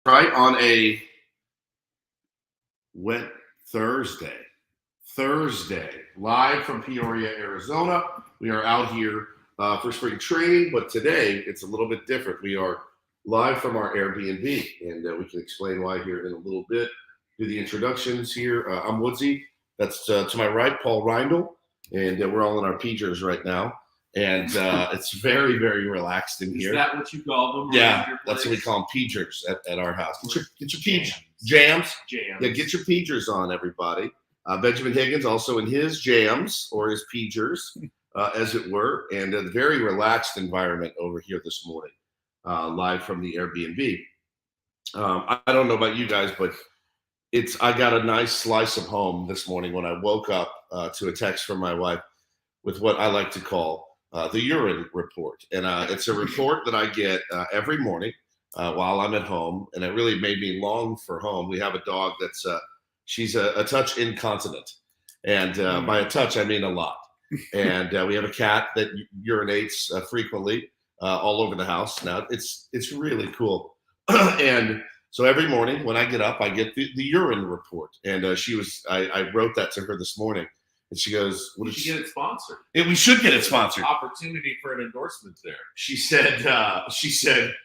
right on a wet Thursday. Live from Peoria, Arizona. We are out here for spring training, but today it's a little bit different. We are live from our Airbnb, and we can explain why here in a little bit. Do the introductions here. I'm Woodsy. That's to my right, Paul Reindl, and we're all in our PJs right now. And it's very, very relaxed in here. Is that what you call them? Yeah, that's what we call them, PJs at our house. Get your jams. Yeah, get your PJs on, everybody. Benjamin Higgins also in his jams or his PJs, as it were, and a very relaxed environment over here this morning, live from the Airbnb. I don't know about you guys, but I got a nice slice of home this morning when I woke up to a text from my wife with what I like to call the urine report. And it's a report that I get every morning while I'm at home. And it really made me long for home. We have a dog that's, she's a touch incontinent. And by a touch, I mean a lot. And we have a cat that urinates frequently all over the house. Now, it's really cool. And so every morning when I get up, I get the urine report. And I wrote that to her this morning. And she goes, "We should get it sponsored. We should get it sponsored. Opportunity for an endorsement there." She said,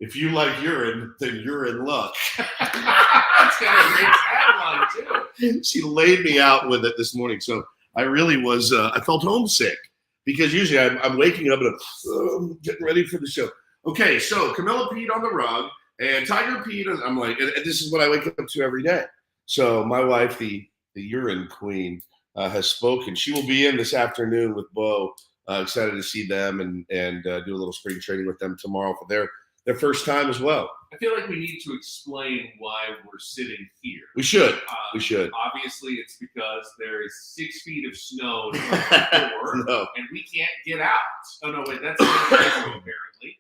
if you like urine, then you're in luck. That's got a great tagline too. She laid me out with it this morning. So I really was, I felt homesick because usually I'm waking up and I'm getting ready for the show. Okay, so Camilla peed on the rug and Tiger peed. And I'm like, and this is what I wake up to every day. So my wife, the urine queen, has spoken. She will be in this afternoon with Bo. Excited to see them and do a little spring training with them tomorrow for their first time as well. I feel like we need to explain why we're sitting here. We should. Obviously, it's because there is 6 feet of snow to the door, and we can't get out. Oh no, wait, that's apparently.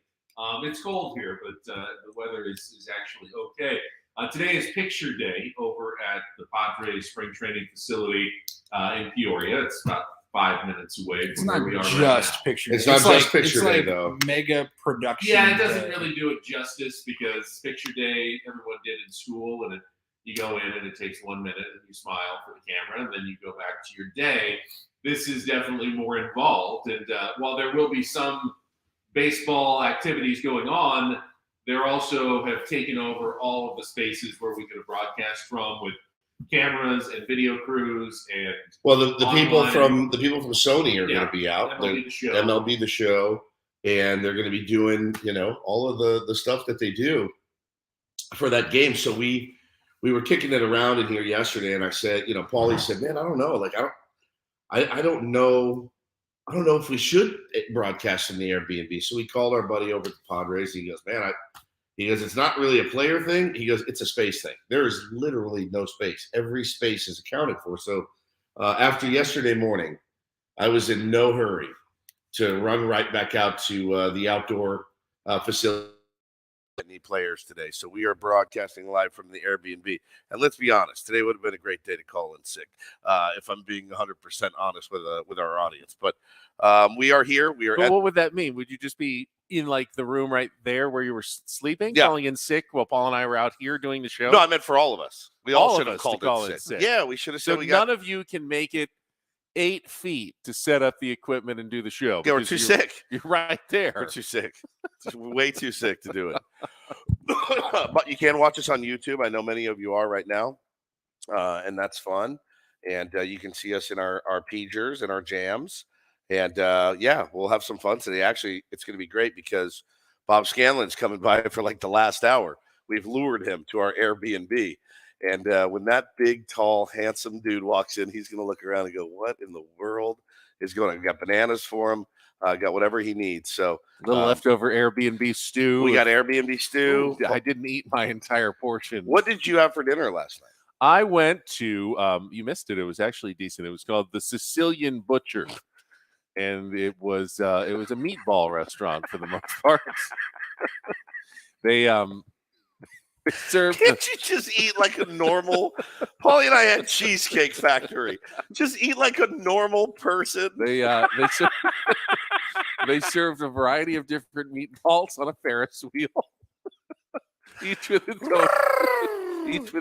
It's cold here, but the weather is actually okay. Today is picture day over at the Padres spring training facility in Peoria. It's about 5 minutes away. It's not just picture day. It's not just picture day, though. Mega production. Yeah, it doesn't really do it justice because picture day everyone did in school, and you go in and it takes 1 minute and you smile for the camera, and then you go back to your day. This is definitely more involved, and while there will be some baseball activities going on, there also have taken over all of the spaces where we could have broadcast from with cameras and video crews and the people from Sony are going to be out. MLB the show, and they're going to be doing all of the stuff that they do for that game. So we were kicking it around in here yesterday, and I said, Paulie said, "Man, I don't know. Like I don't know if we should broadcast from the Airbnb." So we called our buddy over at the Padres. He goes, "Man, it's not really a player thing." He goes, "It's a space thing. There is literally no space. Every space is accounted for." So after yesterday morning, I was in no hurry to run right back out to the outdoor facility. Any players today. So we are broadcasting live from the Airbnb. And let's be honest, today would have been a great day to call in sick, if I'm being 100% honest with our audience. But we are here. What would that mean? Would you just be in like the room right there where you were sleeping, calling in sick while Paul and I were out here doing the show? No, I meant for all of us. We all should have called in sick. Yeah, we should have said so none of you can make it 8 feet to set up the equipment and do the show. Yeah, we're too sick. You're right there. We're too sick. We're way too sick to do it. But you can watch us on YouTube. I know many of you are right now, and that's fun. And you can see us in our PJs and our jams. And, we'll have some fun today. Actually, it's going to be great because Bob Scanlon's coming by for like the last hour. We've lured him to our Airbnb. And when that big, tall, handsome dude walks in, he's going to look around and go, "What in the world is going on?" We got bananas for him. Got whatever he needs. So a little leftover Airbnb stew. We got Airbnb stew. I didn't eat my entire portion. What did you have for dinner last night? I went to, you missed it. It was actually decent. It was called the Sicilian Butcher. And it was a meatball restaurant for the most part. They served. Can't you just eat like a normal? Paulie and I had Cheesecake Factory. Just eat like a normal person. They served a variety of different meatballs on a Ferris wheel. each with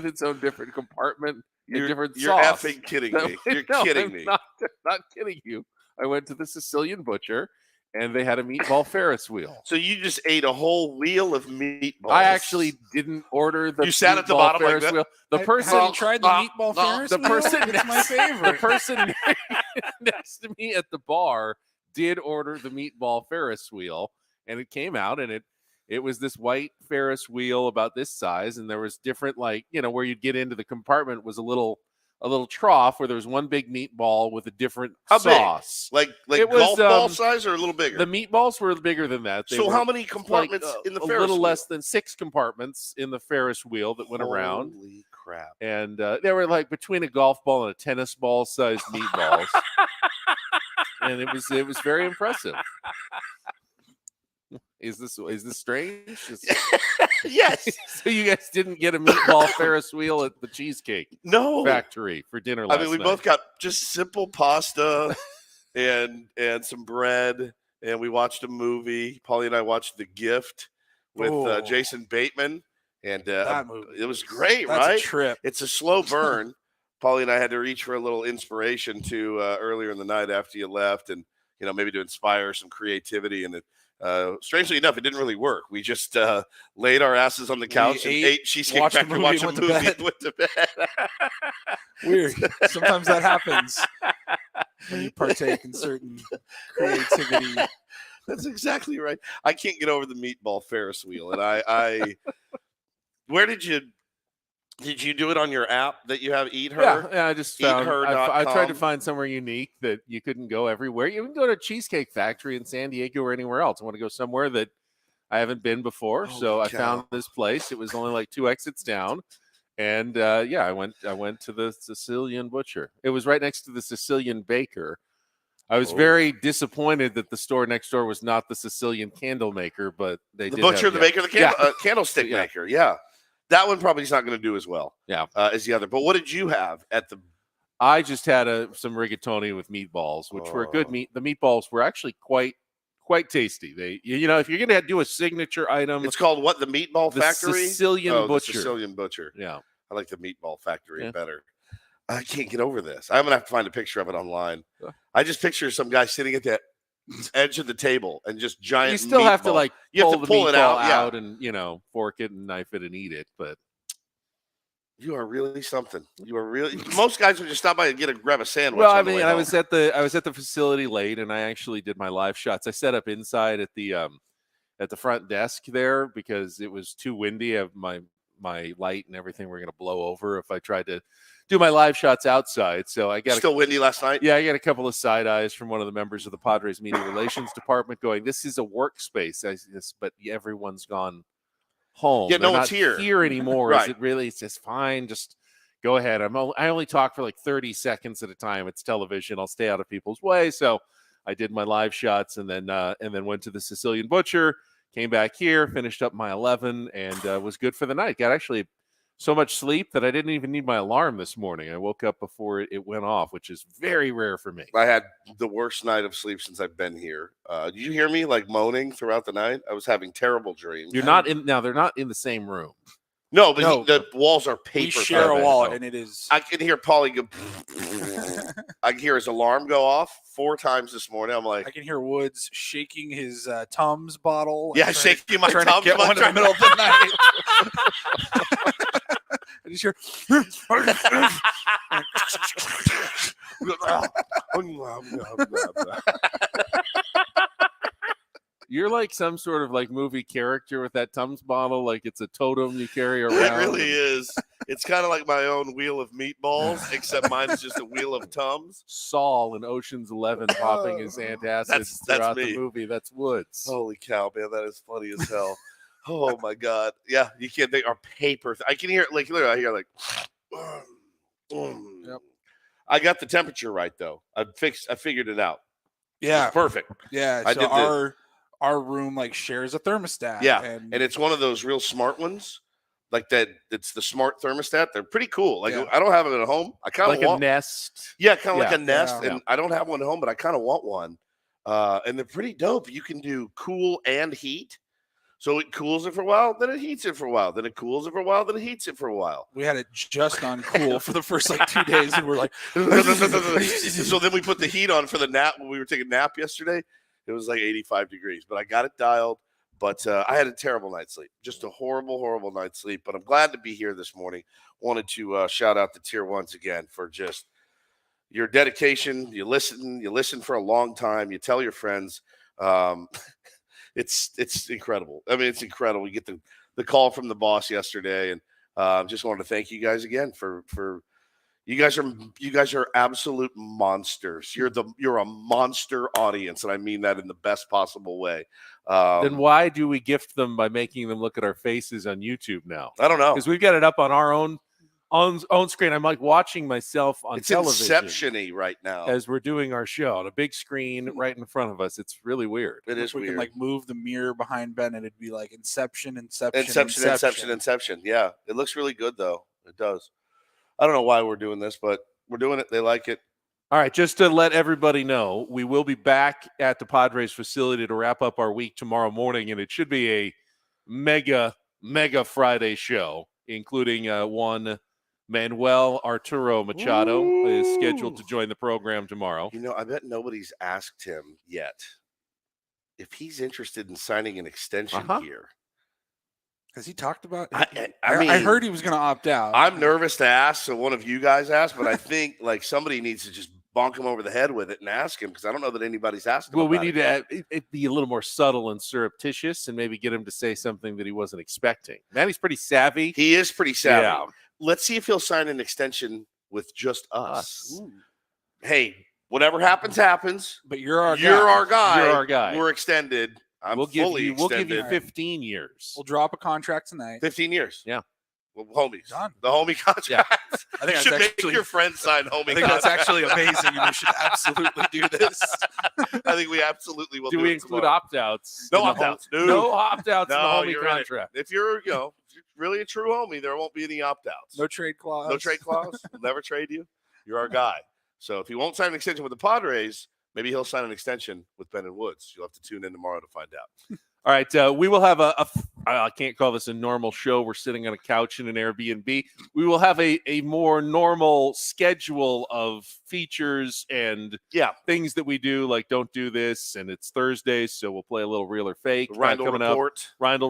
its own different compartment and different You're sauce. effing kidding me. You're No, kidding I'm me. not kidding you. I went to the Sicilian butcher, and they had a meatball Ferris wheel. So you just ate a whole wheel of meatballs. I actually didn't order the You sat at the meatball bottom like Ferris that? wheel. The person Have you tried the meatball Ferris the wheel? person It's my the favorite. person next to me at the bar did order the meatball Ferris wheel, and it came out, and it was this white Ferris wheel about this size, and there was different, like, where you'd get into the compartment was a little trough where there was one big meatball with a different sauce. Like It was, golf ball size or a little bigger? The meatballs were bigger than that. So how many compartments in the Ferris wheel? A little less than 6 compartments in the Ferris wheel that went around. Holy crap. And they were like between a golf ball and a tennis ball sized meatballs. And it was very impressive. Is this strange? Yes. So you guys didn't get a meatball Ferris wheel at the Cheesecake Factory for dinner last night? We both got just simple pasta and some bread, and we watched a movie. Paulie and I watched The Gift with Jason Bateman, and that movie, it was great, that's right? A trip. It's a slow burn. Paulie and I had to reach for a little inspiration too earlier in the night after you left, and maybe to inspire some creativity. And strangely enough, it didn't really work. We just laid our asses on the couch and ate cheesecake factory, and watched a movie, and went to bed. Weird. Sometimes that happens when you partake in certain creativity. That's exactly right. I can't get over the meatball Ferris wheel, and I where did you do it on your app that you have? Eat Her? Yeah, I just found. I tried to find somewhere unique that you couldn't go everywhere. You can go to Cheesecake Factory in San Diego or anywhere else. I want to go somewhere that I haven't been before, so I found this place. It was only like 2 exits down, and I went to the Sicilian butcher. It was right next to the Sicilian baker. I was very disappointed that the store next door was not the Sicilian candle maker, but the butcher, the baker, the candlestick maker. Yeah. That one probably is not going to do as well as the other. But what did you have at the? I just had some rigatoni with meatballs, which were good meat. The meatballs were actually quite tasty. They, if you're going to do a signature item, it's called what? The Meatball Factory? Sicilian Butcher. The Sicilian Butcher. Yeah. I like the Meatball Factory better. I can't get over this. I'm going to have to find a picture of it online. I just picture some guy sitting at the edge of the table and just giant. You still have to pull it out and fork it and knife it and eat it. But you are really something. You are really. Most guys would just stop by and grab a sandwich. Well, I mean, I was at the facility late, and I actually did my live shots. I set up inside at the front desk there because it was too windy. My light and everything were going to blow over if I tried to do my live shots outside. So I got still windy last night. Yeah, I got a couple of side eyes from one of the members of the Padres media relations department going, "This is a workspace." But everyone's gone home. Yeah, They're no not one's here anymore. Right. Is it really? It's just fine. Just go ahead. I only talk for like 30 seconds at a time. It's television. I'll stay out of people's way. So I did my live shots and then went to the Sicilian Butcher. Came back here, finished up my 11, and was good for the night. Got actually so much sleep that I didn't even need my alarm this morning. I woke up before it went off, which is very rare for me. I had the worst night of sleep since I've been here. Did you hear me moaning throughout the night? I was having terrible dreams. You're not in now. They're not in the same room. No, but the walls are paper. We share a wall, and it is. I can hear Paulie go. I can hear his alarm go off 4 times this morning. I'm like, I can hear Woods shaking his Tums bottle. Yeah, shaking my Tums. Tums. Get one in the middle of the night. I just hear. You're like some sort of movie character with that Tums bottle, like it's a totem you carry around. It really is. It's kind of like my own wheel of meatballs, except mine is just a wheel of Tums. Saul in Ocean's 11 popping his antacids throughout the movie. That's Woods. Holy cow, man, that is funny as hell. Oh my god, yeah, you can't think our paper. I can hear it literally. I hear Yep. I got the temperature right though. I figured it out. Yeah, it's perfect. Yeah, I so did our room shares a thermostat. Yeah, and it's one of those real smart ones. Like that, it's the smart thermostat. They're pretty cool. I don't have them at home. I kind of want a Nest. Yeah, kind of like a Nest, Yeah. and I don't have one at home, but I kind of want one. And they're pretty dope. You can do cool and heat. So it cools it for a while, then it heats it for a while, then it cools it for a while, then it heats it for a while. We had it just on cool for the first 2 days, and we're like, So then we put the heat on for the nap when we were taking a nap yesterday. It was like 85 degrees, but I got it dialed. But I had a terrible night's sleep, just a horrible, horrible night's sleep. But I'm glad to be here this morning. Wanted to shout out the Tier 1s again for just your dedication. You listen for a long time. You tell your friends. It's incredible. I mean, it's incredible. We get the call from the boss yesterday, and just wanted to thank you guys again for you guys are absolute monsters. You're a monster audience, and I mean that in the best possible way. Then why do we gift them by making them look at our faces on YouTube now? I don't know, because we've got it up on our own screen. I'm like watching myself on television. It's Inception-y right now as we're doing our show on a big screen right in front of us. It's really weird. It is we weird. can like move the mirror behind Ben, and it'd be like Inception. Yeah, it looks really good though. It does. I don't know why we're doing this, but we're doing it. They like it. All right, just to let everybody know, we will be back at the Padres facility to wrap up our week tomorrow morning, and it should be a mega Friday show, including one Manuel Arturo Machado is scheduled to join the program tomorrow. You know, I bet nobody's asked him yet if he's interested in signing an extension here. Has he talked about? I mean, I heard he was going to opt out. I'm nervous to ask, so one of you guys ask, but I think like somebody needs to just bonk him over the head with it and ask him, because I don't know that anybody's asked him. Well, we need to be a little more subtle and surreptitious, and maybe get him to say something that he wasn't expecting. Manny's pretty savvy. He is pretty savvy. Yeah. Let's see if he'll sign an extension with just us. Hey, whatever happens. But you're our guy. You're our guy. You're our guy. We're extended. We'll give you 15 years. We'll drop a contract tonight. 15 years. Yeah. Well, homies. Done. The homie contract. Yeah. I think you should make your friends sign homie I think contract. that's actually amazing, and we should absolutely do this. I think we absolutely will. Do we include opt-outs? No opt-outs. No opt-outs in the homie you're contract. If you're, really a true homie, there won't be any opt-outs. No trade clause. No trade clause. We'll never trade you. You're our guy. So if he won't sign an extension with the Padres, maybe he'll sign an extension with Ben and Woods. You'll have to tune in tomorrow to find out. All right, we will have I can't call this a normal show. We're sitting on a couch in an Airbnb. We will have a more normal schedule of features and things that we do, like Don't Do This, and it's Thursday, so we'll play a little Real or Fake. Rindle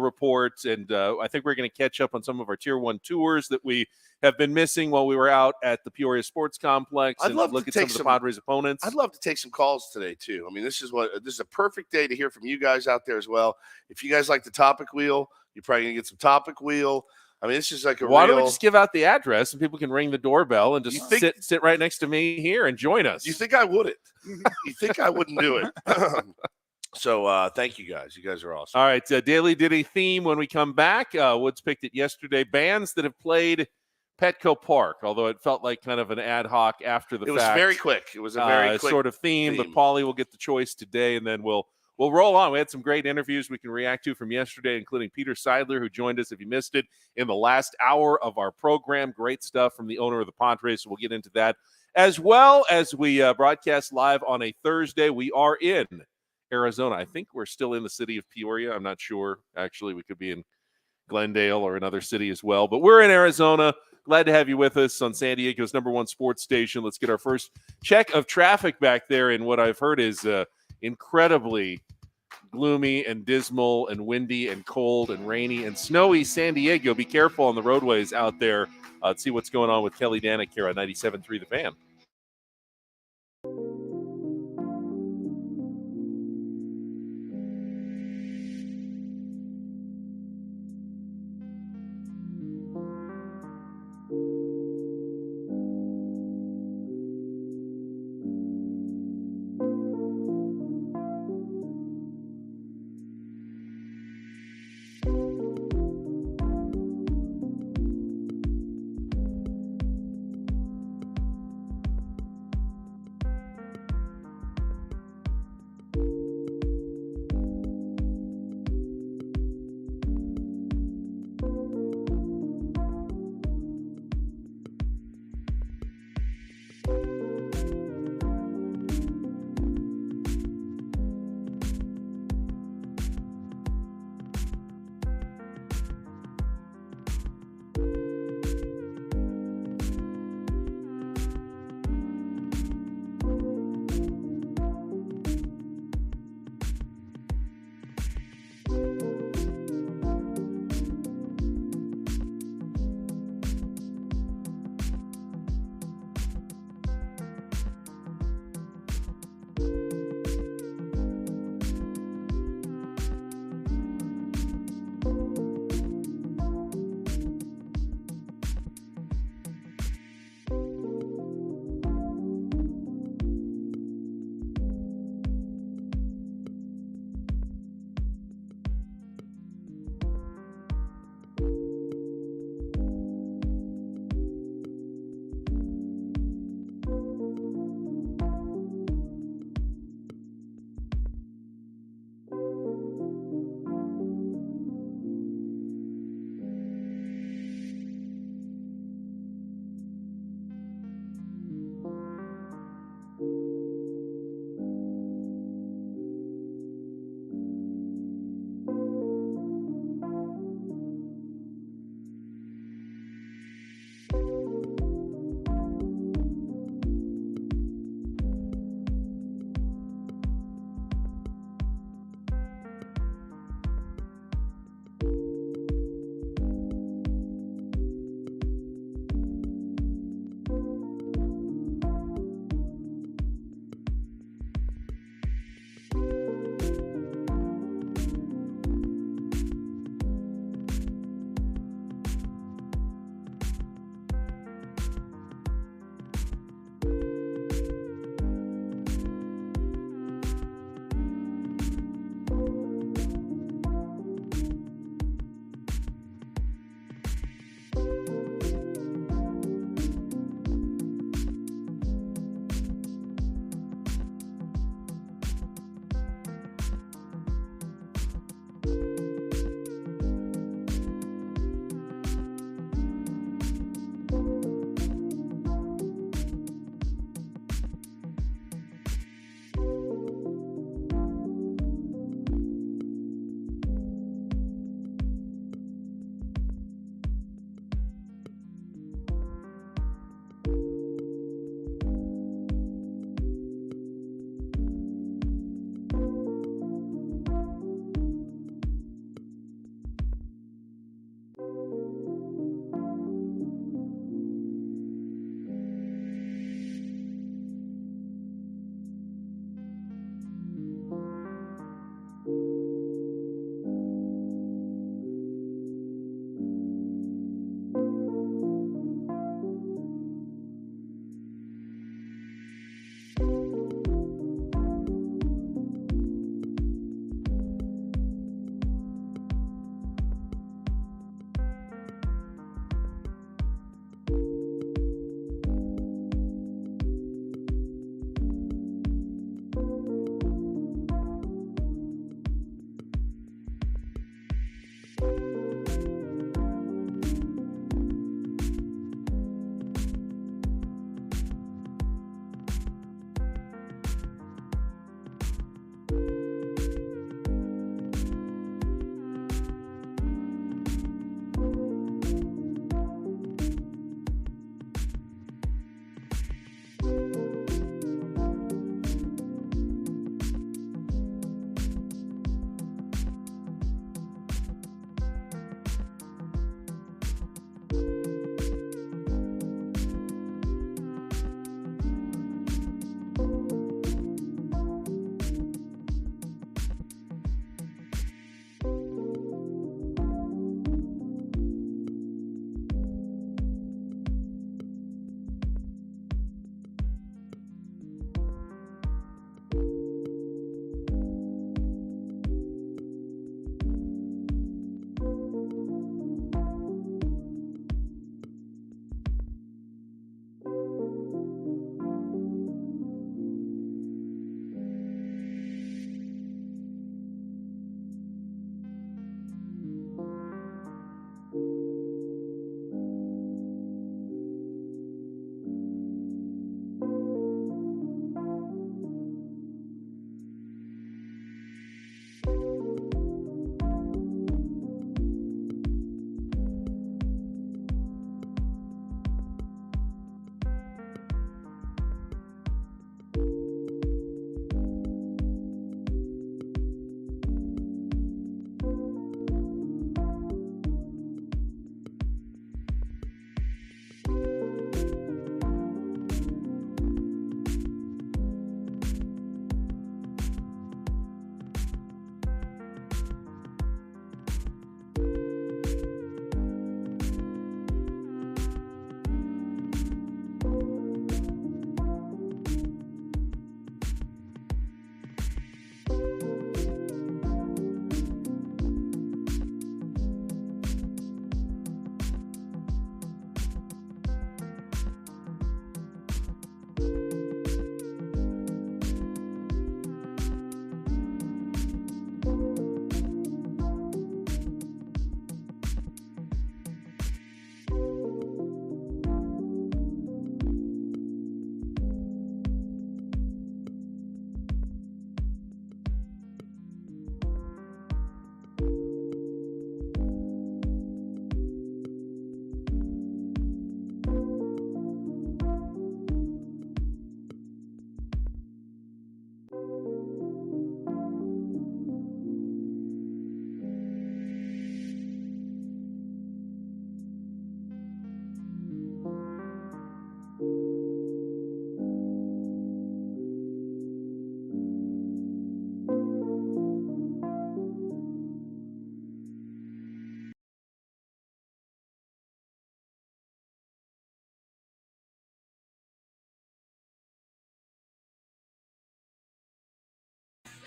Report, and I think we're going to catch up on some of our Tier 1 tours that we have been missing while we were out at the Peoria Sports Complex. I'd love look to at some of the Padres opponents. I'd love to take some calls today, too. I mean, this is a perfect day to hear from you guys out there as well. If you guys like the topic wheel, you're probably going to get some topic wheel. I mean, it's just like Why don't we just give out the address and people can ring the doorbell and just sit right next to me here and join us? You think I wouldn't? You think I wouldn't do it? So thank you guys. You guys are awesome. All right. Daily Diddy theme when we come back. Woods picked it yesterday. Bands that have played Petco Park, although it felt like kind of an ad hoc after the fact. It was very quick. It was a very quick sort of theme. But Paulie will get the choice today, and then we'll roll on. We had some great interviews we can react to from yesterday, including Peter Seidler, who joined us, if you missed it, in the last hour of our program. Great stuff from the owner of the Padres, so we'll get into that. As well as we broadcast live on a Thursday, we are in Arizona. I think we're still in the city of Peoria. I'm not sure. Actually, we could be in Glendale or another city as well. But we're in Arizona. Glad to have you with us on San Diego's #1 sports station. Let's get our first check of traffic back there in what I've heard is incredibly gloomy and dismal and windy and cold and rainy and snowy San Diego. Be careful on the roadways out there. Let's see what's going on with Kelly Danek here on 97.3 The Fan.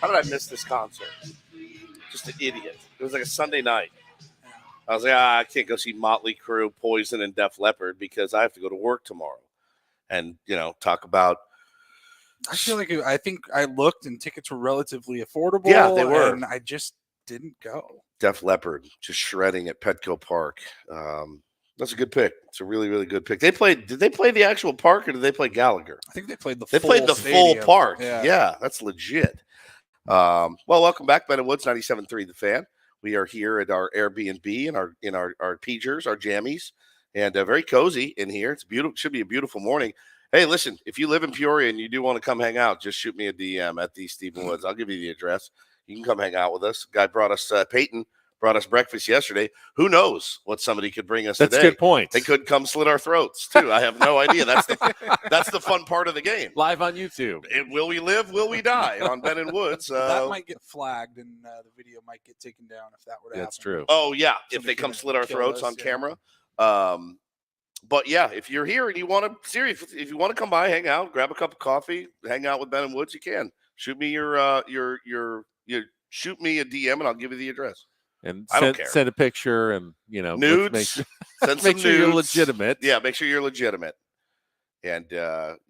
How did I miss this concert? Just an idiot. It was like a Sunday night. I was like, I can't go see Motley Crue, Poison, and Def Leppard because I have to go to work tomorrow. And, talk about. I think I looked and tickets were relatively affordable. Yeah, they were. And I just didn't go. Def Leppard just shredding at Petco Park. That's a good pick. It's a really, really good pick. Did they play the actual park or did they play Gallagher? I think they played the full park. Yeah. Yeah, that's legit. Well, welcome back, Ben and Woods, 97.3 The Fan. We are here at our Airbnb in our Pagers, our jammies, and very cozy in here. It's beautiful. Should be a beautiful morning. Hey, listen, if you live in Peoria and you do want to come hang out, just shoot me a DM at the Stephen Woods. I'll give you the address. You can come hang out with us. Guy brought us Peyton brought us breakfast yesterday. Who knows what somebody could bring us today? That's a good point. They could come slit our throats too. I have no idea. That's the fun part of the game. Live on YouTube. Will we live? Will we die? On Ben and Woods. That might get flagged and the video might get taken down if that were to happen. That's true. Oh yeah, if they come slit our throats on camera. But yeah, if you're here and you want to, if you want to come by, hang out, grab a cup of coffee, hang out with Ben and Woods, you can. Shoot me shoot me a DM and I'll give you the address. And I don't care. Send a picture and nudes. Send some make sure nudes. you're legitimate. Yeah, make sure you're legitimate. And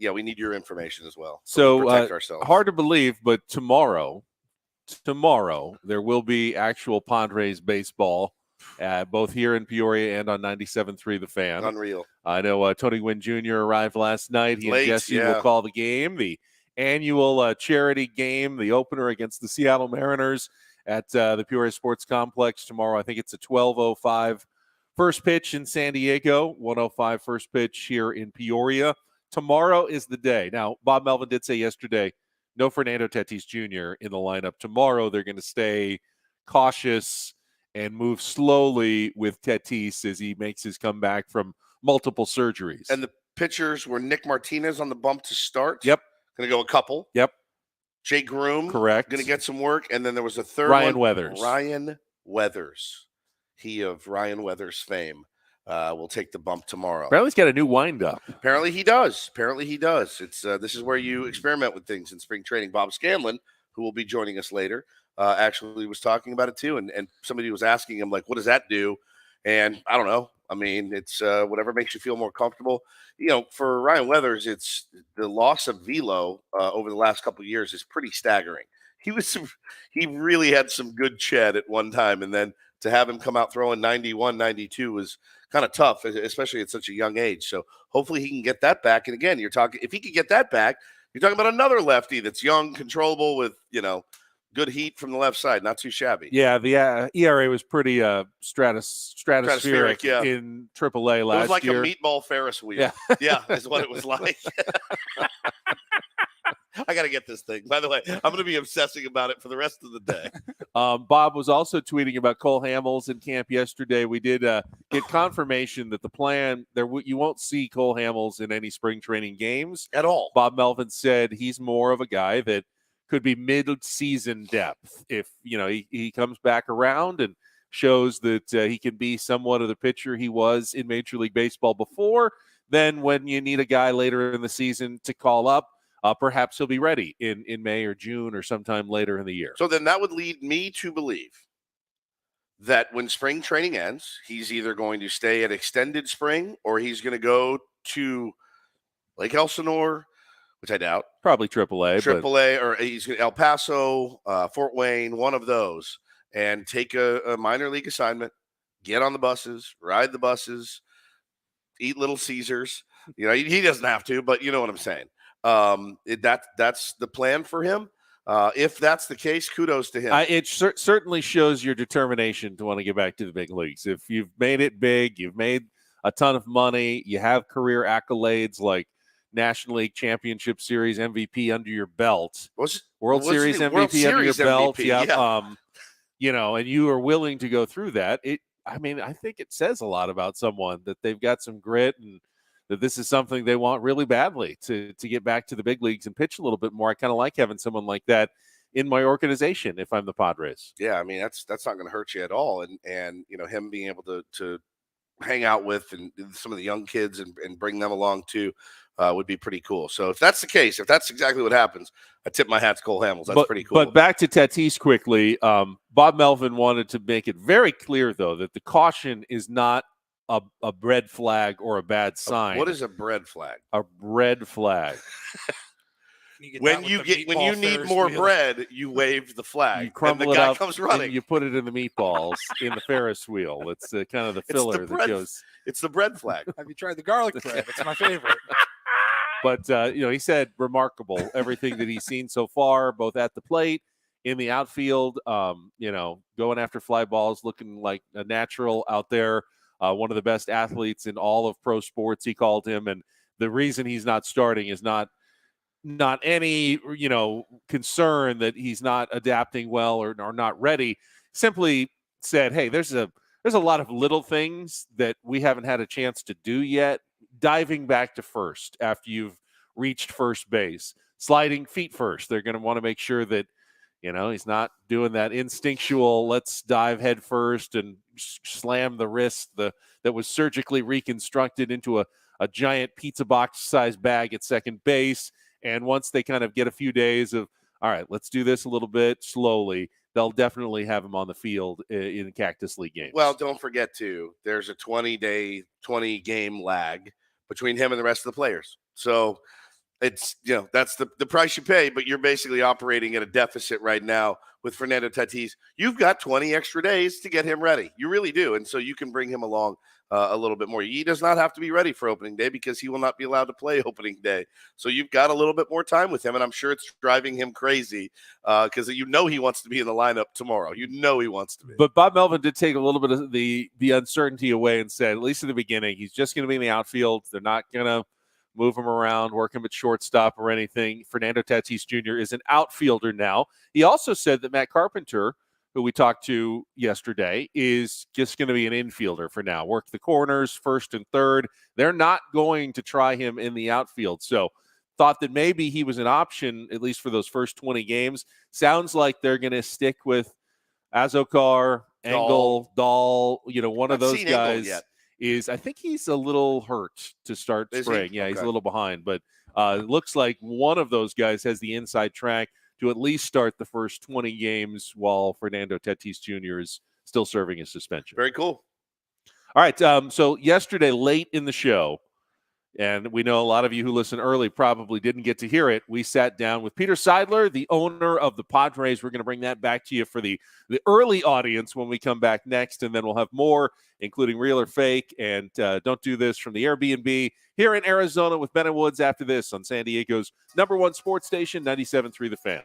we need your information as well. So we protect ourselves. Hard to believe, but tomorrow there will be actual Padres baseball, both here in Peoria and on 97.3 The Fan. Unreal. I know Tony Gwynn Jr. arrived last night. He Late, and Jesse will call the game, the annual charity game, the opener against the Seattle Mariners at the Peoria Sports Complex tomorrow. I think it's a 12:05 first pitch in San Diego, 1:05 first pitch here in Peoria. Tomorrow is the day. Now, Bob Melvin did say yesterday, no Fernando Tatis Jr. in the lineup. Tomorrow, they're going to stay cautious and move slowly with Tatis as he makes his comeback from multiple surgeries. And the pitchers were Nick Martinez on the bump to start. Yep. Going to go a couple. Yep. Jake Groom. Correct. Going to get some work. And then there was a third Ryan one. Weathers. Ryan Weathers. He of Ryan Weathers fame will take the bump tomorrow. Apparently he's got a new windup. Apparently he does. It's this is where you experiment with things in spring training. Bob Scanlon, who will be joining us later, actually was talking about it too. And somebody was asking him, like, what does that do? And I don't know. I mean, it's whatever makes you feel more comfortable. For Ryan Weathers, it's the loss of velo over the last couple of years is pretty staggering. He really had some good ched at one time, and then to have him come out throwing 91, 92 was kind of tough, especially at such a young age. So hopefully he can get that back. And again, if he could get that back, you're talking about another lefty that's young, controllable with, good heat from the left side. Not too shabby. Yeah, the ERA was pretty stratospheric in AAA last year. It was like year. A meatball Ferris wheel. Yeah, is what it was like. I got to get this thing. By the way, I'm going to be obsessing about it for the rest of the day. Bob was also tweeting about Cole Hamels in camp yesterday. We did get confirmation that the plan you won't see Cole Hamels in any spring training games at all. Bob Melvin said he's more of a guy that could be mid-season depth if he comes back around and shows that he can be somewhat of the pitcher he was in Major League Baseball before. Then when you need a guy later in the season to call up, perhaps he'll be ready in May or June or sometime later in the year. So then that would lead me to believe that when spring training ends, he's either going to stay at extended spring or he's going to go to Lake Elsinore, which I doubt. Probably AAA. Or he's going to El Paso, Fort Wayne, one of those, and take a minor league assignment, get on the buses, ride the buses, eat Little Caesars. He doesn't have to, but you know what I'm saying. That's the plan for him. If that's the case, kudos to him. It certainly shows your determination to want to get back to the big leagues. If you've made it big, you've made a ton of money, you have career accolades like National League Championship Series MVP under your belt, World Series MVP under your belt. Yeah. And you are willing to go through that. I think it says a lot about someone that they've got some grit and that this is something they want really badly to get back to the big leagues and pitch a little bit more. I kind of like having someone like that in my organization if I'm the Padres. Yeah, I mean, that's not going to hurt you at all. And him being able to hang out with, and some of the young kids, and bring them along too, would be pretty cool. So if that's the case, if that's exactly what happens, I tip my hat to Cole Hamels. That's pretty cool. But back to Tatis quickly. Bob Melvin wanted to make it very clear, though, that the caution is not a red flag or a bad sign. What is a red flag? A red flag. When you need more bread, you wave the flag. You crumble and the it guy up comes running. And you put it in the meatballs in the Ferris wheel. It's kind of the filler that goes. It's the bread flag. Have you tried the garlic bread? It's my favorite. But he said remarkable everything that he's seen so far, both at the plate, in the outfield. Going after fly balls, looking like a natural out there. One of the best athletes in all of pro sports, he called him, and the reason he's not starting is not any concern that he's not adapting well or not ready. Simply said, hey, there's a lot of little things that we haven't had a chance to do yet. Diving back to first after you've reached first base, sliding feet first. They're going to want to make sure that he's not doing that instinctual let's dive head first and slam the wrist that was surgically reconstructed into a giant pizza box size bag at second base. And once they kind of get a few days of, all right, let's do this a little bit slowly, they'll definitely have him on the field in Cactus League games. Well, don't forget, too, there's a 20-game lag between him and the rest of the players. So it's, that's the price you pay, but you're basically operating at a deficit right now with Fernando Tatis. You've got 20 extra days to get him ready. You really do. And so you can bring him along a little bit more. He does not have to be ready for opening day because he will not be allowed to play opening day. So you've got a little bit more time with him, and I'm sure it's driving him crazy because he wants to be in the lineup tomorrow. He wants to be. But Bob Melvin did take a little bit of the uncertainty away and said, at least in the beginning, he's just going to be in the outfield. They're not going to move him around, work him at shortstop or anything. Fernando Tatis Jr. is an outfielder now. He also said that Matt Carpenter, who we talked to yesterday, is just going to be an infielder for now. Work the corners, first and third. They're not going to try him in the outfield. So thought that maybe he was an option, at least for those first 20 games. Sounds like they're going to stick with Azokar, Engel, Dahl. One of those guys I think he's a little hurt to start spring. Yeah, okay. He's a little behind. But it looks like one of those guys has the inside track to at least start the first 20 games while Fernando Tatis Jr. is still serving his suspension. Very cool. All right, so yesterday, late in the show, and we know a lot of you who listen early probably didn't get to hear it, we sat down with Peter Seidler, the owner of the Padres. We're going to bring that back to you for the early audience when we come back next, and then we'll have more, including Real or Fake, and Don't Do This from the Airbnb here in Arizona with Ben and Woods after this on San Diego's #1 sports station, 97.3 The Fan.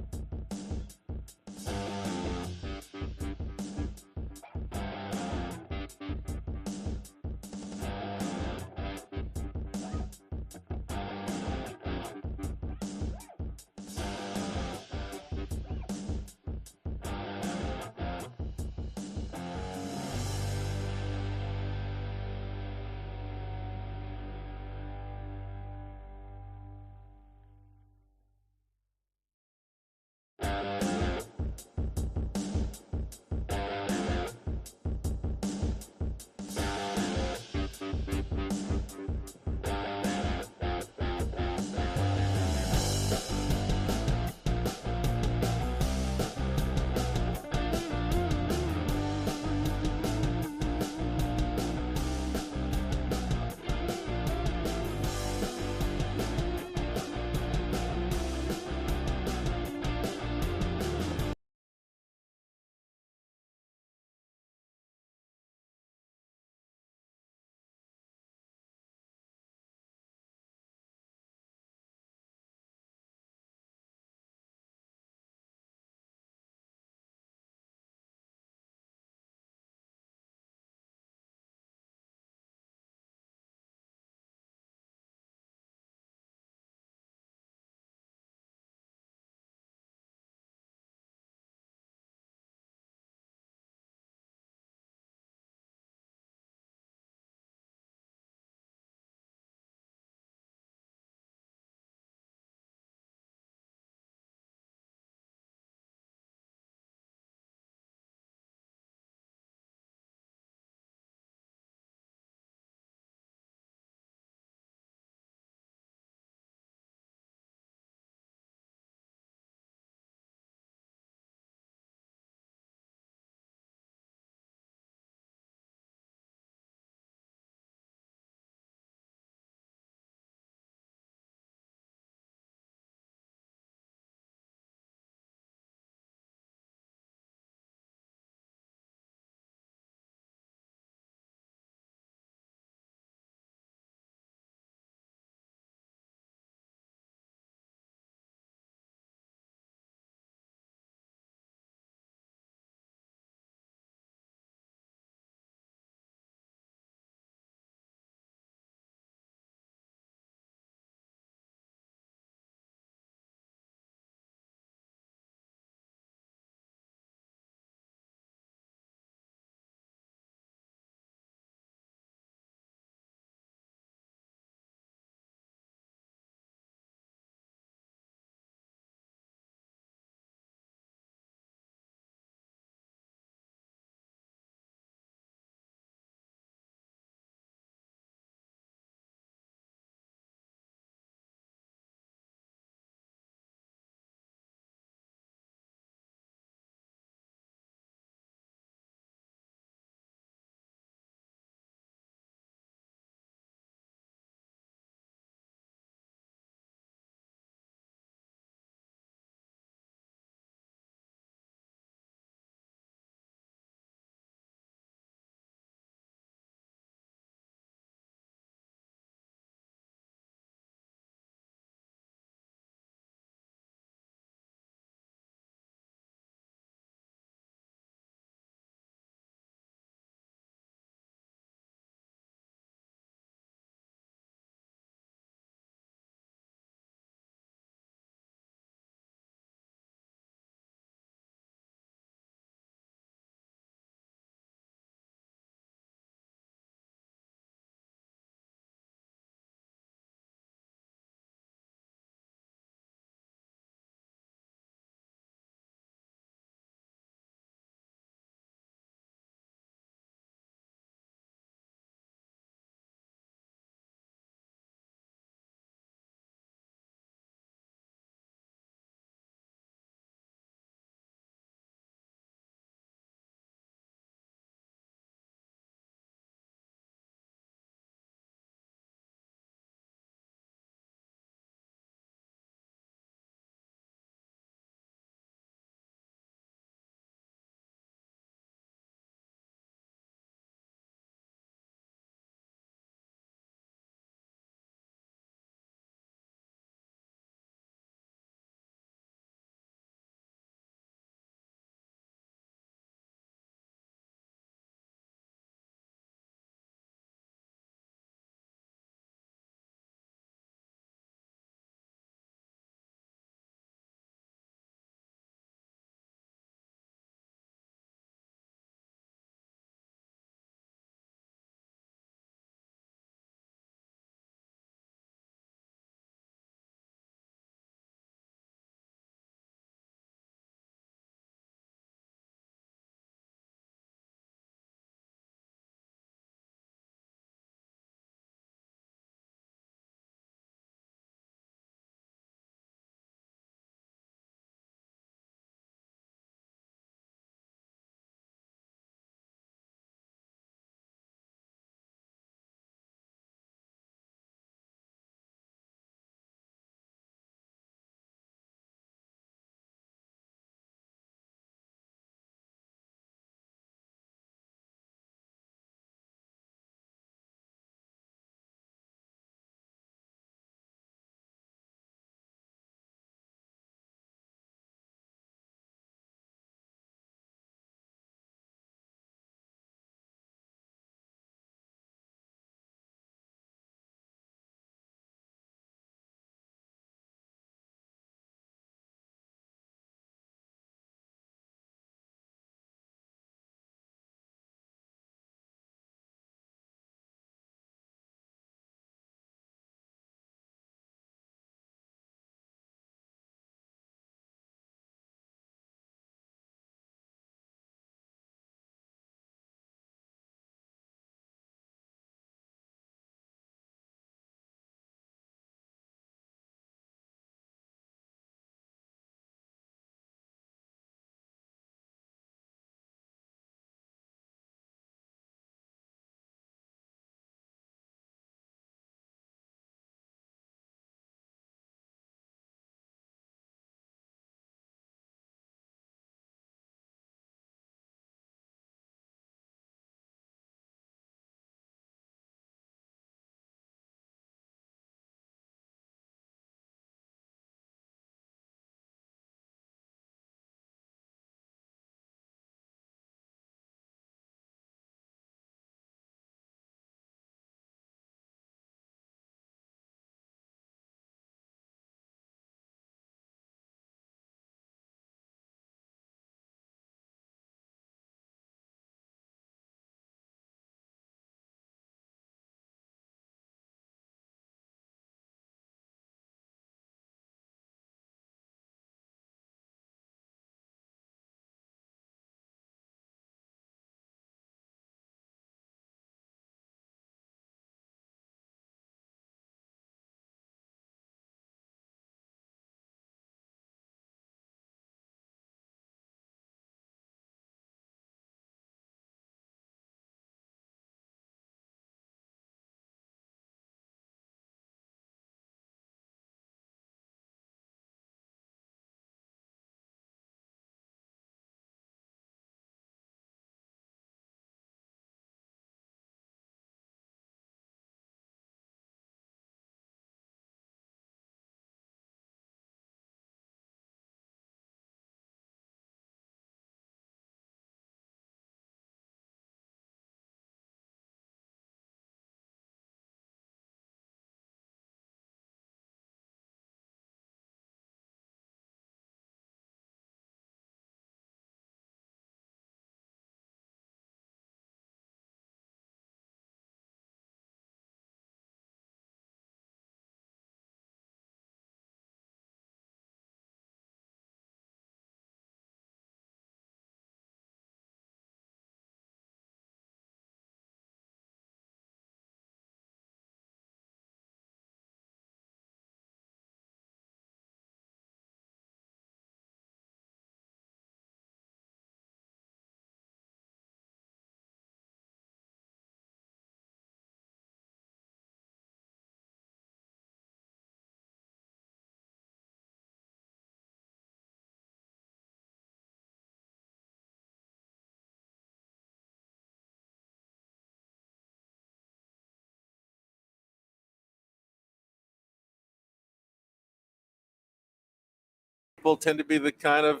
people tend to be the kind of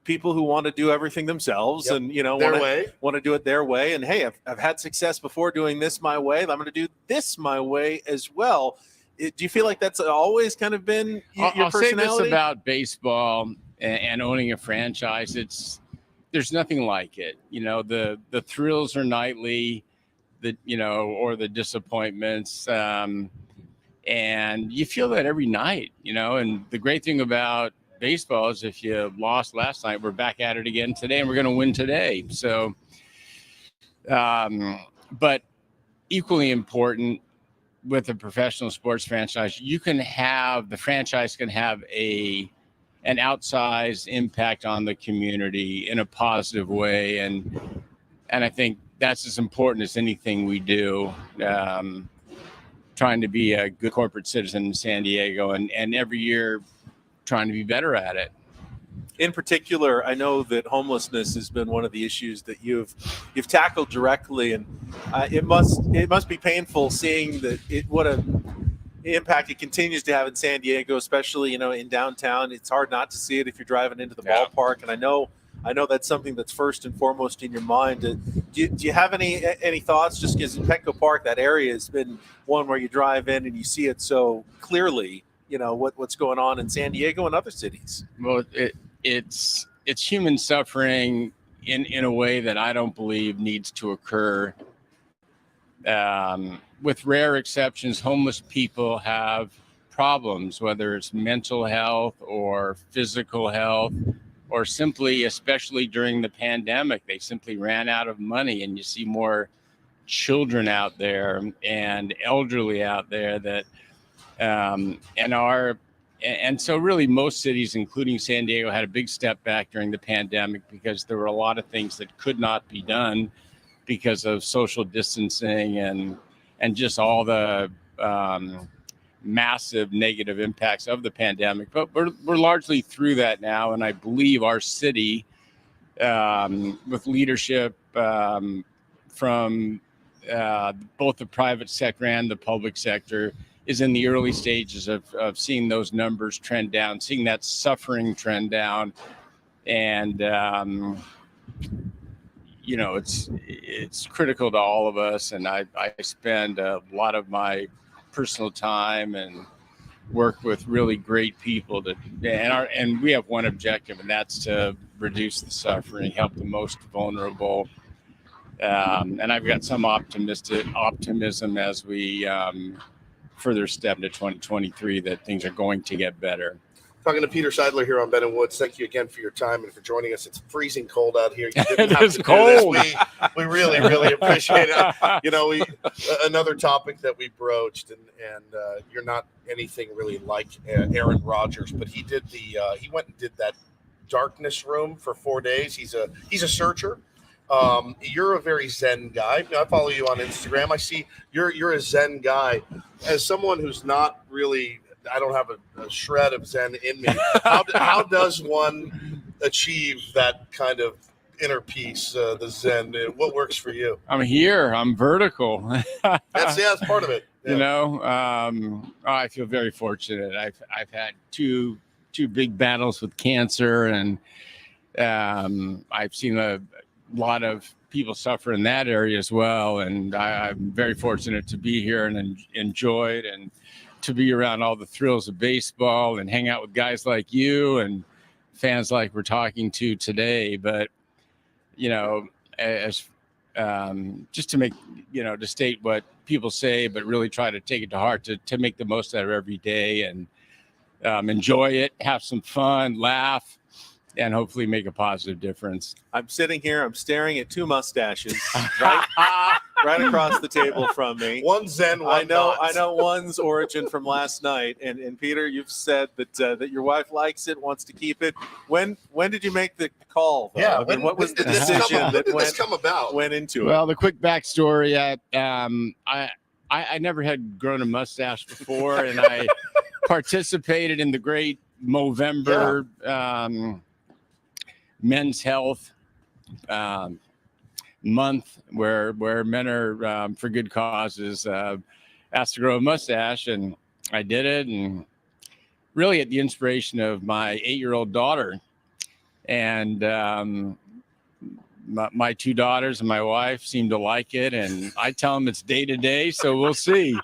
people who want to do everything themselves Yep. and, want to do it their way. And hey, I've had success before doing this my way. I'm going to do this my way as well. Do you feel like that's always kind of been your I'll say personality? this about baseball and owning a franchise. There's nothing like it. The thrills are nightly, or the disappointments. And you feel that every night, and the great thing about baseball is if you lost last night, we're back at it again today and we're going to win today. So, but equally important with a professional sports franchise, the franchise can have an outsized impact on the community in a positive way. And I think that's as important as anything we do. Trying to be a good corporate citizen in San Diego and every year trying to be better at it. In particular, I know that homelessness has been one of the issues that you've tackled directly, and it must be painful seeing what an impact it continues to have in San Diego, especially in downtown. It's hard not to see it if you're driving into the ballpark, and I know that's something that's first and foremost in your mind. Do you have any thoughts? Just because in Petco Park, that area has been one where you drive in and you see it so clearly. What's going on in San Diego and other cities. Well, it's human suffering in a way that I don't believe needs to occur. With rare exceptions, homeless people have problems, whether it's mental health or physical health, or simply, especially during the pandemic, they simply ran out of money, and you see more children out there and elderly out there that and so really most cities, including San Diego, had a big step back during the pandemic because there were a lot of things that could not be done because of social distancing and just all the massive negative impacts of the pandemic. But we're largely through that now, and I believe our city, with leadership from both the private sector and the public sector, is in the early stages of seeing those numbers trend down, seeing that suffering trend down. And, it's critical to all of us. And I spend a lot of my personal time and work with really great people and we have one objective, and that's to reduce the suffering, help the most vulnerable. And I've got some optimism as we further step into 2023 that things are going to get better. Talking to Peter Seidler here on Ben and Woods. Thank you again for your time and for joining us. It's freezing cold out here. You didn't have It is to cold. do this. We really, really appreciate it. Another topic that we broached, and you're not anything really like Aaron Rodgers, but he went and did that darkness room for 4 days. He's a searcher. You're a very Zen guy. I follow you on Instagram. I see you're a Zen guy. As someone who's not really, I don't have a shred of Zen in me. How does one achieve that kind of inner peace, the Zen? What works for you? I'm here. I'm vertical. That's part of it. Yeah. I feel very fortunate. I've had two big battles with cancer, and I've seen a lot of people suffer in that area as well. And I'm very fortunate to be here and enjoy it, and to be around all the thrills of baseball and hang out with guys like you and fans like we're talking to today. But, as just to make, to state what people say, but really try to take it to heart, to make the most out of every day and enjoy it, have some fun, laugh, and hopefully make a positive difference. I'm sitting here, I'm staring at two mustaches right across the table from me. One Zen, one not. I know one's origin from last night. And Peter, you've said that your wife likes it, wants to keep it. When did you make the call, though? Yeah, what was the decision that went into it? Well, the quick backstory, I never had grown a mustache before, and I participated in the great Movember Men's Health month where men are for good causes asked to grow a mustache, and I did it, and really at the inspiration of my 8-year-old daughter. And my 2 daughters and my wife seem to like it. And I tell them it's day to day, so we'll see.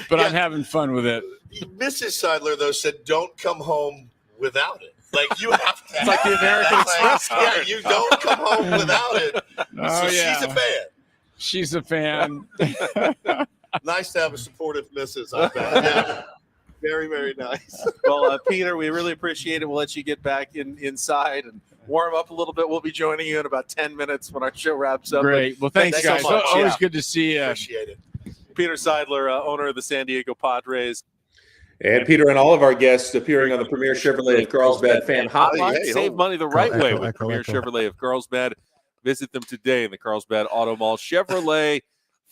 But Yeah. I'm having fun with it. Mrs. Seidler, though, said don't come home without it. Like, you have to. It's like the American Express card. Yeah, you don't come home without it. Oh, So she's a fan. She's a fan. Nice to have a supportive missus, I bet. Yeah. Very, very nice. Well, Peter, we really appreciate it. We'll let you get back inside and warm up a little bit. We'll be joining you in about 10 minutes when our show wraps up. Great. Well, thanks thanks guys. so much. Always Yeah. good to see you. Appreciate it. Peter Seidler, owner of the San Diego Padres. And Peter and all of our guests appearing on the Premier Chevrolet of Carlsbad fan hotline. Hey, Save money the right way with Echo. Premier Chevrolet of Carlsbad. Visit them today in the Carlsbad Auto Mall. Chevrolet,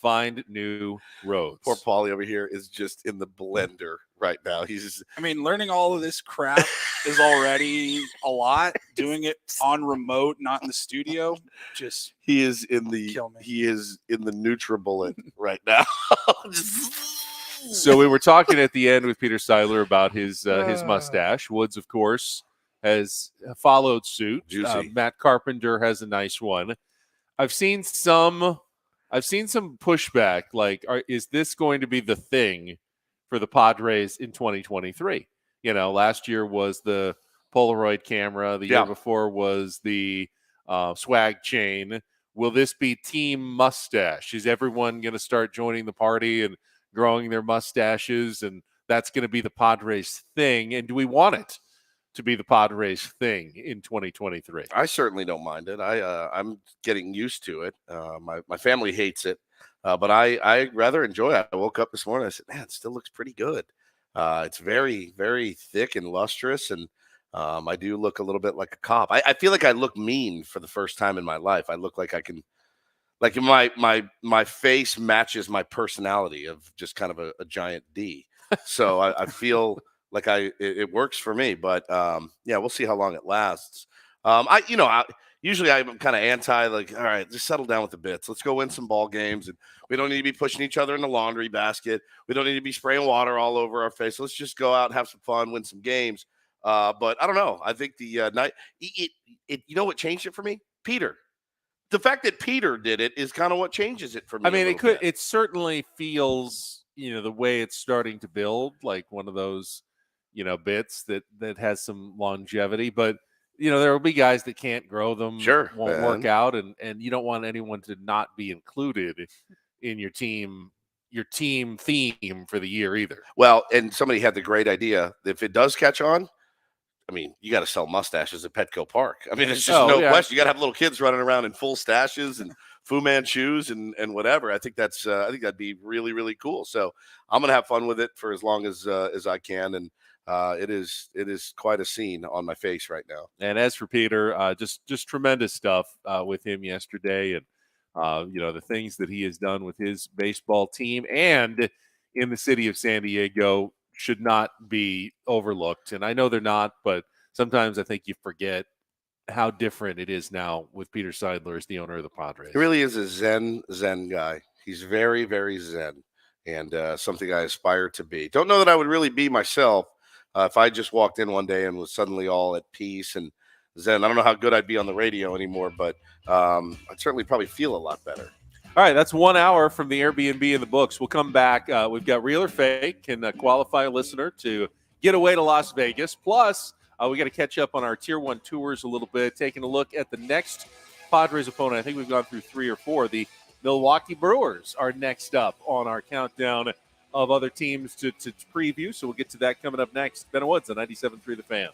find new roads. Poor Paulie over here is just in the blender right now. He's just, I mean, learning all of this crap is already a lot. Doing it on remote, not in the studio, just he is in the Kill me. NutriBullet right now. So we were talking at the end with Peter Seidler about his mustache. Woods, of course, has followed suit. Juicy. Matt Carpenter has a nice one. I've seen some pushback. Like, is this going to be the thing for the Padres in 2023? You know, last year was the Polaroid camera. The year before was the swag chain. Will this be team mustache? Is everyone going to start joining the party and growing their mustaches, and that's going to be the Padres thing? And do we want it to be the Padres thing in 2023? I certainly don't mind it. I'm getting used to it. My family hates it, but I rather enjoy it. I woke up this morning. I said, "Man, it still looks pretty good." It's very, very thick and lustrous, and I do look a little bit like a cop. I feel like I look mean for the first time in my life. I look like I can. Like, my face matches my personality of just kind of a giant D. So I feel like it works for me. But yeah, we'll see how long it lasts. Usually I'm kind of anti, like, all right, just settle down with the bits. Let's go win some ball games, and we don't need to be pushing each other in the laundry basket. We don't need to be spraying water all over our face. Let's just go out and have some fun, win some games. But I don't know. I think the night, you know what changed it for me? Peter. The fact that Peter did it is kind of what changes it for me. I mean, it certainly feels, the way it's starting to build, like one of those, bits that has some longevity. But, there will be guys that can't grow them, Sure, won't work out, and you don't want anyone to not be included in your team theme for the year either. Well, and somebody had the great idea. If it does catch on, I mean, you got to sell mustaches at Petco Park. I mean, there's just no question. You got to have little kids running around in full stashes and Fu Manchus and whatever. I think that'd be really, really cool. So I'm gonna have fun with it for as long as I can, and it is quite a scene on my face right now. And as for Peter, just tremendous stuff with him yesterday, and the things that he has done with his baseball team and in the city of San Diego should not be overlooked. And I know they're not, but sometimes I think you forget how different it is now with Peter Seidler as the owner of the Padres. He really is a zen guy. He's very, very zen, and something I aspire to be. Don't know that I would really be myself if I just walked in one day and was suddenly all at peace and zen. I don't know how good I'd be on the radio anymore, but I'd certainly probably feel a lot better. All right, that's 1 hour from the Airbnb in the books. We'll come back. We've got Real or Fake, and qualify a listener to get away to Las Vegas. Plus, we got to catch up on our Tier 1 tours a little bit, taking a look at the next Padres opponent. I think we've gone through 3 or 4. The Milwaukee Brewers are next up on our countdown of other teams to preview. So we'll get to that coming up next. Ben Woods on 97.3 The Fan.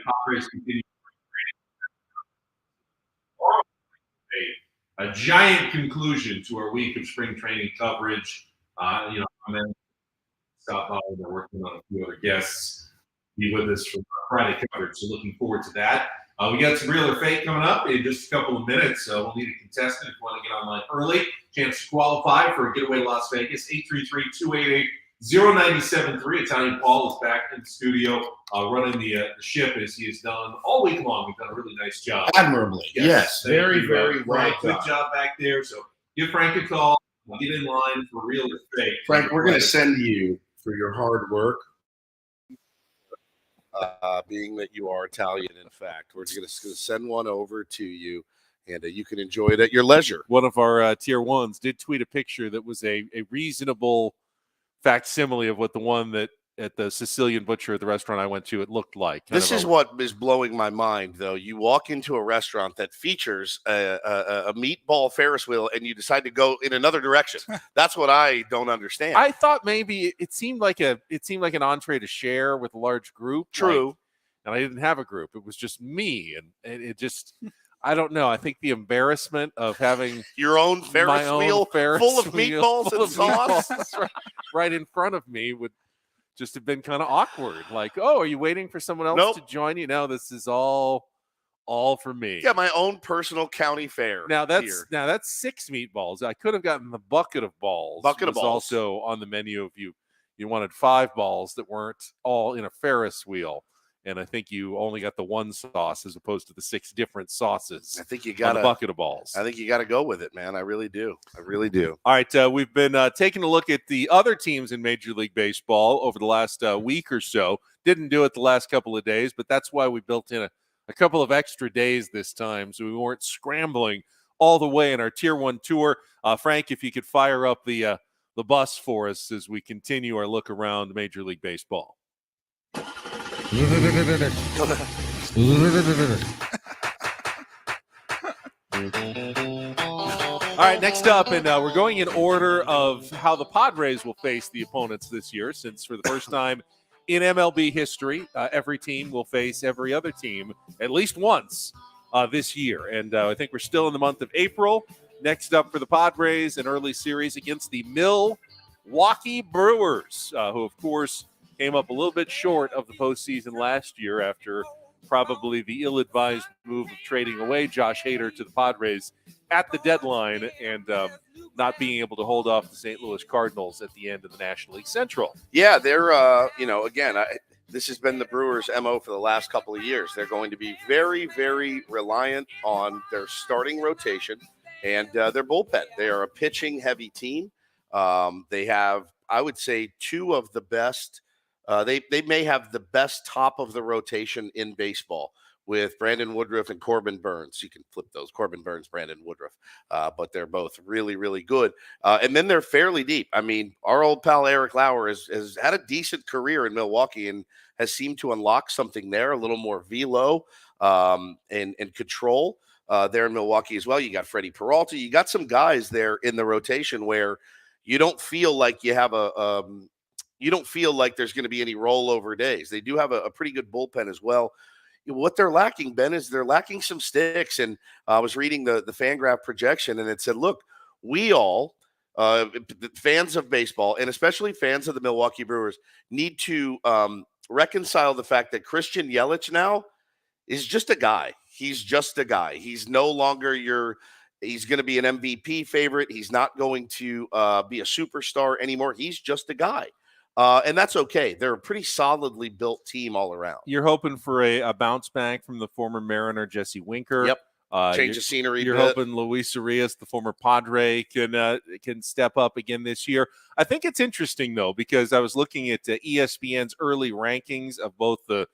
Padres continue a giant conclusion to our week of spring training coverage. I'm going to stop by. We're working on a few other guests be with us for Friday coverage. So looking forward to that. We got some real or fake coming up in just a couple of minutes. So we'll need a contestant if you want to get online early. Chance to qualify for a getaway to Las Vegas. 833-288-0973. Italian Paul is back in the studio running the ship as he has done all week long. We've done a really nice job. Admirably. Yes. Very, you, very well Frank, done. good job back there. So give Frank a call. Get in line for real or fake. Frank, we're going to send you for your hard work. Being that you are Italian, in fact, we're going to send one over to you, and you can enjoy it at your leisure. One of our tier ones did tweet a picture that was a reasonable facsimile of what the one that at the Sicilian butcher at the restaurant I went to, it looked like. This is what is blowing my mind, though. You walk into a restaurant that features a meatball Ferris wheel, and you decide to go in another direction. That's what I don't understand. I thought maybe it seemed like an entree to share with a large group. True. And I didn't have a group. It was just me, and it just. I don't know. I think the embarrassment of having your own Ferris wheel full of meatballs and sauce right in front of me would just have been kind of awkward. Like, oh, are you waiting for someone else to join you? No, this is all for me. Yeah, my own personal county fair. Now that's 6 meatballs. I could have gotten the bucket of balls. Bucket of balls also on the menu if you wanted 5 balls that weren't all in a Ferris wheel. And I think you only got the one sauce as opposed to the 6 different sauces. I think you got a bucket of balls. I think you got to go with it, man. I really do. All right, we've been taking a look at the other teams in Major League Baseball over the last week or so. Didn't do it the last couple of days, but that's why we built in a couple of extra days this time, so we weren't scrambling all the way in our Tier 1 tour. Frank, if you could fire up the bus for us as we continue our look around Major League Baseball. All right, next up, and we're going in order of how the Padres will face the opponents this year, since for the first time in MLB history, every team will face every other team at least once this year. And I think we're still in the month of April. Next up for the Padres, an early series against the Milwaukee Brewers, who, of course, came up a little bit short of the postseason last year after probably the ill-advised move of trading away Josh Hader to the Padres at the deadline and not being able to hold off the St. Louis Cardinals at the end of the National League Central. Yeah, they're, this has been the Brewers' MO for the last couple of years. They're going to be very, very reliant on their starting rotation and their bullpen. They are a pitching-heavy team. They have, I would say, 2 of the best. They may have the best top of the rotation in baseball with Brandon Woodruff and Corbin Burns. You can flip those, Corbin Burns, Brandon Woodruff, but they're both really, really good. And then they're fairly deep. I mean, our old pal Eric Lauer has had a decent career in Milwaukee and has seemed to unlock something there, a little more velo and control there in Milwaukee as well. You got Freddie Peralta. You got some guys there in the rotation where you don't feel like you have you don't feel like there's going to be any rollover days. They do have a pretty good bullpen as well. What they're lacking, Ben, is they're lacking some sticks. And I was reading the FanGraph projection, and it said, look, we all, fans of baseball, and especially fans of the Milwaukee Brewers, need to reconcile the fact that Christian Yelich now is just a guy. He's just a guy. He's no longer he's going to be an MVP favorite. He's not going to be a superstar anymore. He's just a guy. And that's okay. They're a pretty solidly built team all around. You're hoping for a bounce back from the former Mariner, Jesse Winker. Yep. Change of scenery. You're hoping Luis Arias, the former Padre, can step up again this year. I think it's interesting, though, because I was looking at ESPN's early rankings of both the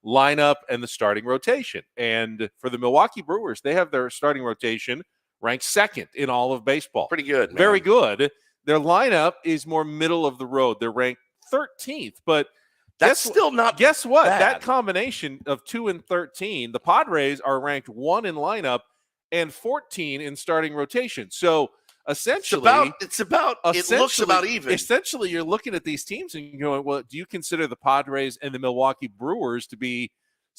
lineup and the starting rotation. And for the Milwaukee Brewers, they have their starting rotation ranked 2nd in all of baseball. Pretty good, man. Very good. Their lineup is more middle of the road. They're ranked 13th, but that's still not. Guess what? Bad. That combination of 2 and 13, the Padres are ranked 1 in lineup and 14 in starting rotation. So essentially, it looks about even. Essentially, you're looking at these teams and you're going, well, do you consider the Padres and the Milwaukee Brewers to be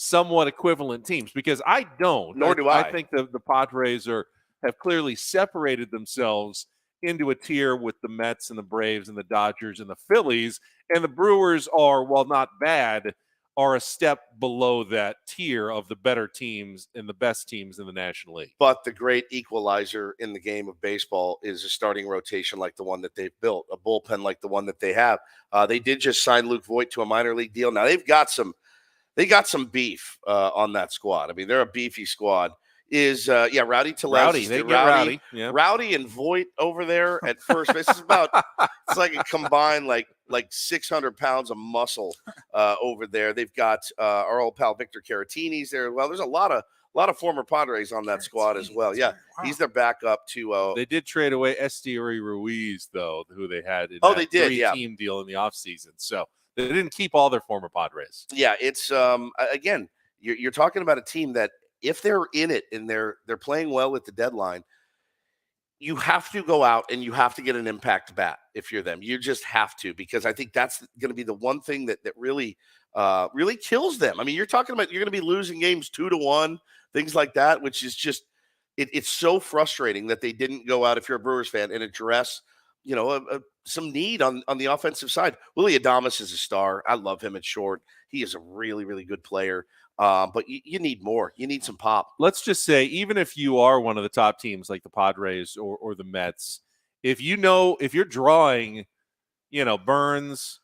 somewhat equivalent teams, because I don't. Nor do I. I think the Padres have clearly separated themselves into a tier with the Mets and the Braves and the Dodgers and the Phillies, and the Brewers are, while not bad, are a step below that tier of the better teams and the best teams in the National League. But the great equalizer in the game of baseball is a starting rotation like the one that they've built, a bullpen like the one that they have. They did just sign Luke Voit to a minor league deal. Now they've got some beef on that squad. I mean, they're a beefy squad. Rowdy Tellez. Rowdy, they get Rowdy. Yeah. Rowdy and Voit over there at first base. It's like a combined like 600 pounds of muscle over there. They've got our old pal Victor Caratini's there. Well, there's a lot of former Padres on that squad as well. Yeah, wow. He's their backup to. They did trade away Esteury Ruiz, though, who they had in they did, team deal in the offseason. So they didn't keep all their former Padres. Yeah, it's again, you're talking about a team that, if they're in it and they're playing well at the deadline, you have to go out and you have to get an impact bat if you're them. You just have to, because I think that's going to be the one thing that really kills them. I mean, you're talking about you're going to be losing games 2-1, things like that, which is just it's so frustrating that they didn't go out, if you're a Brewers fan, and address some need on the offensive side. Willie Adames is a star. I love him at short. He is a really, really good player. But you need more. You need some pop. Let's just say, even if you are one of the top teams like the Padres or the Mets, if you're drawing, Burns,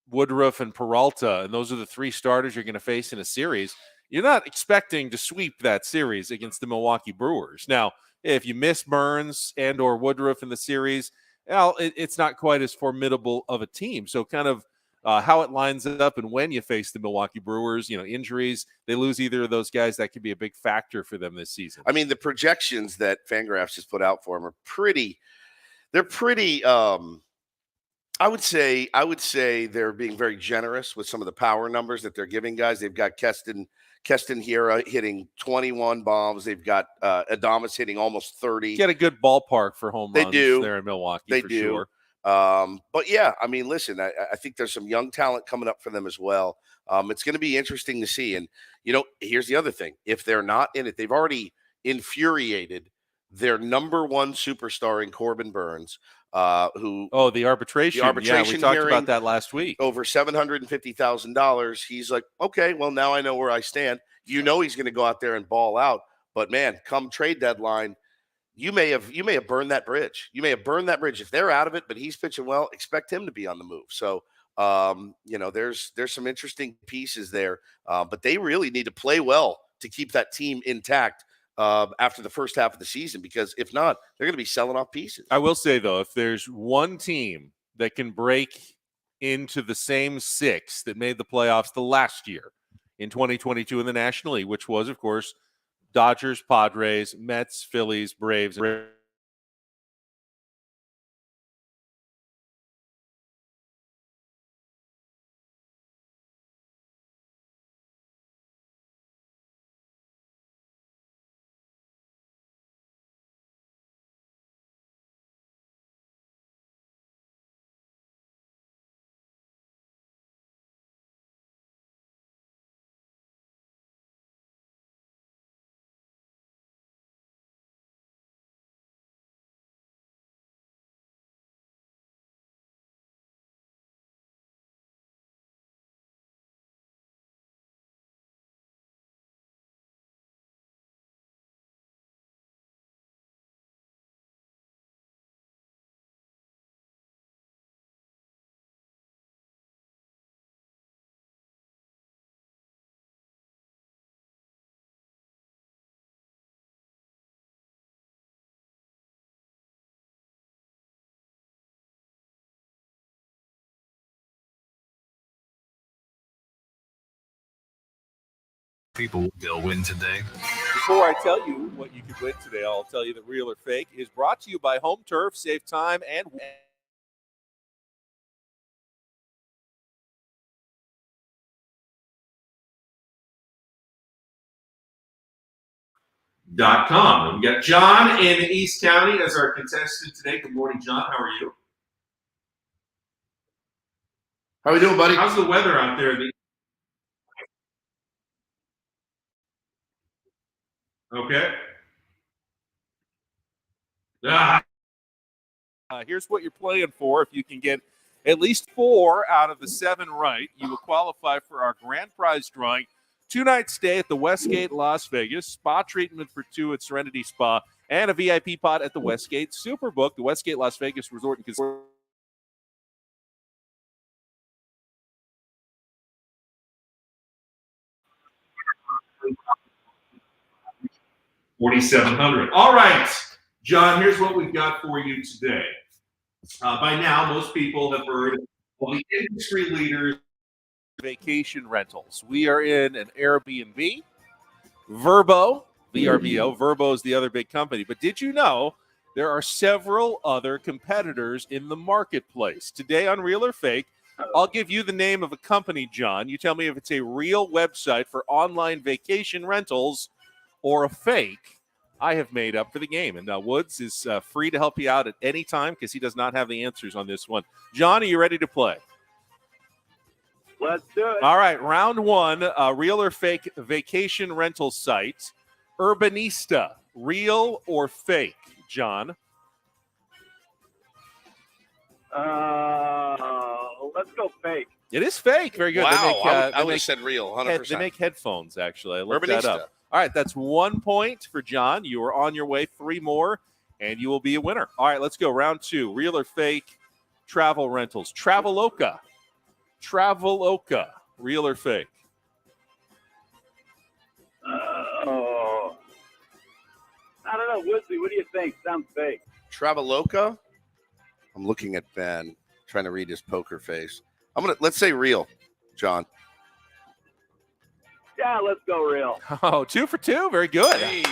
Woodruff, and Peralta, and those are the three starters you're going to face in a series, you're not expecting to sweep that series against the Milwaukee Brewers. Now, if you miss Burns and or Woodruff in the series, well, it's not quite as formidable of a team. So kind of how it lines up and when you face the Milwaukee Brewers, injuries, they lose either of those guys, that could be a big factor for them this season. I mean, the projections that Fangraphs has put out for them are pretty, I would say they're being very generous with some of the power numbers that they're giving guys. They've got Keston Hiura hitting 21 bombs. They've got Adames hitting almost 30. Get a good ballpark for home runs there in Milwaukee. They for do. Sure. But yeah, I mean, listen, I think there's some young talent coming up for them as well. It's going to be interesting to see. And, here's the other thing. If they're not in it, they've already infuriated their number one superstar in Corbin Burns, the arbitration. Yeah, we talked about that last week. Over $750,000. He's like, okay, well, now I know where I stand. He's going to go out there and ball out. But man, come trade deadline, you may have burned that bridge. You may have burned that bridge. If they're out of it, but he's pitching well, expect him to be on the move. So, there's some interesting pieces there. But they really need to play well to keep that team intact after the first half of the season, because if not, they're going to be selling off pieces. I will say, though, if there's one team that can break into the same six that made the playoffs the last year in 2022 in the National League, which was, of course, Dodgers, Padres, Mets, Phillies, Braves. People, they'll win today. Before I tell you what you could win today, I'll tell you that Real or Fake is brought to you by Home Turf. Save time and .com. We got John in East County as our contestant today. Good morning, John. How are you? How are we doing, buddy? How's the weather out there? Okay. Ah. Here's what you're playing for. If you can get at least 4 out of the 7 right, you will qualify for our grand prize drawing. 2-night stay at the Westgate Las Vegas, spa treatment for 2 at Serenity Spa, and a VIP pod at the Westgate Superbook, the Westgate Las Vegas Resort and Casino. 4,700. All right, John, here's what we've got for you today. By now, most people have heard of the industry leaders. Vacation rentals. We are in an Airbnb. Vrbo, VRBO. Vrbo is the other big company. But did you know there are several other competitors in the marketplace? Today on Real or Fake, I'll give you the name of a company, John. You tell me if it's a real website for online vacation rentals or a fake I have made up for the game. And Woods is free to help you out at any time because he does not have the answers on this one. John, are you ready to play? Let's do it. All right, round 1, real or fake vacation rental site. Urbanista, real or fake, John? Let's go fake. It is fake. Very good. Wow, I They would make have said real, 100%. they make headphones, actually. I looked that Urbanista. up. All right, that's 1 point for John. You are on your way. 3 more, and you will be a winner. All right, let's go. Round 2, real or fake travel rentals. Traveloka. Traveloka, real or fake? I don't know. Woodsy, what do you think? Sounds fake. Traveloka. I'm looking at Ben, trying to read his poker face. Let's say real, John. Yeah, let's go real. Oh, 2 for 2. Very good. Hey.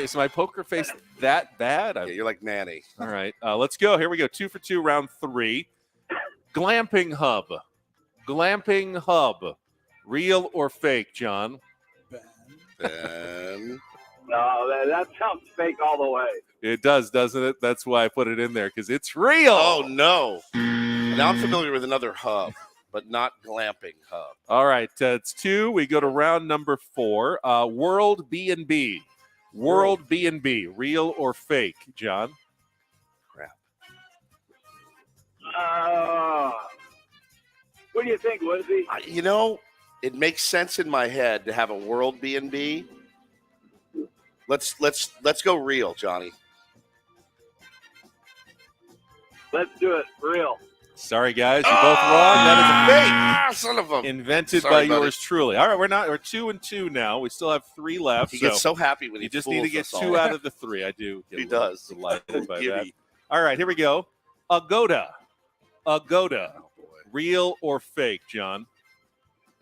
Is my poker face that bad? Yeah, you're like Manny. All right, let's go. Here we go. 2 for 2, round 3. Glamping Hub. Glamping Hub. Real or fake, John? Ben. No, that sounds fake all the way. It does, doesn't it? That's why I put it in there, because it's real. Oh, no. Now I'm familiar with another hub, but not glamping hub. All right, it's 2. We go to round number 4. World B&B. World B&B. Real or fake, John? Crap. What do you think, Woodsy? It makes sense in my head to have a world B&B. Let's go real, Johnny. Let's do it real. Sorry, guys, you're both wrong. That is a fake. Son of a. Invented Sorry, by buddy. yours truly. All right, we're 2 and 2 now. We still have 3 left. He gets so happy when he you just fools need to get us all. 2 out of the 3. I do. Get He a little does. delighted by that. Giddy. All right, here we go. Agoda. Agoda. Oh, boy. Real or fake, John?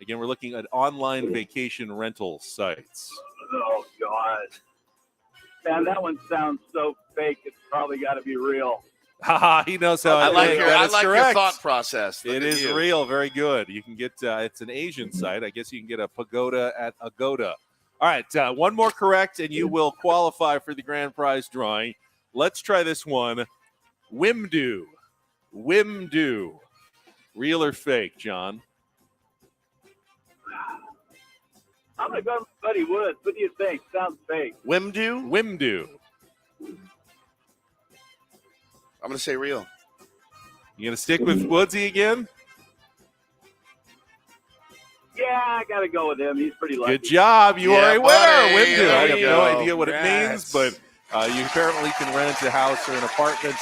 Again, we're looking at online vacation rental sites. Oh, God. Man, that one sounds so fake. It's probably got to be real. Haha, he knows how I like think. your That I is like your correct. thought process. Look It at is you. real. Very good. You can get it's an Asian site. I guess you can get a pagoda at Agoda. All right, 1 more correct, and you will qualify for the grand prize drawing. Let's try this one. Wimdu. Wimdu. Real or fake, John? I'm going to go with Buddy Woods. What do you think? Sounds fake. Wimdu. Wimdu. I'm going to say real. You gonna stick with Woodsy again? Yeah, I got to go with him. He's pretty lucky. Good job. You are a winner. buddy. Wimdu. There I have you no go. idea what it means, Congrats. but you apparently can rent a house or an apartment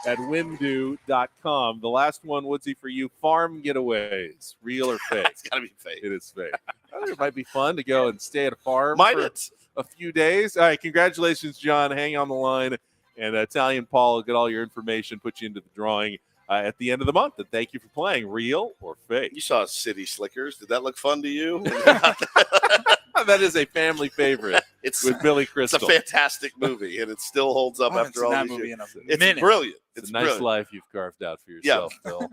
at wimdu.com. The last one, Woodsy, for you, farm getaways. Real or fake? It's got to be fake. It is fake. It might be fun to go and stay at a farm Might for it? a few days. All right, congratulations, John. Hang on the line, and Italian Paul will get all your information, put you into the drawing at the end of the month. And thank you for playing. Real or fake? You saw City Slickers. Did that look fun to you? That is a family favorite It's with Billy it's a Crystal. fantastic movie, and it still holds up I haven't after seen all that these movie years. in a It's minute. brilliant. It's It's a nice brilliant. life you've carved out for yourself, Bill.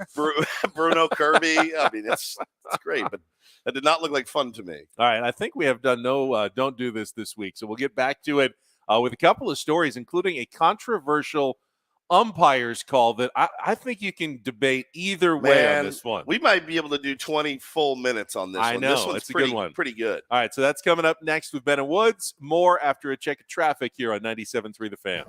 Bruno Kirby. I mean, it's great, but that did not look like fun to me. All right, I think we have done no Don't Do This week, so we'll get back to it with a couple of stories, including a controversial umpire's call that I think you can debate either way on Man, this one. we might be able to do 20 full minutes on this I one. know. This one's It's a pretty good one. Pretty good. All right, so that's coming up next with Ben and Woods. More after a check of traffic here on 97.3 The Fan.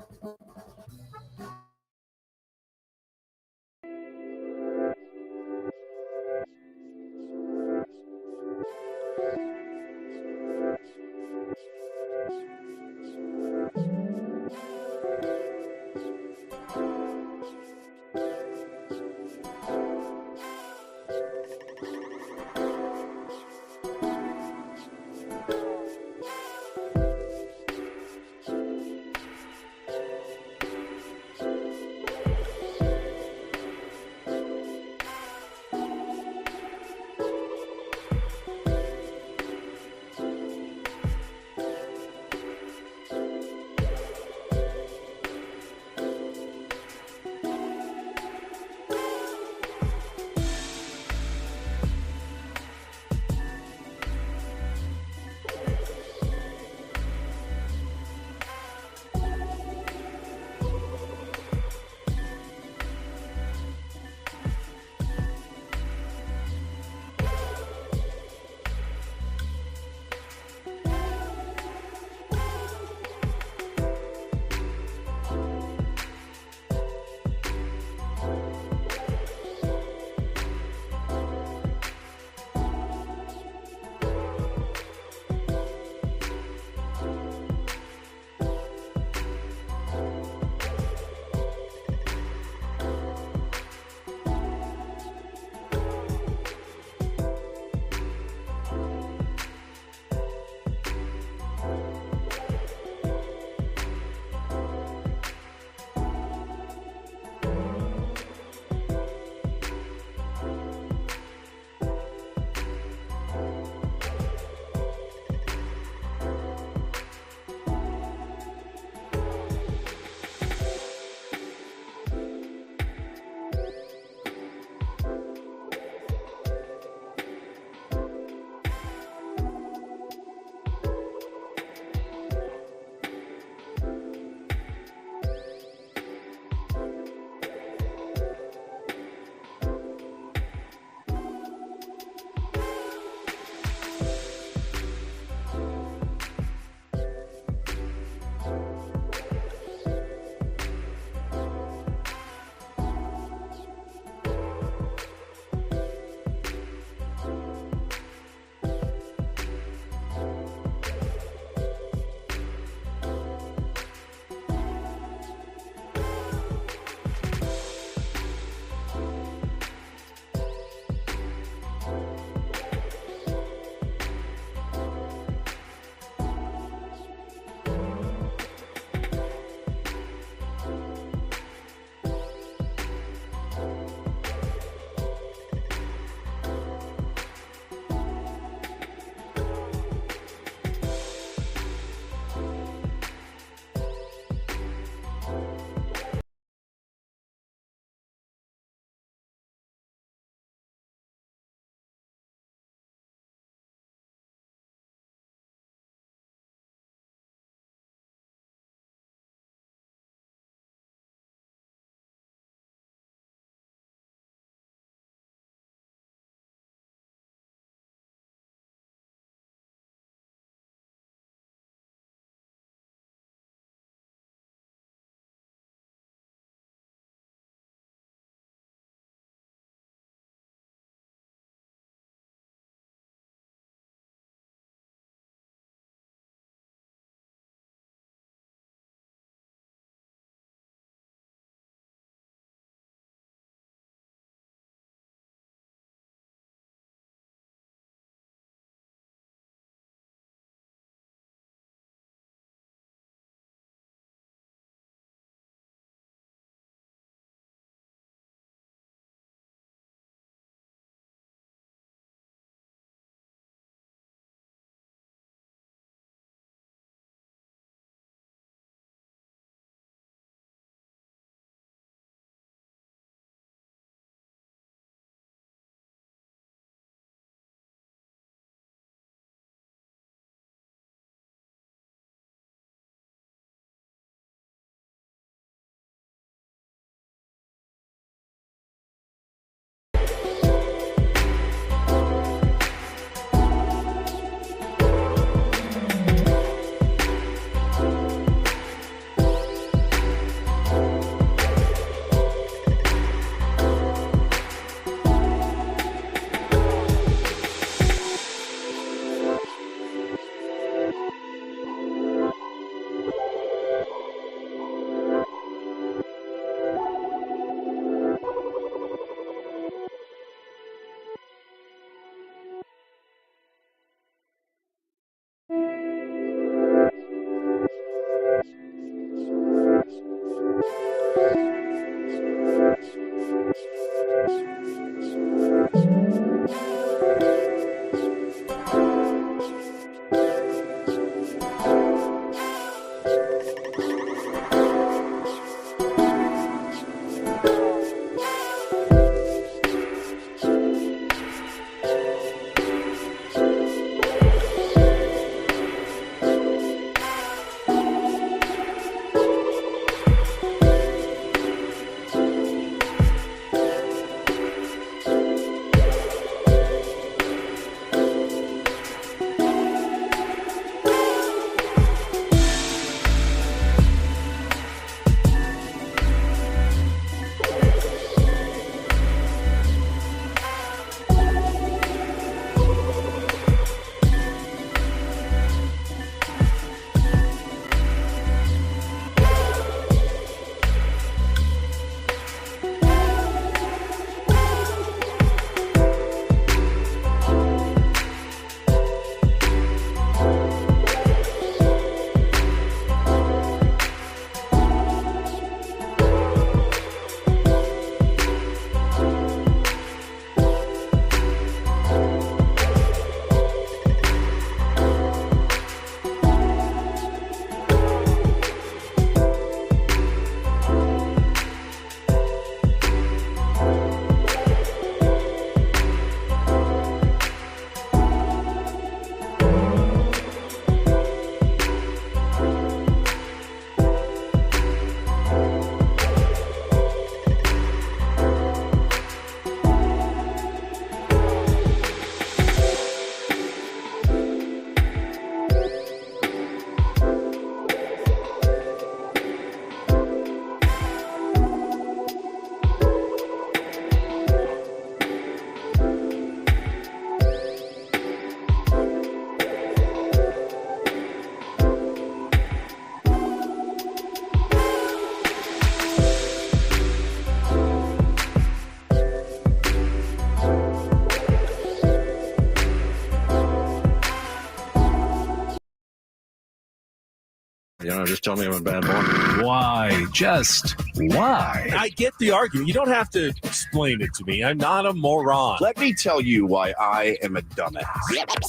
Just tell me I'm a bad boy. Why? Just why? I get the argument. You don't have to explain it to me. I'm not a moron. Let me tell you why I am a dumbass.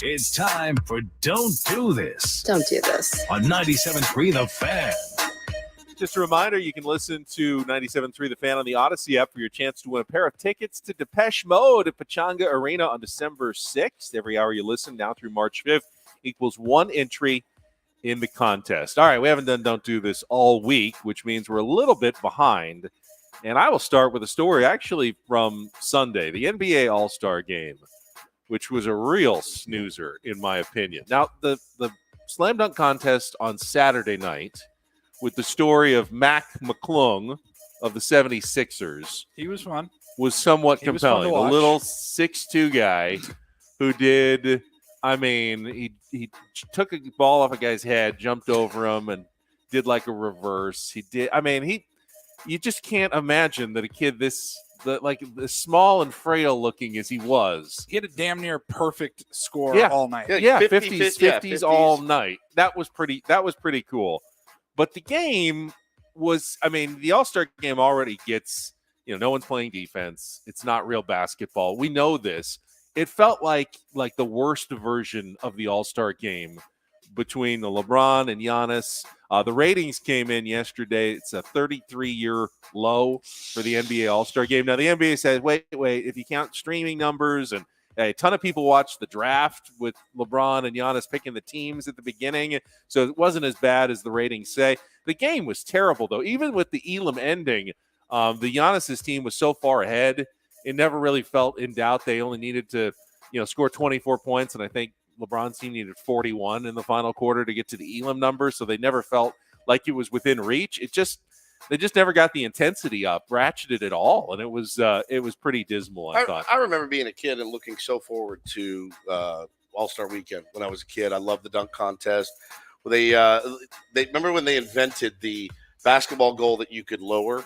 It's time for Don't Do This. Don't do this. On 97.3 The Fan. Just a reminder, you can listen to 97.3 The Fan on the Odyssey app for your chance to win a pair of tickets to Depeche Mode at Pechanga Arena on December 6th. Every hour you listen now through March 5th equals one entry in the contest. All right, we haven't done Don't Do This all week, which means we're a little bit behind. And I will start with a story actually from Sunday, the NBA All-Star Game, which was a real snoozer, in my opinion. Now, the slam dunk contest on Saturday night with the story of Mac McClung of the 76ers. He was fun. Was somewhat He was fun compelling. to A watch. little 6'2" guy who did, I mean, he took a ball off a guy's head, jumped over him, and did like a reverse. You just can't imagine that a kid this small and frail looking as he was. He had a damn near perfect score Yeah. all night. Yeah, 50s, 50s all night. That was pretty cool. But the game was, the All-Star game already gets, no one's playing defense. It's not real basketball. We know this. It felt like the worst version of the All-Star game between the LeBron and Giannis. The ratings came in yesterday. It's a 33-year low for the NBA All-Star game. Now, the NBA says, wait, if you count streaming numbers, and a ton of people watched the draft with LeBron and Giannis picking the teams at the beginning, so it wasn't as bad as the ratings say. The game was terrible, though. Even with the Elam ending, the Giannis's team was so far ahead, it never really felt in doubt. They only needed to, score 24 points, and I think LeBron's team needed 41 in the final quarter to get to the Elam number, so they never felt like it was within reach. They just never got the intensity up, ratcheted at all, and it was pretty dismal, I thought. I remember being a kid and looking so forward to All-Star Weekend when I was a kid. I loved the dunk contest. They remember when they invented the basketball goal that you could lower?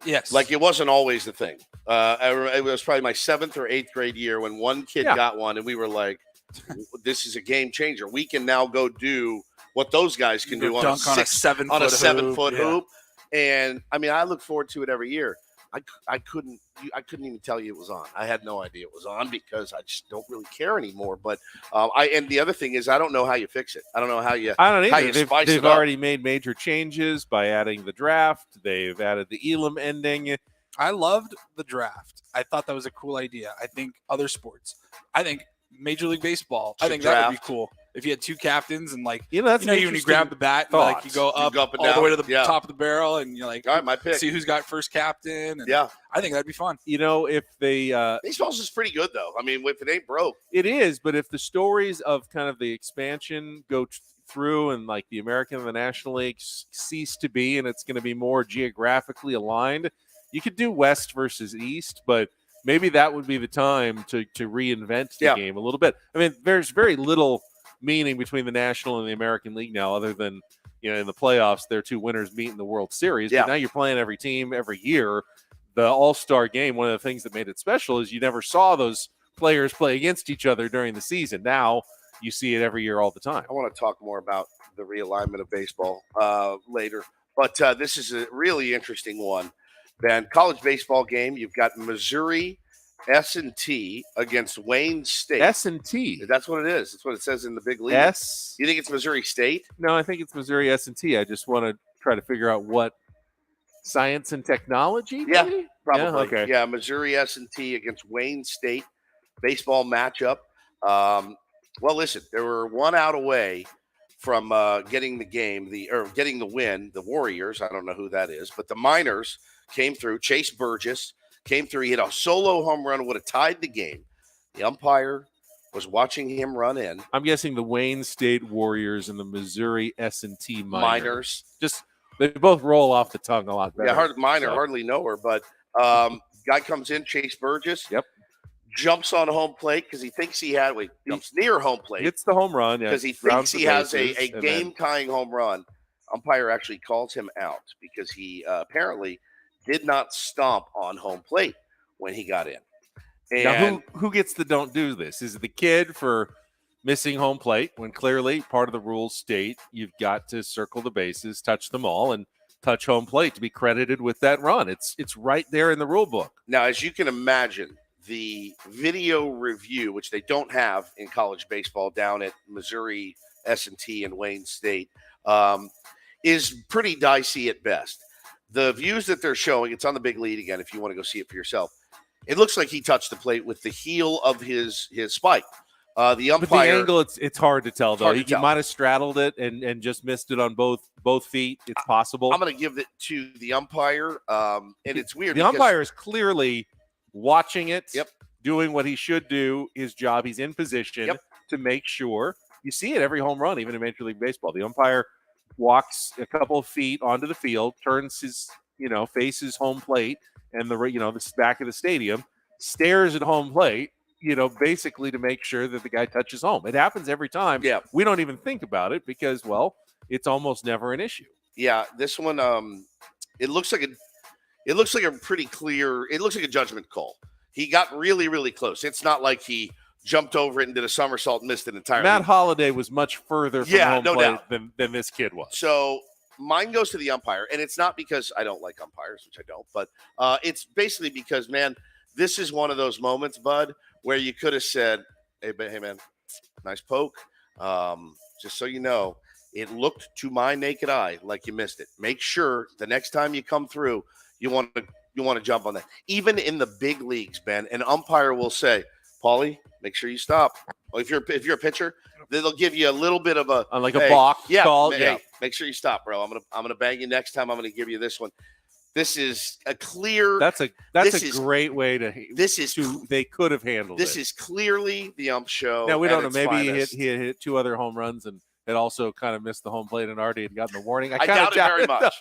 Yes. Like, it wasn't always the thing. It was probably my 7th or 8th grade year when one kid got one, and we were like, this is a game changer. We can now go do what those guys can do on a 7-foot hoop. And I look forward to it every year. I couldn't even tell you it was on. I had no idea it was on because I just don't really care anymore. But and the other thing is, I don't know how you fix it. I don't know how you. I don't either. They've already made major changes by adding the draft. They've added the Elam ending. I loved the draft. I thought that was a cool idea. I think other sports. I think Major League Baseball. I think that would be cool. If you had two captains and when you grab the bat, and, you go up and all down. the way to the top of the barrel, and you're like, all right, my pick. See who's got first captain. And I think that'd be fun. If they baseball's is pretty good though. If it ain't broke, it is. But if the stories of kind of the expansion go through and like the American and the National Leagues cease to be, and it's going to be more geographically aligned, you could do West versus East, but maybe that would be the time to reinvent the game a little bit. There's very little meaning between the National and the American League now, other than in the playoffs, their two winners meet in the World Series. But now you're playing every team every year. The All-Star game, one of the things that made it special is you never saw those players play against each other during the season. Now you see it every year all the time. I want to talk more about the realignment of baseball later, but this is a really interesting one. Ben, college baseball game. You've got Missouri S&T against Wayne State. S&T. That's what it is. That's what it says in the big league. You think it's Missouri State? No, I think it's Missouri S&T. I just want to try to figure out what science and technology. Maybe? Yeah, probably. Yeah, okay. Yeah, Missouri S&T against Wayne State baseball matchup. Well, listen, they were 1 out away from getting the game, getting the win. The Warriors. I don't know who that is, but the Miners came through. Chase Burgess came through. He hit a solo home run, would have tied the game. The umpire was watching him run in. I'm guessing the Wayne State Warriors and the Missouri S&T Miners. Just they both roll off the tongue a lot better. Yeah, hardly know her, but guy comes in, Chase Burgess. Yep. Jumps on home plate because he thinks he had. Jumps near home plate. It's the home run because he thinks he has a game-tying home run. Umpire actually calls him out because he apparently did not stomp on home plate when he got in. And now, who gets the don't do this? Is it the kid for missing home plate when clearly part of the rules state you've got to circle the bases, touch them all, and touch home plate to be credited with that run. It's right there in the rule book. Now, as you can imagine, the video review, which they don't have in college baseball down at Missouri S&T and Wayne State, is pretty dicey at best. The views that they're showing, it's on the big lead again if you want to go see it for yourself. It looks like he touched the plate with the heel of his spike. The umpire, but the angle, it's hard to tell though. He might have straddled it and just missed it on both feet. It's possible. I'm going to give it to the umpire, and it's weird. The umpire is clearly watching it, Yep. doing what he should do, his job. He's in position to make sure. You see it every home run, even in Major League Baseball. The umpire walks a couple of feet onto the field, turns his, faces home plate and the back of the stadium, stares at home plate, basically to make sure that the guy touches home. It happens every time. Yeah. We don't even think about it because, well, it's almost never an issue. Yeah, this one, it looks like a pretty clear. It looks like a judgment call. He got really, really close. It's not like he jumped over it and did a somersault and missed it entirely. Matt Holliday was much further from home plate than this kid was. So mine goes to the umpire, and it's not because I don't like umpires, which I don't, but it's basically because, man, this is one of those moments, bud, where you could have said, hey, man, nice poke. Just so you know, it looked to my naked eye like you missed it. Make sure the next time you come through, you want to jump on that. Even in the big leagues, Ben, an umpire will say, Paulie, make sure you stop. Well, if you're a pitcher, they'll give you a little bit of a balk call. Hey, make sure you stop, bro. I'm gonna bang you next time. I'm gonna give you this one. This is a clear. That's a great way to. They could have handled this it. is clearly the ump show. Now we don't know. Maybe he had hit two other home runs and had also kind of missed the home plate and already had gotten the warning. I doubt it very much.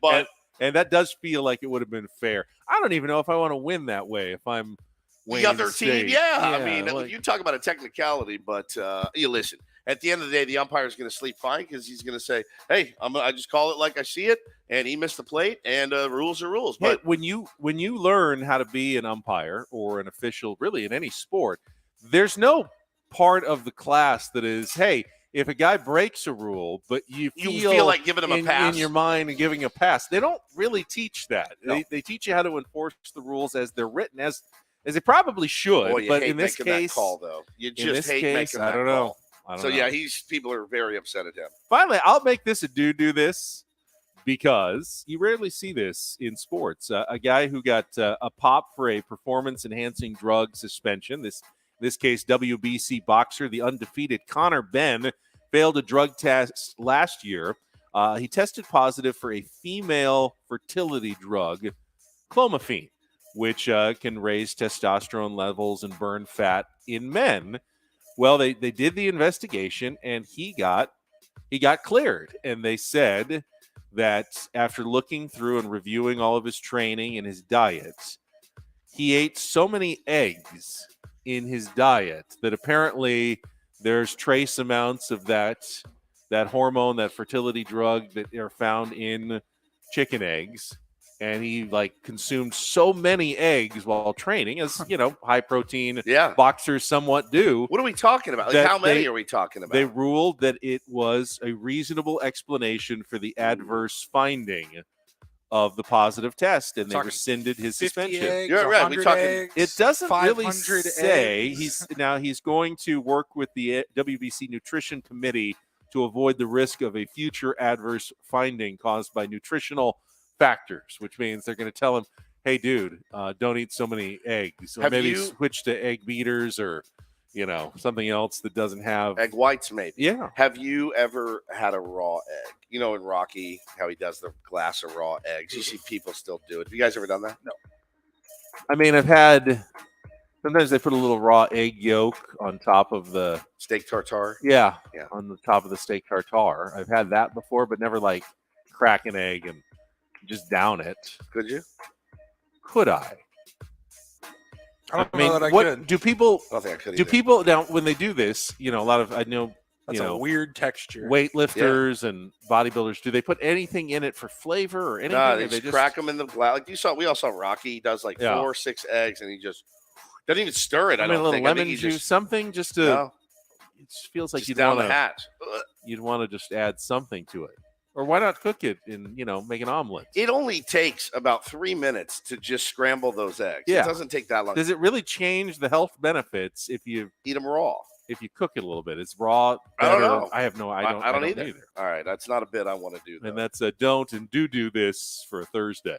But and that does feel like it would have been fair. I don't even know if I want to win that way. If I'm Wayne the other State. team, I mean, you talk about a technicality, but you listen. At the end of the day, the umpire is going to sleep fine because he's going to say, "Hey, I just call it like I see it," and he missed the plate, and rules are rules. But when you learn how to be an umpire or an official, really in any sport, there's no part of the class that is, hey, if a guy breaks a rule, but you feel like giving him a pass in your mind and giving a pass, they don't really teach that. No. They teach you how to enforce the rules as they're written, as they probably should. Boy, but in this case, that call though, you just hate making that I don't know. So yeah, people are very upset at him. Finally, I'll make this a dude do this because you rarely see this in sports. A guy who got a pop for a performance-enhancing drug suspension. This case, WBC boxer, the undefeated Conor Benn, failed a drug test last year. He tested positive for a female fertility drug, clomiphene, which can raise testosterone levels and burn fat in men. Well, they did the investigation, and he got cleared. And they said that after looking through and reviewing all of his training and his diet, he ate so many eggs in his diet that apparently there's trace amounts of that hormone, that fertility drug that are found in chicken eggs. And he consumed so many eggs while training, as high protein boxers somewhat do. What are we talking about? How many are we talking about? They ruled that it was a reasonable explanation for the adverse finding of the positive test, and they rescinded his suspension. Eggs, You're right. We're talking. Eggs, it doesn't really say. Eggs. He's going to work with the WBC Nutrition Committee to avoid the risk of a future adverse finding caused by nutritional factors, which means they're going to tell him, hey dude, don't eat so many eggs, or maybe switch to egg beaters or something else that doesn't have egg whites. Maybe. Yeah. Have you ever had a raw egg? In Rocky, how he does the glass of raw eggs, you see people still do it. Have you guys ever done that? No. I mean, I've had, sometimes they put a little raw egg yolk on top of the steak tartare. Yeah, on the top of the steak tartare. I've had that before, but never crack an egg and just down it. Could you? Could I? I don't know that I could. Do people? I don't think I could. Do people now when they do this? A lot of that's a weird texture. Weightlifters and bodybuilders. Do they put anything in it for flavor or anything? No, they just crack them in the glass. We all saw Rocky. He does 4 or 6 eggs, and he just doesn't even stir it. I don't a little think. lemon juice, something just to. it just feels like Just down the hatch. You'd want to just add something to it. Or why not cook it and, make an omelet? It only takes about 3 minutes to just scramble those eggs. Yeah. It doesn't take that long. Does it really change the health benefits if you eat them raw? If you cook it a little bit, it's raw. I don't know. I don't either. All right, that's not a bit I want to do. Though. And that's a don't and do this for Thursday.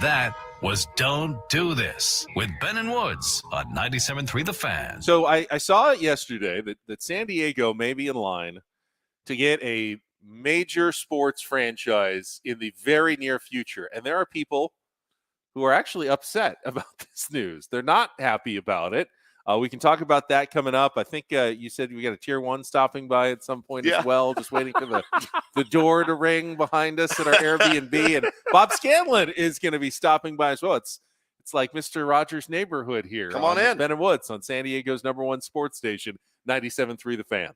That was Don't Do This with Ben and Woods on 97.3 The Fan. So I saw it yesterday that San Diego may be in line to get a major sports franchise in the very near future. And there are people who are actually upset about this news. They're not happy about it. We can talk about that coming up. I think you said we got a tier 1 stopping by at some point as well, just waiting for the door to ring behind us at our Airbnb. And Bob Scanlon is going to be stopping by as well. It's like Mr. Rogers' neighborhood here. Come on in. Ben and Woods on San Diego's #1 sports station, 97.3 The Fan.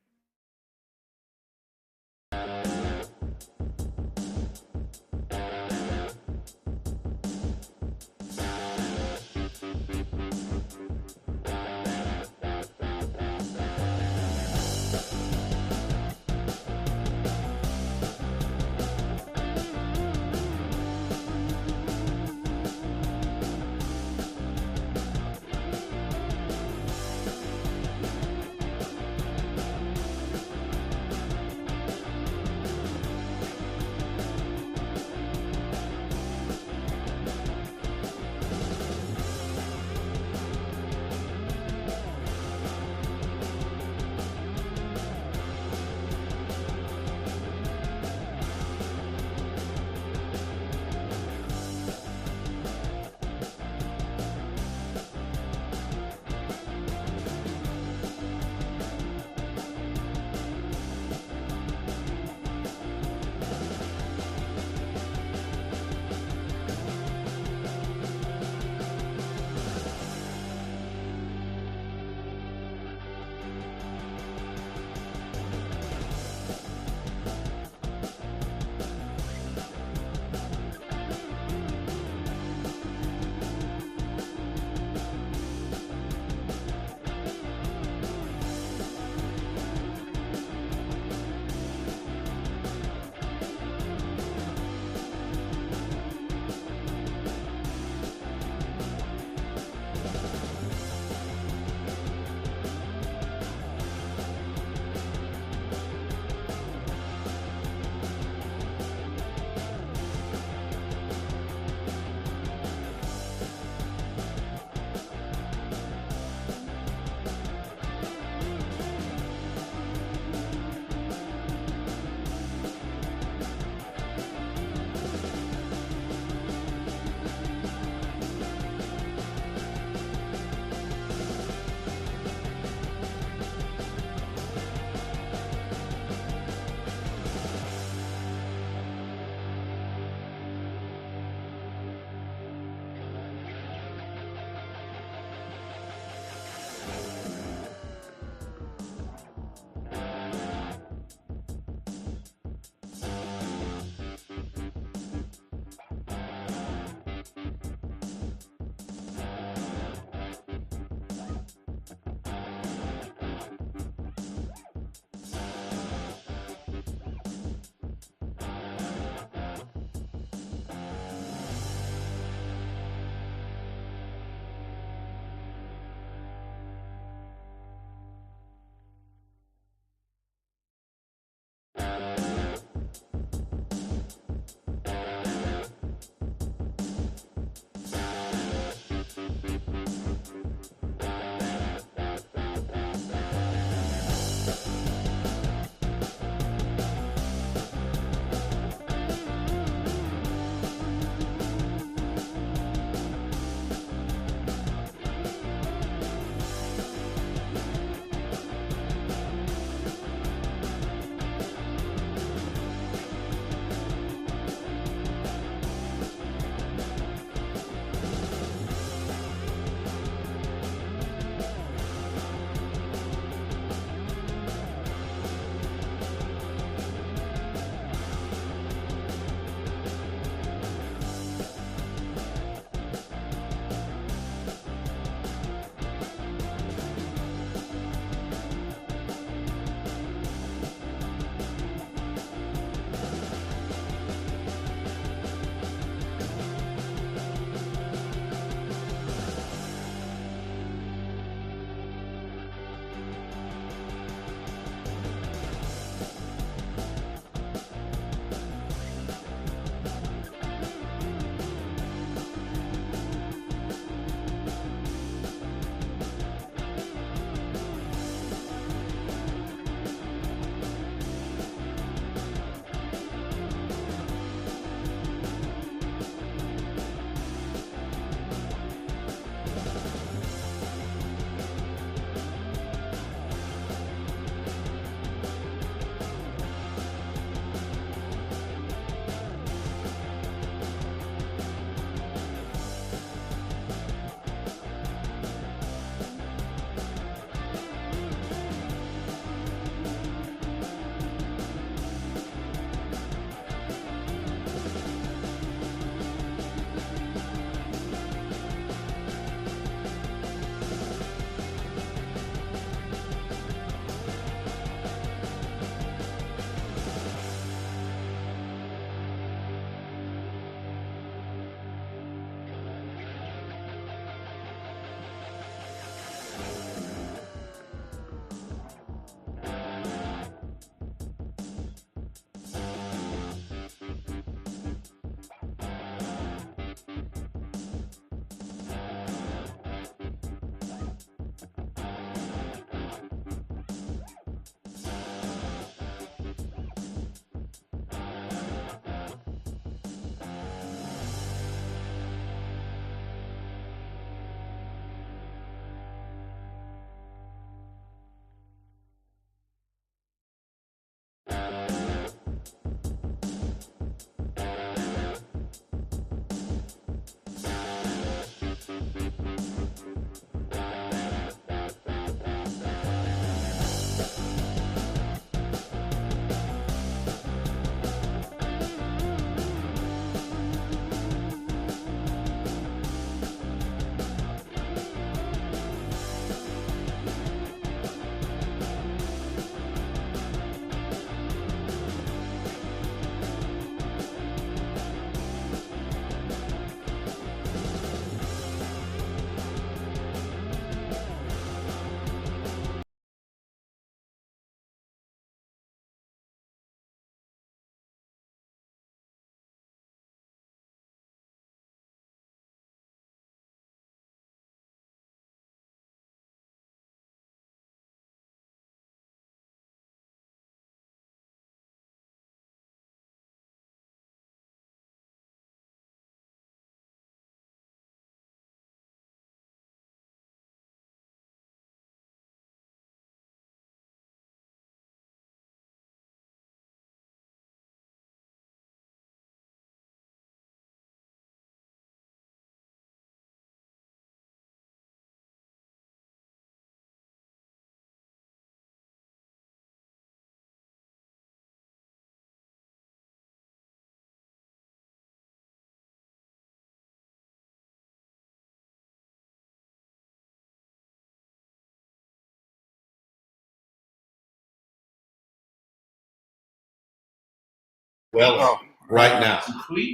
Well, right now,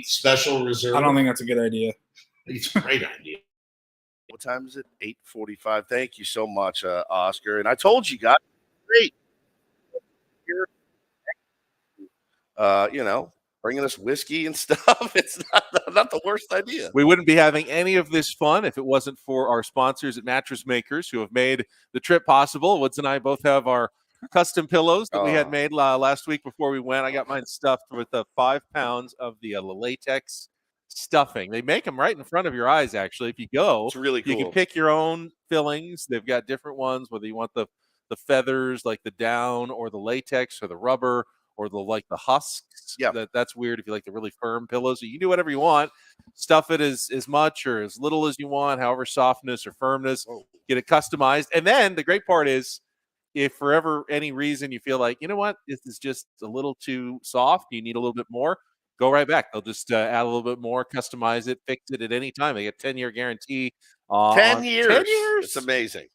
special reserve. I don't think that's a good idea. It's a great idea. What time is it? 8:45. Thank you so much, Oscar. And I told you guys, great. Bringing us whiskey and stuff. It's not the worst idea. We wouldn't be having any of this fun if it wasn't for our sponsors at Mattress Makers who have made the trip possible. Woods and I both have our custom pillows that we had made last week before we went. I got mine stuffed with 5 pounds of the latex stuffing. They make them right in front of your eyes, actually. If you go, it's really cool. You can pick your own fillings. They've got different ones, whether you want the feathers, like the down, or the latex, or the rubber, or the husks. Yeah, that's weird if you like the really firm pillows. So you can do whatever you want. Stuff it as much or as little as you want, however softness or firmness. Get it customized. And then the great part is, if for ever any reason you feel like, you know what, this is just a little too soft, you need a little bit more, go right back. They'll just add a little bit more, customize it, fix it at any time. They get 10-year guarantee. 10 years. 10 years. It's amazing.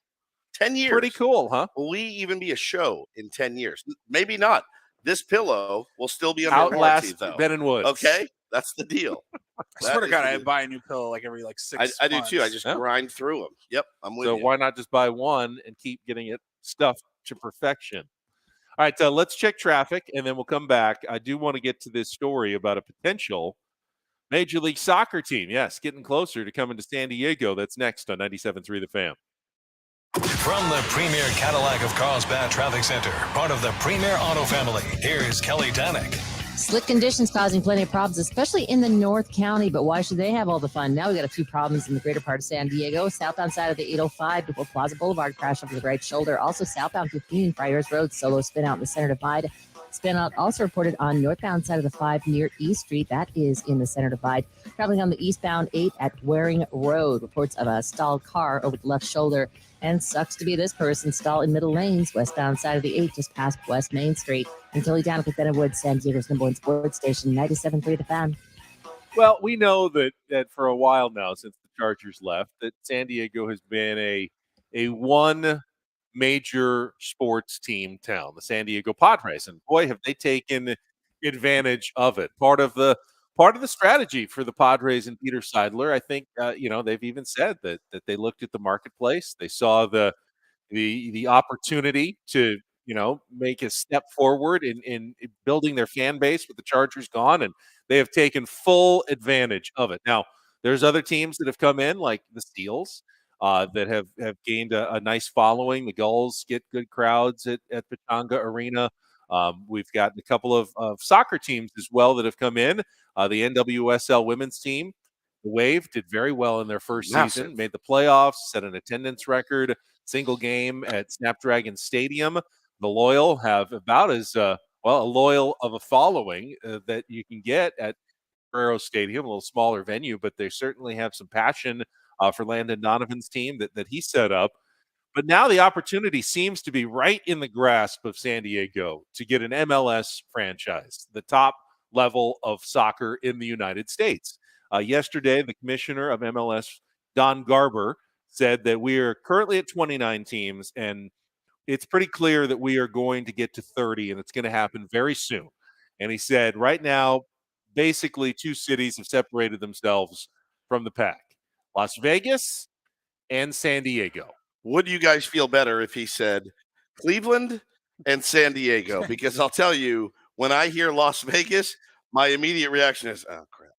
10 years. Pretty cool, huh? Will we even be a show in 10 years? Maybe not. This pillow will still be under warranty, though. Ben and Woods. Okay? That's the deal. I swear to God, I buy a new pillow like every 6 months. I do, too. I just grind through them. Yep, I'm with you. So why not just buy one and keep getting it stuffed to perfection? All right, let's check traffic, and then we'll come back. I do want to get to this story about a potential Major League Soccer team. Yes, getting closer to coming to San Diego. That's next on 97.3 The Fan. From the premier Cadillac of Carlsbad Traffic Center, part of the Premier Auto family, here's Kelly Danick. Slick conditions causing plenty of problems, especially in the North County. But why should they have all the fun? Now we got a few problems in the greater part of San Diego. Southbound side of the 805 before Plaza Boulevard, crash over the right shoulder. Also southbound 15 Friars Road, solo spin out in the center divide. Spin out also reported on northbound side of the 5 near East Street. That is in the center divide. Traveling on the eastbound 8 at Waring Road. Reports of a stalled car over the left shoulder. And sucks to be this person, stall in middle lanes, westbound side of the 8, just past West Main Street. And Kelly Danick with Ben and Woods, San Diego's number 1 sports station, 97.3 The Fan. Well, we know that for a while now, since the Chargers left, that San Diego has been a one major sports team town, the San Diego Padres, and boy, have they taken advantage of it. Part of the strategy for the Padres and Peter Seidler, I think, they've even said that they looked at the marketplace, they saw the opportunity to make a step forward in building their fan base with the Chargers gone, and they have taken full advantage of it. Now, there's other teams that have come in, like the Steels, that have gained a nice following. The Gulls get good crowds at Pechanga Arena. We've got a couple of soccer teams as well that have come in. The NWSL women's team, the Wave, did very well in their first season, made the playoffs, set an attendance record, single game at Snapdragon Stadium. The Loyal have about as a loyal of a following that you can get at Guerrero Stadium, a little smaller venue, but they certainly have some passion for Landon Donovan's team that he set up. But now the opportunity seems to be right in the grasp of San Diego to get an MLS franchise, the top level of soccer in the United States. Yesterday, the commissioner of MLS, Don Garber, said that we are currently at 29 teams, and it's pretty clear that we are going to get to 30, and it's going to happen very soon. And he said right now, basically 2 cities have separated themselves from the pack, Las Vegas and San Diego. Would you guys feel better if he said Cleveland and San Diego? Because I'll tell you, when I hear Las Vegas, my immediate reaction is, oh, crap.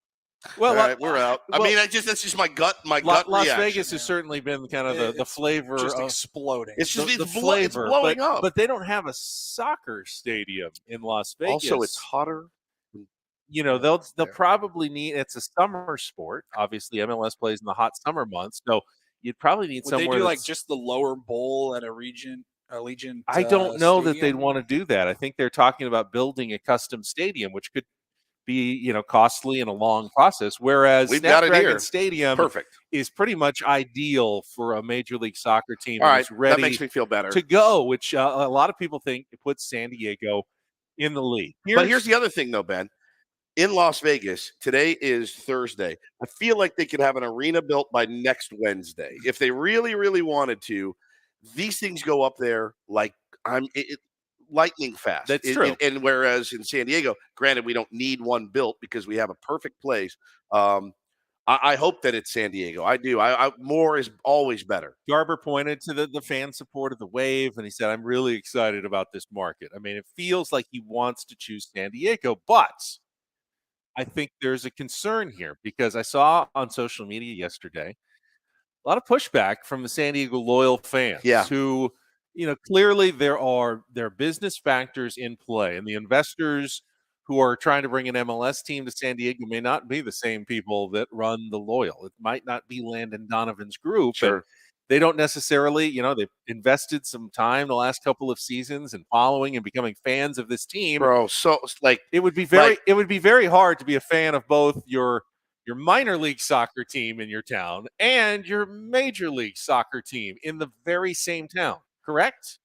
Well, all right, we're out. That's just my gut. Gut Las reaction. Vegas has certainly been kind of the flavor just of exploding. It's just the flavor, flavor, it's blowing up. But they don't have a soccer stadium in Las Vegas. Also, it's hotter. They'll probably need. It's a summer sport. Obviously, MLS plays in the hot summer months, so you'd probably need somewhere. Would they do just the lower bowl at Allegiant? I don't know stadium? that they'd want to do that. I think they're talking about building a custom stadium, which could be costly and a long process. Whereas Snapdragon Stadium is pretty much ideal for a Major League Soccer team that's ready. That makes me feel better to go. Which a lot of people think it puts San Diego in the league. But here's the other thing, though, Ben. In Las Vegas, today is Thursday. I feel like they could have an arena built by next Wednesday. If they really, really wanted to, these things go up there like lightning fast. That's true. And whereas in San Diego, granted, we don't need one built because we have a perfect place. I hope that it's San Diego. I do. More is always better. Garber pointed to the fan support of the Wave, and he said, I'm really excited about this market. I mean, it feels like he wants to choose San Diego, but I think there's a concern here because I saw on social media yesterday a lot of pushback from the San Diego loyal fans who, clearly there are business factors in play, and the investors who are trying to bring an MLS team to San Diego may not be the same people that run the Loyal. It might not be Landon Donovan's group. Sure. And they don't necessarily, they've invested some time the last couple of seasons in following and becoming fans of this team. Bro, so it would be very hard to be a fan of both your minor league soccer team in your town and your major league soccer team in the very same town, correct?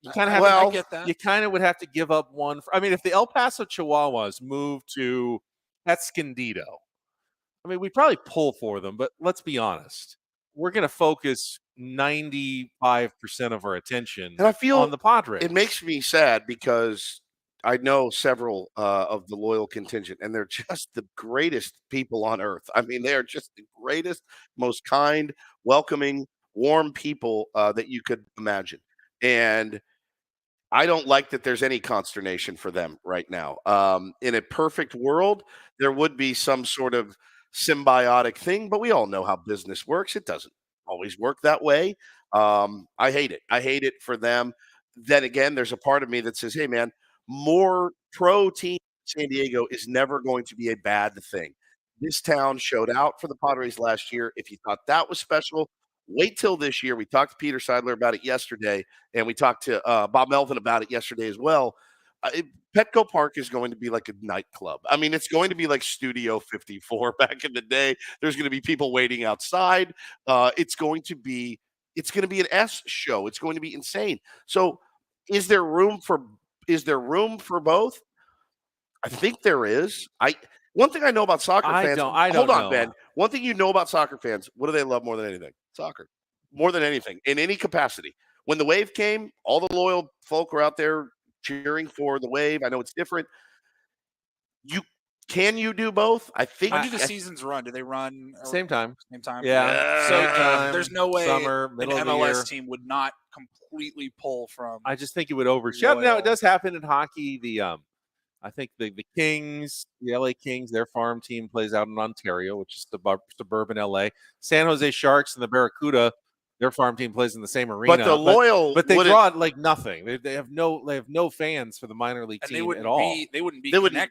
You kind of have I get that. You kind of would have to give up one. If the El Paso Chihuahuas moved to Escondido, we'd probably pull for them, but let's be honest. We're going to focus 95% of our attention and I feel on the Padres. It makes me sad because I know several of the loyal contingent, and they're just the greatest people on earth. They are just the greatest, most kind, welcoming, warm people that you could imagine. And I don't like that there's any consternation for them right now. In a perfect world, there would be some sort of symbiotic thing, but we all know how business works. It doesn't always work that way. I hate it. I hate it for them. Then again, there's a part of me that says, hey, man, more pro team San Diego is never going to be a bad thing. This town showed out for the Padres last year. If you thought that was special, wait till this year. We talked to Peter Seidler about it yesterday, and we talked to Bob Melvin about it yesterday as well. Petco Park is going to be like a nightclub. It's going to be like Studio 54 back in the day. There's going to be people waiting outside. It's going to be an S show. It's going to be insane. So, is there room for both? I think there is. One thing I know about soccer fans. Hold on, Ben. One thing you know about soccer fans, what do they love more than anything? Soccer. More than anything, in any capacity. When the Wave came, all the loyal folk were out there cheering for the Wave. I know it's different. Can you do both? I think. When do the seasons run? Do they run same time? Same time. Yeah. So Same time, there's no way summer, middle an of the MLS year. team would not completely pull from. I just think it would overshadow. Now it does happen in hockey. I think the Kings, the LA Kings, their farm team plays out in Ontario, which is suburban LA. San Jose Sharks and the Barracuda, their farm team plays in the same arena. But the loyal, but they draw like nothing. They have no fans for the minor league team at all. They wouldn't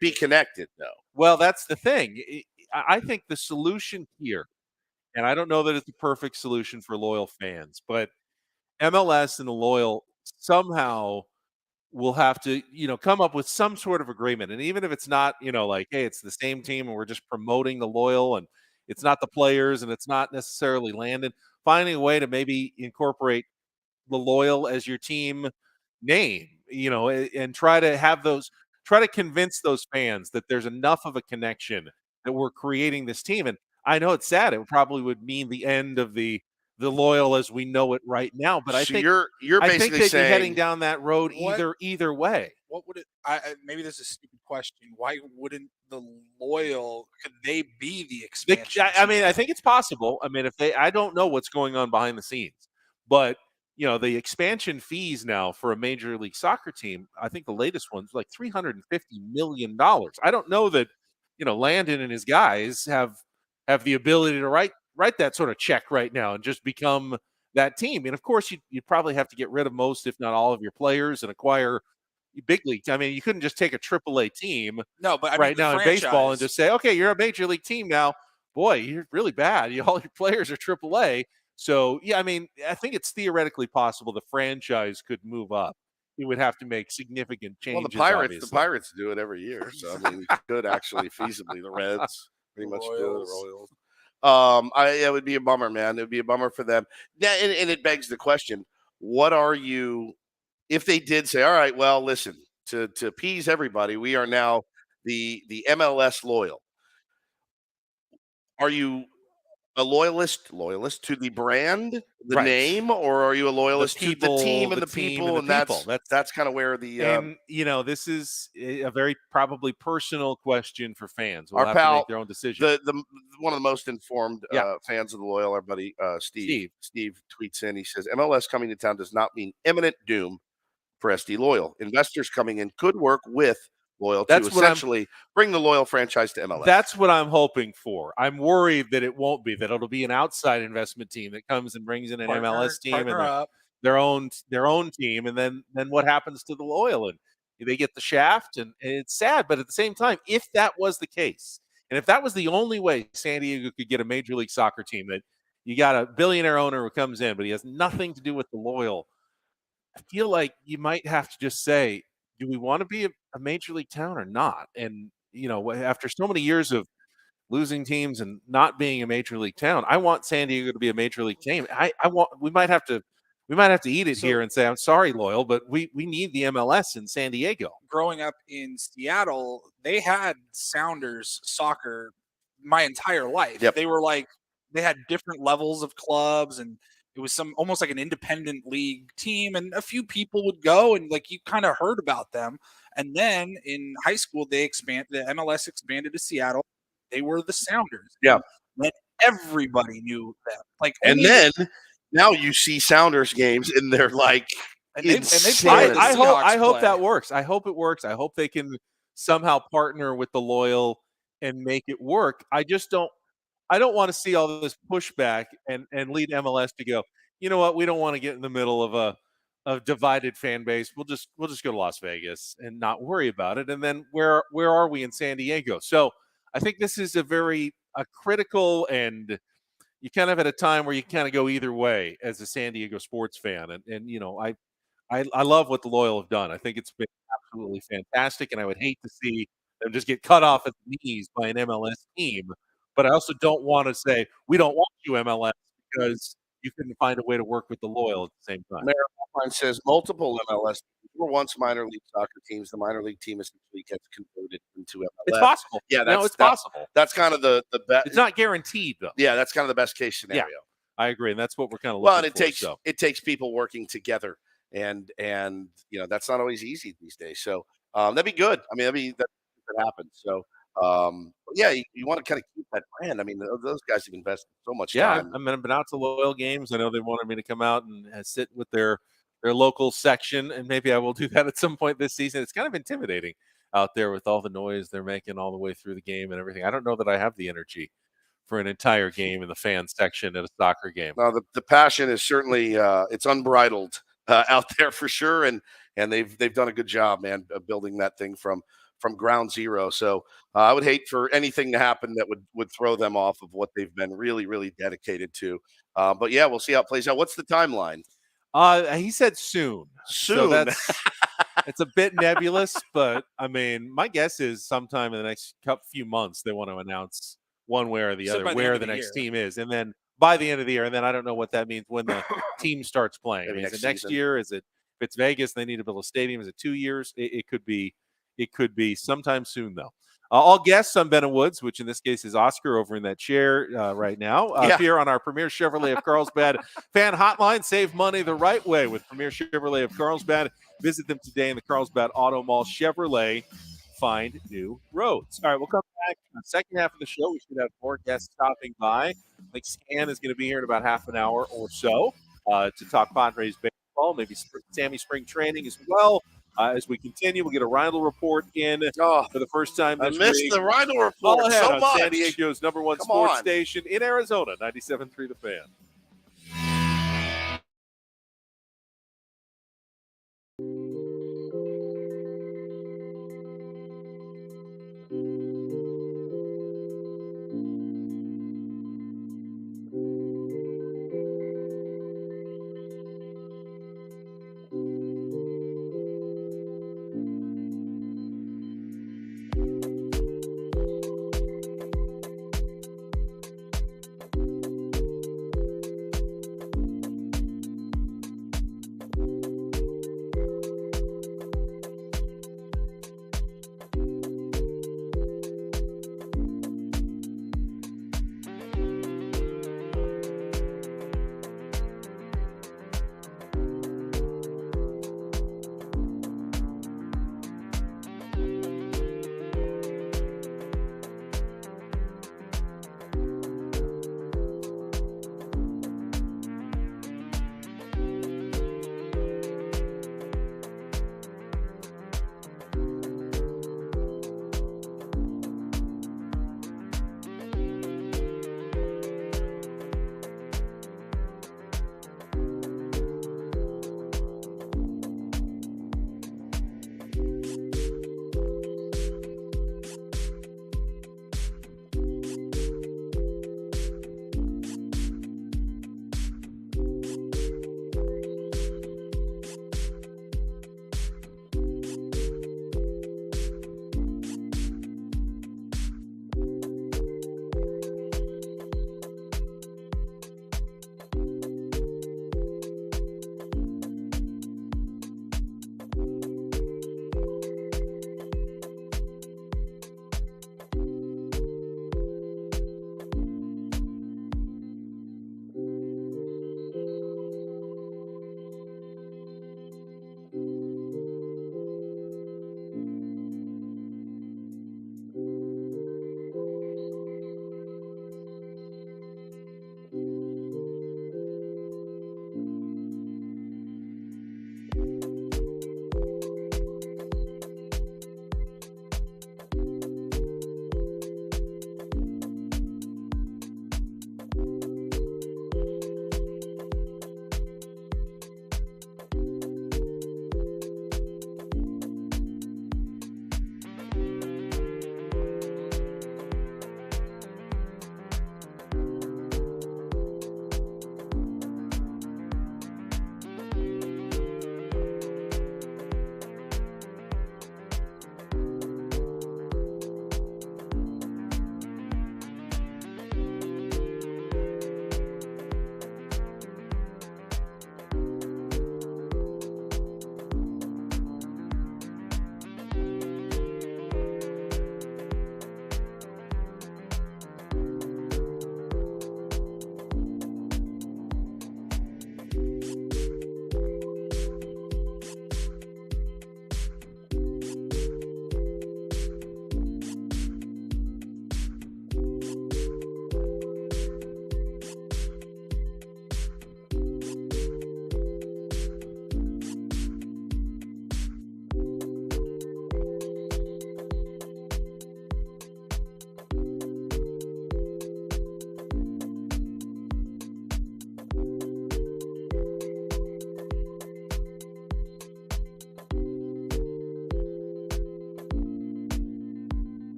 be connected though. Well, that's the thing. I think the solution here, and I don't know that it's the perfect solution for loyal fans, but MLS and the loyal somehow will have to, come up with some sort of agreement. And even if it's not, like, hey, it's the same team and we're just promoting the loyal and it's not the players and it's not necessarily Landon, finding a way to maybe incorporate the loyal as your team name, and try to convince those fans that there's enough of a connection that we're creating this team. And I know it's sad. It probably would mean the end of the loyal as we know it right now. But I think you're I think basically that saying you're heading down that road either way. What would it? Maybe this is a stupid question. Why wouldn't the loyal? Could they be the expansion? I think it's possible. I don't know what's going on behind the scenes, but the expansion fees now for a major league soccer team, I think the latest one's like $350 million. I don't know that Landon and his guys have the ability to write that sort of check right now and just become that team. And of course, you'd probably have to get rid of most, if not all, of your players and acquire big league. You couldn't just take a AAA team now in baseball and just say, okay, you're a major league team now. Boy, you're really bad. All your players are AAA. So, yeah, I think it's theoretically possible the franchise could move up. It would have to make significant changes. Well, the Pirates do it every year. So, we could actually feasibly. The Reds pretty much do it. The Royals. It would be a bummer, man. It would be a bummer for them. Yeah, and it begs the question: what are you? If they did say, "All right, well, listen, to appease everybody, we are now the MLS loyal." Are you a loyalist to the brand, the Right. name, or are you a loyalist to the team and the people? And people. that's kind of where the and this is a very probably personal question for fans. We'll our have to pal, make their own decision. the one of the most informed Yeah. fans of the Loyal, our buddy Steve tweets in. He says MLS coming to town does not mean imminent doom for SD Loyal. Investors coming in could work with Loyal to essentially bring the Loyal franchise to MLS. That's what I'm hoping for. I'm worried that it won't be, that it'll be an outside investment team that comes and brings in an MLS team and their own team, and then what happens to the Loyal? And they get the shaft, and it's sad. But at the same time, if that was the case, and if that was the only way San Diego could get a Major League Soccer team, that you got a billionaire owner who comes in, but he has nothing to do with the Loyal, I feel like you might have to just say, do we want to be a major league town or not? And, after so many years of losing teams and not being a major league town, I want San Diego to be a major league team. We might have to eat it here and say, I'm sorry, Loyal, but we need the MLS in San Diego. Growing up in Seattle, they had Sounders soccer my entire life. Yep. They had different levels of clubs, and it was almost like an independent league team, and a few people would go, and you kind of heard about them. And then in high school, the MLS expanded to Seattle. They were the Sounders. Yeah. And then everybody knew them. And then now you see Sounders games, and they're and they I hope that works. I hope it works. I hope they can somehow partner with the Loyal and make it work. I don't want to see all this pushback and lead MLS to go, you know what, we don't want to get in the middle of a divided fan base. We'll just go to Las Vegas and not worry about it. And then where are we in San Diego? So I think this is a critical, and you kind of at a time where you kind of go either way as a San Diego sports fan. And I love what the Loyal have done. I think it's been absolutely fantastic, and I would hate to see them just get cut off at the knees by an MLS team. But I also don't want to say, we don't want you, MLS, because you couldn't find a way to work with the Loyal at the same time. Mayor Hoffman says multiple MLS teams were once minor league soccer teams. The minor league team essentially gets converted into MLS. It's possible. Yeah, it's possible. That's kind of the best. It's not guaranteed, though. Yeah, that's kind of the best case scenario. Yeah, I agree, and that's what we're kind of looking for. It takes people working together, and that's not always easy these days. So that'd be good. I mean, that happens. So. You want to kind of keep that brand. I mean, those guys have invested so much time. I mean, I've been out to Loyal games. I know they wanted me to come out and sit with their local section, and maybe I will do that at some point this season. It's kind of intimidating out there with all the noise they're making all the way through the game and everything. I don't know that I have the energy for an entire game in the fan section at a soccer game. No, the passion is certainly it's unbridled out there for sure, and they've done a good job, man, of building that thing from ground zero. So I would hate for anything to happen that would throw them off of what they've been really, really dedicated to. But yeah, we'll see how it plays out. What's the timeline? He said soon. Soon. So it's a bit nebulous, but I mean, my guess is sometime in the next few months they want to announce one way or the other where the next team is, and then by the end of the year, and then I don't know what that means when the team starts playing. I mean, is it next year? Is it, if it's Vegas, they need to build a stadium? Is it 2 years? It could be. It could be sometime soon, though. All guests on Ben & Woods, which in this case is Oscar over in that chair right now, here on our Premier Chevrolet of Carlsbad fan hotline. Save money the right way with Premier Chevrolet of Carlsbad. Visit them today in the Carlsbad Auto Mall. Chevrolet, find new roads. All right, we'll come back in the second half of the show. We should have more guests stopping by. I think Scan is going to be here in about half an hour or so to talk Padres baseball, maybe Sammy spring training as well. As we continue, we'll get a Rindle report in for the first time this week. I missed the Rindle report all ahead so on much. San Diego's #1 sports station in Arizona, 97.3 The Fan.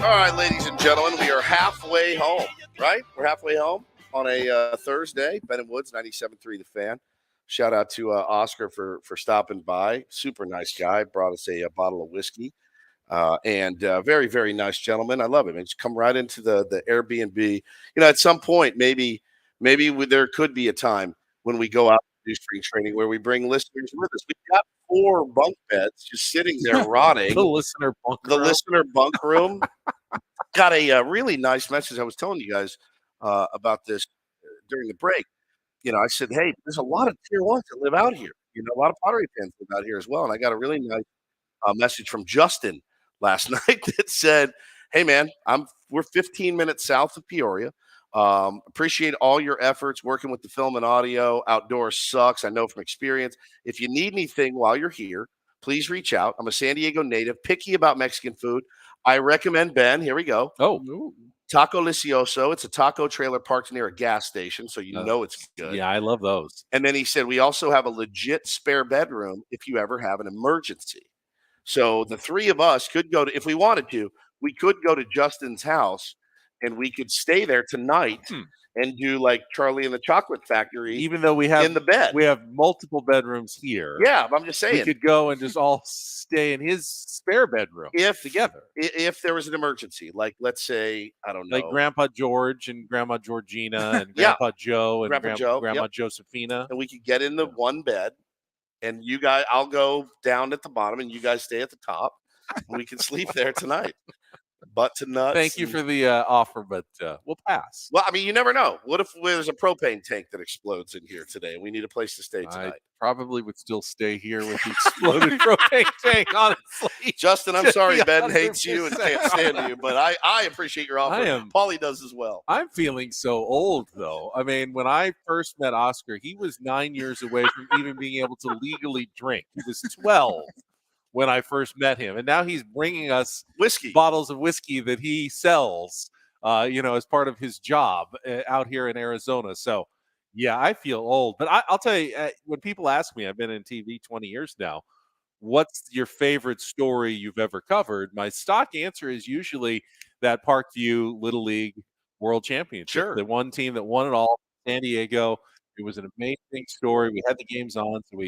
All right, ladies and gentlemen, we are halfway home, right? We're halfway home on a Thursday. Ben and Woods, 97.3 The Fan. Shout out to Oscar for stopping by. Super nice guy. Brought us a bottle of whiskey. And very, very nice gentleman. I love him. Just come right into the Airbnb. You know, at some point, maybe there could be a time when we go out to do spring training where we bring listeners with us. We've got 4 bunk beds just sitting there rotting. The listener bunk room. Got a really nice message. I was telling you guys about this during the break. You know, I said, hey, there's a lot of tier ones that live out here. You know, a lot of Pottery fans live out here as well. And I got a really nice message from Justin last night that said, hey, man, we're 15 minutes south of Peoria. Appreciate all your efforts working with the film and audio. Outdoors sucks. I know from experience. If you need anything while you're here, please reach out. I'm a San Diego native, picky about Mexican food. I recommend, Ben, here we go. Oh, Taco Licioso. It's a taco trailer parked near a gas station, so you know it's good. Yeah, I love those. And then he said, we also have a legit spare bedroom if you ever have an emergency. So the 3 of us could go to, if we wanted to, we could go to Justin's house and we could stay there tonight and do like Charlie and the Chocolate Factory. Even though we have in the bed, we have multiple bedrooms here. Yeah, I'm just saying we could go and just all stay in his spare bedroom together. If there was an emergency, like let's say, I don't know, like Grandpa George and Grandma Georgina and Grandpa Joe and Grandma Josephina, and we could get in the one bed. And you guys, I'll go down at the bottom, and you guys stay at the top. And we can sleep there tonight. Butt to nuts. Thank you for the offer, but we'll pass. Well, I mean, you never know. What if there's a propane tank that explodes in here today, and we need a place to stay tonight? I probably would still stay here with the exploded propane tank, honestly. Justin, I'm sorry Ben hates you and can't stand you, but I appreciate your offer. Paulie does as well. I'm feeling so old, though. I mean, when I first met Oscar, he was 9 years away from even being able to legally drink. He was 12 when I first met him, and now he's bringing us bottles of whiskey that he sells, as part of his job out here in Arizona. So, yeah, I feel old. But I'll tell you, when people ask me, I've been in TV 20 years now, what's your favorite story you've ever covered? My stock answer is usually that Parkview Little League World Championship. Sure. The one team that won it all, San Diego. It was an amazing story. We had the games on, so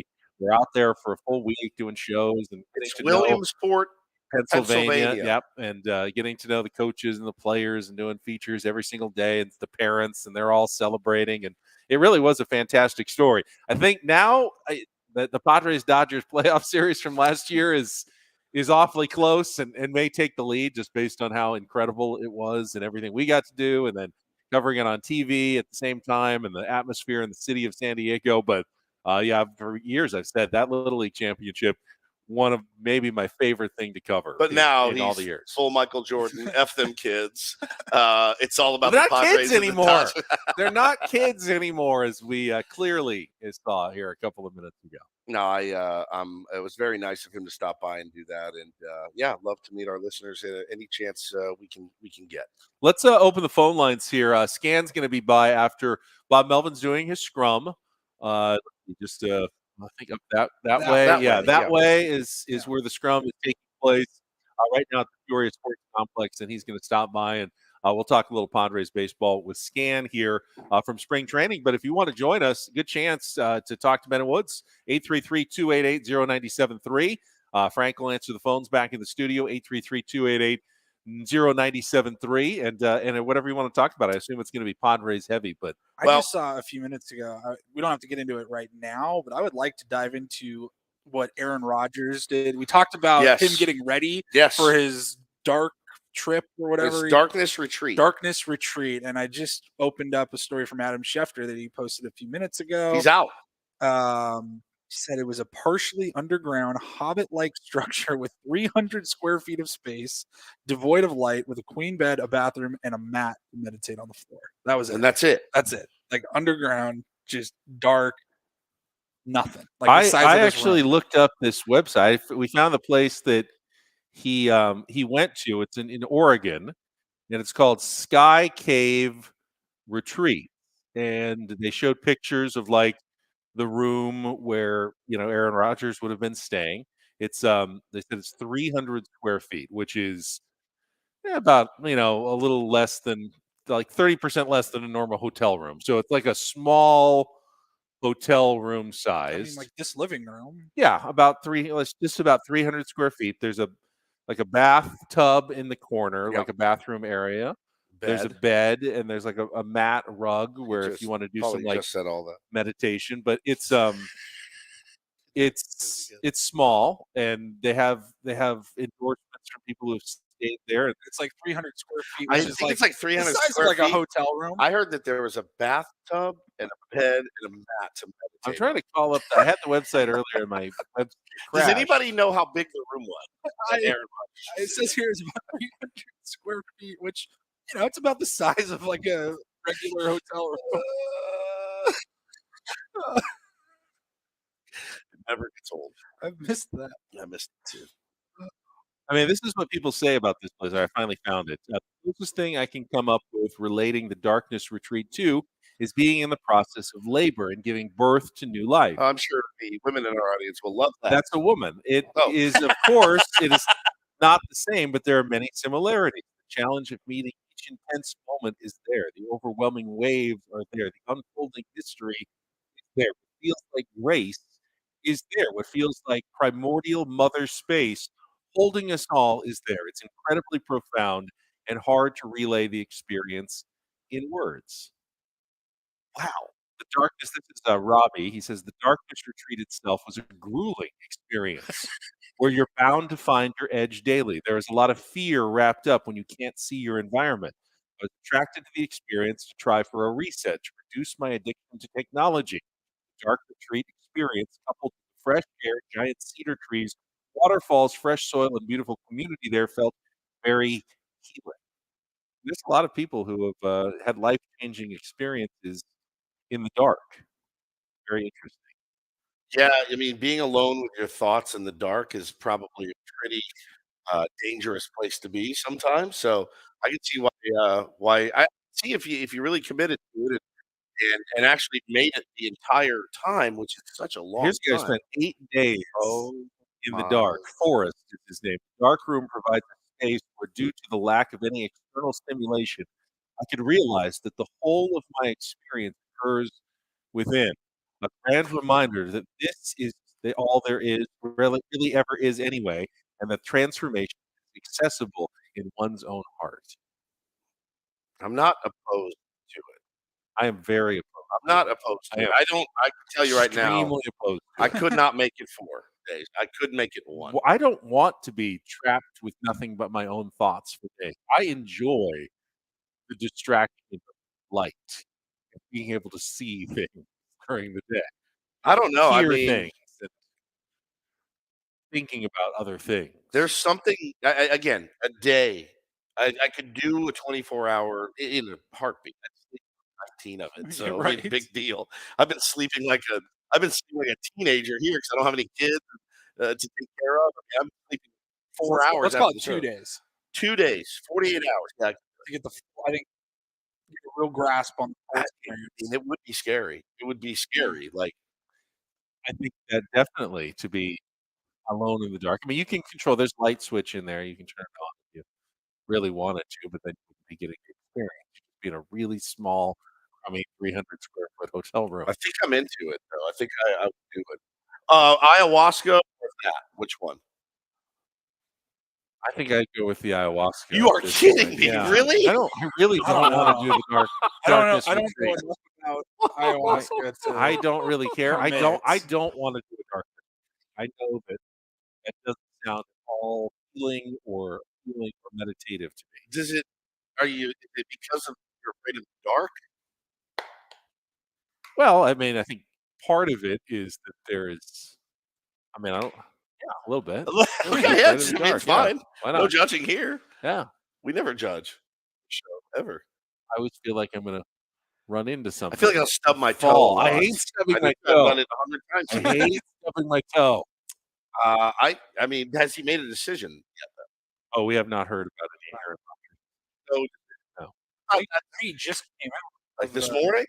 we're out there for a full week doing shows and getting to Williamsport, Pennsylvania. Yep, and getting to know the coaches and the players and doing features every single day, and the parents, and they're all celebrating. And it really was a fantastic story. I think now the Padres-Dodgers playoff series from last year is awfully close and may take the lead just based on how incredible it was and everything we got to do, and then covering it on TV at the same time and the atmosphere in the city of San Diego. But for years I've said that Little League championship, one of maybe my favorite thing to cover. But now in all the years, full Michael Jordan. F them kids. It's all about they're the not Padres kids anymore. They're not kids anymore, as we clearly saw here a couple of minutes ago. No, it was very nice of him to stop by and do that, and love to meet our listeners any chance we can get. Let's open the phone lines here. Scan's going to be by after Bob Melvin's doing his scrum. I think up that way. That way is where the scrum is taking place right now at the Peoria Sports Complex, and he's going to stop by and we'll talk a little Padres baseball with Scan here from spring training. But if you want to join us, good chance to talk to Ben and Woods, 833-288-0973. Frank will answer the phones back in the studio, 833-288-0973, and whatever you want to talk about. I assume it's going to be Padres heavy, but I just saw a few minutes ago. We don't have to get into it right now, but I would like to dive into what Aaron Rodgers did. We talked about him getting ready for his dark trip or whatever. It's Darkness Retreat. And I just opened up a story from Adam Schefter that he posted a few minutes ago. He's out. Said it was a partially underground hobbit-like structure with 300 square feet of space, devoid of light, with a queen bed, a bathroom, and a mat to meditate on the floor. That was it. And that's it. That's it. Like underground, just dark, nothing. Like I actually looked up this website. We found the place that he went to. It's in Oregon, and it's called Sky Cave Retreat. And they showed pictures of like the room where Aaron Rodgers would have been staying. It's they said it's 300 square feet, which is About a little less than like 30% less than a normal hotel room. So it's like a small hotel room size. I mean, like this living room. Yeah, just about 300 square feet. There's a bathtub in the corner, like a bathroom area. There's a bed, and there's like a mat rug where if you want to do some like just said all that. meditation, but it's small, and they have endorsements from people who've stayed there. It's like 300 square feet. I think it's like 300 square like feet. a hotel room. I heard that there was a bathtub and a bed and a mat to meditate. I'm trying to call up. I had the website earlier in my website. Does anybody know how big the room was? It says here it's about 300 square feet, which it's about the size of like a regular hotel room. It never gets old. I've missed that. I missed it too. I mean, this is what people say about this place. I finally found it. The closest thing I can come up with relating the darkness retreat to is being in the process of labor and giving birth to new life. I'm sure the women in our audience will love that. That's a woman. It is, of course, it is not the same, but there are many similarities. The challenge of meeting each intense moment is there. The overwhelming waves are there. The unfolding history is there. What feels like grace is there. What feels like primordial mother space holding us all is there. It's incredibly profound and hard to relay the experience in words. Wow. The darkness, this is Robbie. He says the darkness retreat itself was a grueling experience where you're bound to find your edge daily. There is a lot of fear wrapped up when you can't see your environment. I was attracted to the experience to try for a reset, to reduce my addiction to technology. The dark retreat experience, coupled with fresh air, giant cedar trees, waterfalls, fresh soil, and beautiful community there, felt very healing. There's a lot of people who have had life-changing experiences in the dark. Very interesting. Yeah, I mean, being alone with your thoughts in the dark is probably a pretty dangerous place to be sometimes. So I can see why I see if you really committed to it and actually made it the entire time, which is such a long Here's a guy who time. spent 8 days in the dark. Forrest is his name. The dark room provides a space where, due to the lack of any external stimulation, I could realize that the whole of my experience occurs within. A grand reminder that this is all there is, really ever is anyway, and that transformation is accessible in one's own heart. I'm not opposed to it. I am very opposed. I'm not opposed to it. I can tell you right now, extremely opposed to I it. could not make it 4 days. I could make it 1. Well, I don't want to be trapped with nothing but my own thoughts for days. I enjoy the distraction of light and being able to see things during the day. I don't know. Hear I mean, things and thinking about other things. there's something again, a day. I could do a 24-hour in a heartbeat. I'd sleep 19 of it, so I mean, big deal. I've been sleeping like a teenager here because I don't have any kids to take care of. I mean, I'm sleeping 4 hours. Let's call it 2 days. 2 days, 48 hours. Yeah, To get I think get a real grasp on the and it would be scary. It would be scary. Like, I think that definitely to be alone in the dark. I mean, you can control. There's light switch in there. You can turn it on if you really wanted to, but then you would be getting the experience. You could be in a really small, 300 square foot hotel room. I think I'm into it, though. I think I would do it. Ayahuasca or that? Which one? I think I'd go with the ayahuasca. You are kidding me, Yeah. really? I really don't want to do the darkness I don't know retreat. enough about ayahuasca to I don't really care. I commit. don't want to do the darkness. I know that doesn't sound at all healing or meditative to me. Is it because of you're afraid of the dark? Well, I mean, I think part of it is that there is. I mean, a little bit. Okay, yeah, it's fine. Why not? No judging here. Yeah, we never judge. Show ever. I always feel like I'm gonna run into I something. feel like I'll stub my toe. I hate stubbing my I've toe. done it 100 times. I hate stubbing my toe. I mean, has he made a decision yet? Oh, we have not heard about it here. No. He just came out. Like this morning?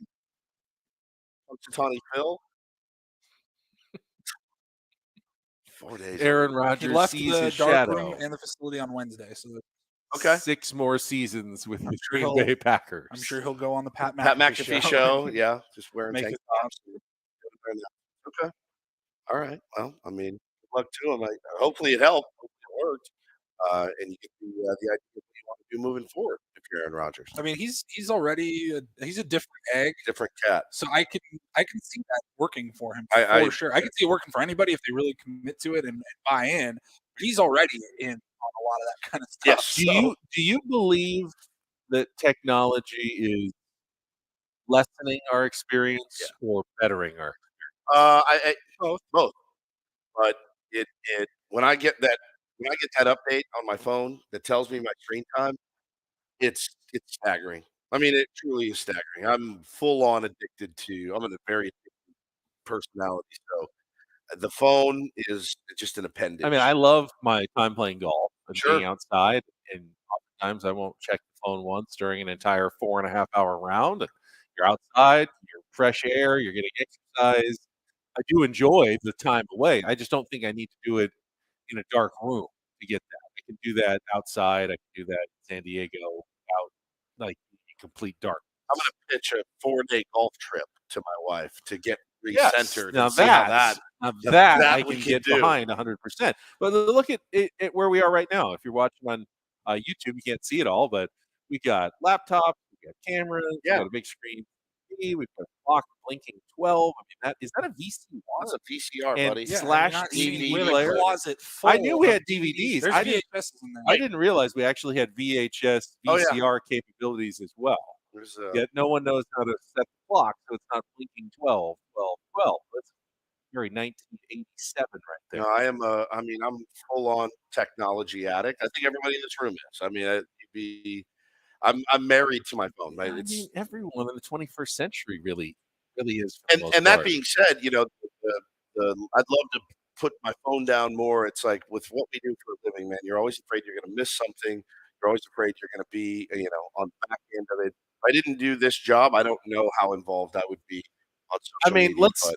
Tawny Phil? 4 days. Aaron Rodgers He left sees the his dark shadow. room and the facility on Wednesday. So Okay. 6 more seasons with the Green he'll- Bay Packers. I'm sure he'll go on the Pat Pat McAfee McAfee show. Yeah, just wearing Make tank his tops. Okay. All right. Well, I mean, good luck to him. Hopefully it helped. Hopefully it worked. And you get the idea of what you want to do moving forward if you're Aaron Rodgers. I mean, he's already he's a different egg, Different cat. so I can see that working for him I- sure. I can see it working for anybody if they really commit to it and buy in. But he's already in on a lot of that kind of stuff. Yes. Do you believe that technology is lessening our experience or bettering our? Both. But it when I get that update on my phone that tells me my screen time, it's staggering. I mean, it truly is staggering. I'm full on addicted to. I'm a very addicted personality, so the phone is just an appendage. I mean, I love my time playing golf and Sure. being outside, and oftentimes I won't check the phone once during an entire 4.5 hour round. And you're outside, you're fresh air, you're getting exercise. I do enjoy the time away. I just don't think I need to do it in a dark room to get that. I can do that outside. I can do that in San Diego out like in complete dark. I'm going to pitch a 4-day golf trip to my wife to get Yes. recentered. Now and see how that that I we can can get do. behind 100%. But look at where we are right now. If you're watching on YouTube, you can't see it all, but we got laptops, we got cameras, we got a big screen TV, we've got a clock blinking 12. I mean, is that a VCR? That's a VCR, and buddy. slash not DVD seeing- we have a player. closet full I knew we of had DVDs. There's I didn't, VHS in there. I didn't realize we actually had VHS, Oh, yeah. VCR capabilities as well. There's Yet no one knows how to set the clock, so it's not blinking 12, 12, 12. That's very 1987 right there. No, I'm full on technology addict. I think everybody in this room is. I mean, I'm married to my phone. Right? I It's mean, everyone in the 21st century really is. For the most and that part. being said, I'd love to put my phone down more. It's like with what we do for a living, man. You're always afraid you're going to miss something. You're always afraid you're going to be, on the back end of it. If I didn't do this job, I don't know how involved I would be on social I mean, media, but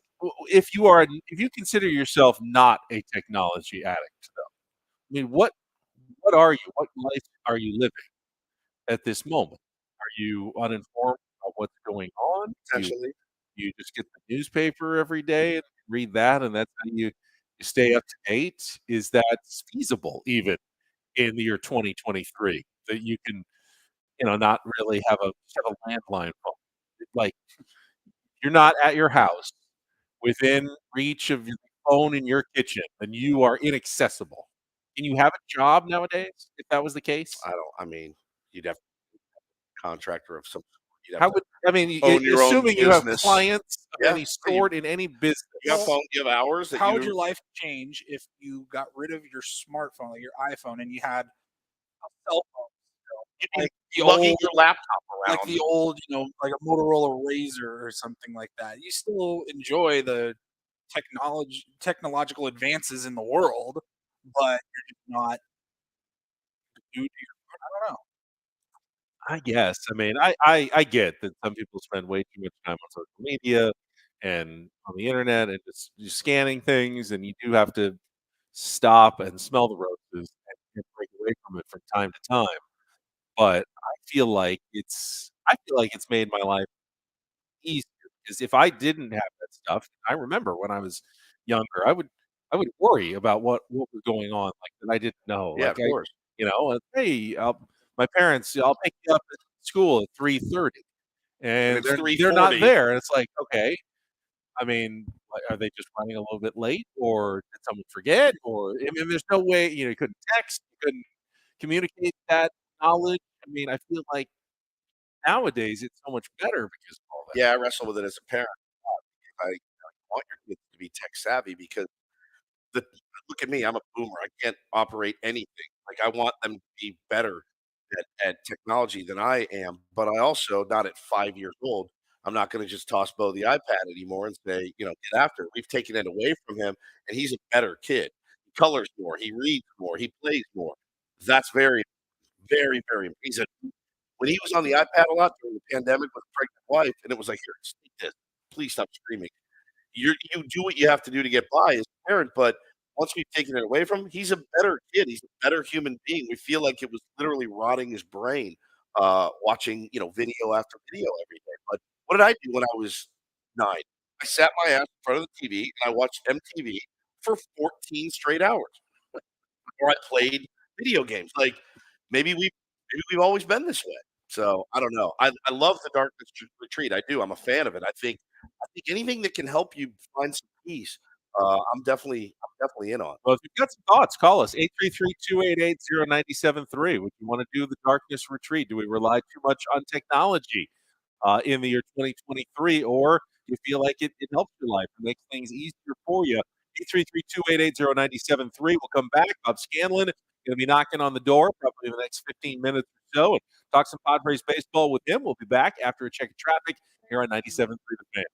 if you consider yourself not a technology addict, though, I mean, what are you? What life are you living at this moment? Are you uninformed about what's going on? potentially. You just get the newspaper every day and read that, and that's how you stay up to date. Is that feasible even in the year 2023 that you can, not really just have a landline phone? Like you're not at your house within reach of your phone in your kitchen, then you are inaccessible. Can you have a job nowadays if that was the case? You'd have a contractor of some sort. You'd have How to would own your own assuming you have business. clients of Yeah, any sort in any business? You have phone. You have hours. That How would your life change if you got rid of your smartphone, like your iPhone, and you had a cell phone? You'd be Like the lugging old, your laptop around. like the old, like a Motorola Razor or something like that. You still enjoy the technological advances in the world, but you're just not glued to your phone. I don't know. I guess. I mean, I get that some people spend way too much time on social media and on the internet and just scanning things, and you do have to stop and smell the roses and break away from it from time to time. But I feel like it's made my life easier because if I didn't have that stuff, I remember when I was younger, I would worry about what was going on, like that I didn't know. Yeah, Like of course. hey, my parents, I'll pick you up at school at 3:30, and it's they're not 3:40. there, and it's like, okay, I mean, are they just running a little bit late, or did someone forget, or I mean, there's no way you couldn't text, you couldn't communicate that knowledge. I mean, I feel like nowadays it's so much better because of all that. Yeah, I wrestle with it as a parent. I want your kids to be tech savvy because the look at me, I'm a boomer. I can't operate anything. Like I want them to be better at technology than I am, but I also not at 5 years old. I'm not going to just toss Bo the iPad anymore and say, get after it. We've taken it away from him, and he's a better kid. He colors more, he reads more, he plays more. That's very, very, very. When he was on the iPad a lot during the pandemic with a pregnant wife, and it was like, here, take this. Please stop screaming. You do what you have to do to get by as a parent, but once we've taken it away from him, he's a better kid. He's a better human being. We feel like it was literally rotting his brain, watching, video after video every day. But what did I do when I was 9? I sat my ass in front of the TV and I watched MTV for 14 straight hours, or I played video games. Like maybe we've always been this way. So I don't know. I love the darkness retreat. I do. I'm a fan of it. I think anything that can help you find some peace, I'm definitely in on. Well, if you've got some thoughts, call us 833-288-0973. Would you want to do the darkness retreat? Do we rely too much on technology in the year 2023, or do you feel like it helps your life and makes things easier for you? 833-288-0973. We'll come back. Bob Scanlon going to be knocking on the door probably in the next 15 minutes or so and talk some Padres baseball with him. We'll be back after a check of traffic here on 97.3 The Fan.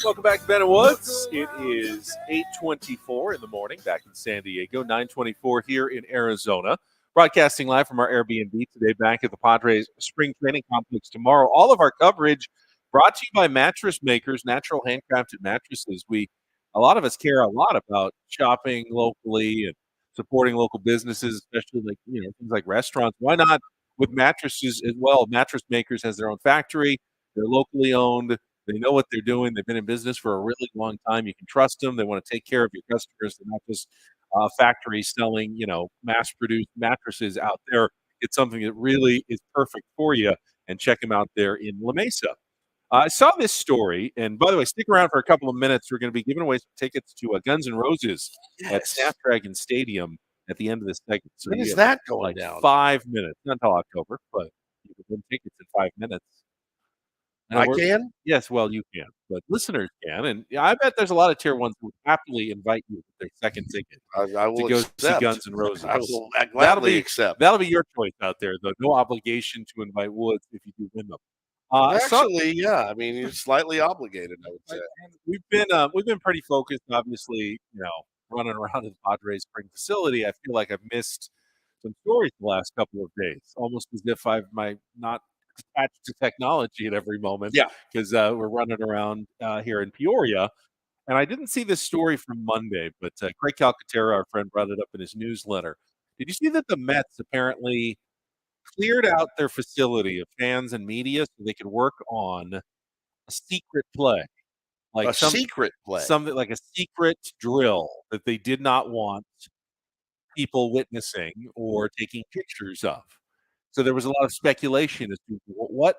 Welcome back to Ben and Woods. It is 8:24 in the morning back in San Diego, 9:24 here in Arizona. Broadcasting live from our Airbnb today, back at the Padres Spring Training Complex tomorrow. All of our coverage brought to you by Mattress Makers, natural handcrafted mattresses. A lot of us care a lot about shopping locally and supporting local businesses, especially things like restaurants. Why not with mattresses as well? Mattress Makers has their own factory. They're locally owned. They know what they're doing. They've been in business for a really long time. You can trust them. They want to take care of your customers. They're not just factories selling, mass-produced mattresses out there. It's something that really is perfect for you. And check them out there in La Mesa. I saw this story, and by the way, stick around for a couple of minutes. We're going to be giving away some tickets to Guns N' Roses at Snapdragon Stadium at the end of this segment. So when is that going down? 5 minutes, not until October, but you can win tickets in 5 minutes. I can? Yes, well, you can, but listeners can. And I bet there's a lot of tier ones who would happily invite you with their second ticket I will to go accept. see Guns N' Roses. I will gladly accept. That'll be your choice out there, though. No obligation to invite Woods if you do win them. Actually, yeah. I mean, you're slightly obligated, I would say. We've been pretty focused, obviously, running around at the Padres Spring facility. I feel like I've missed some stories the last couple of days, almost as if I'm not attached to technology at every moment. Yeah, because we're running around here in Peoria, and I didn't see this story from Monday, but Craig Calcaterra, our friend, brought it up in his newsletter. Did you see that the Mets apparently cleared out their facility of fans and media so they could work on a secret play, like secret play, something like a secret drill that they did not want people witnessing or taking pictures of. So there was a lot of speculation as to what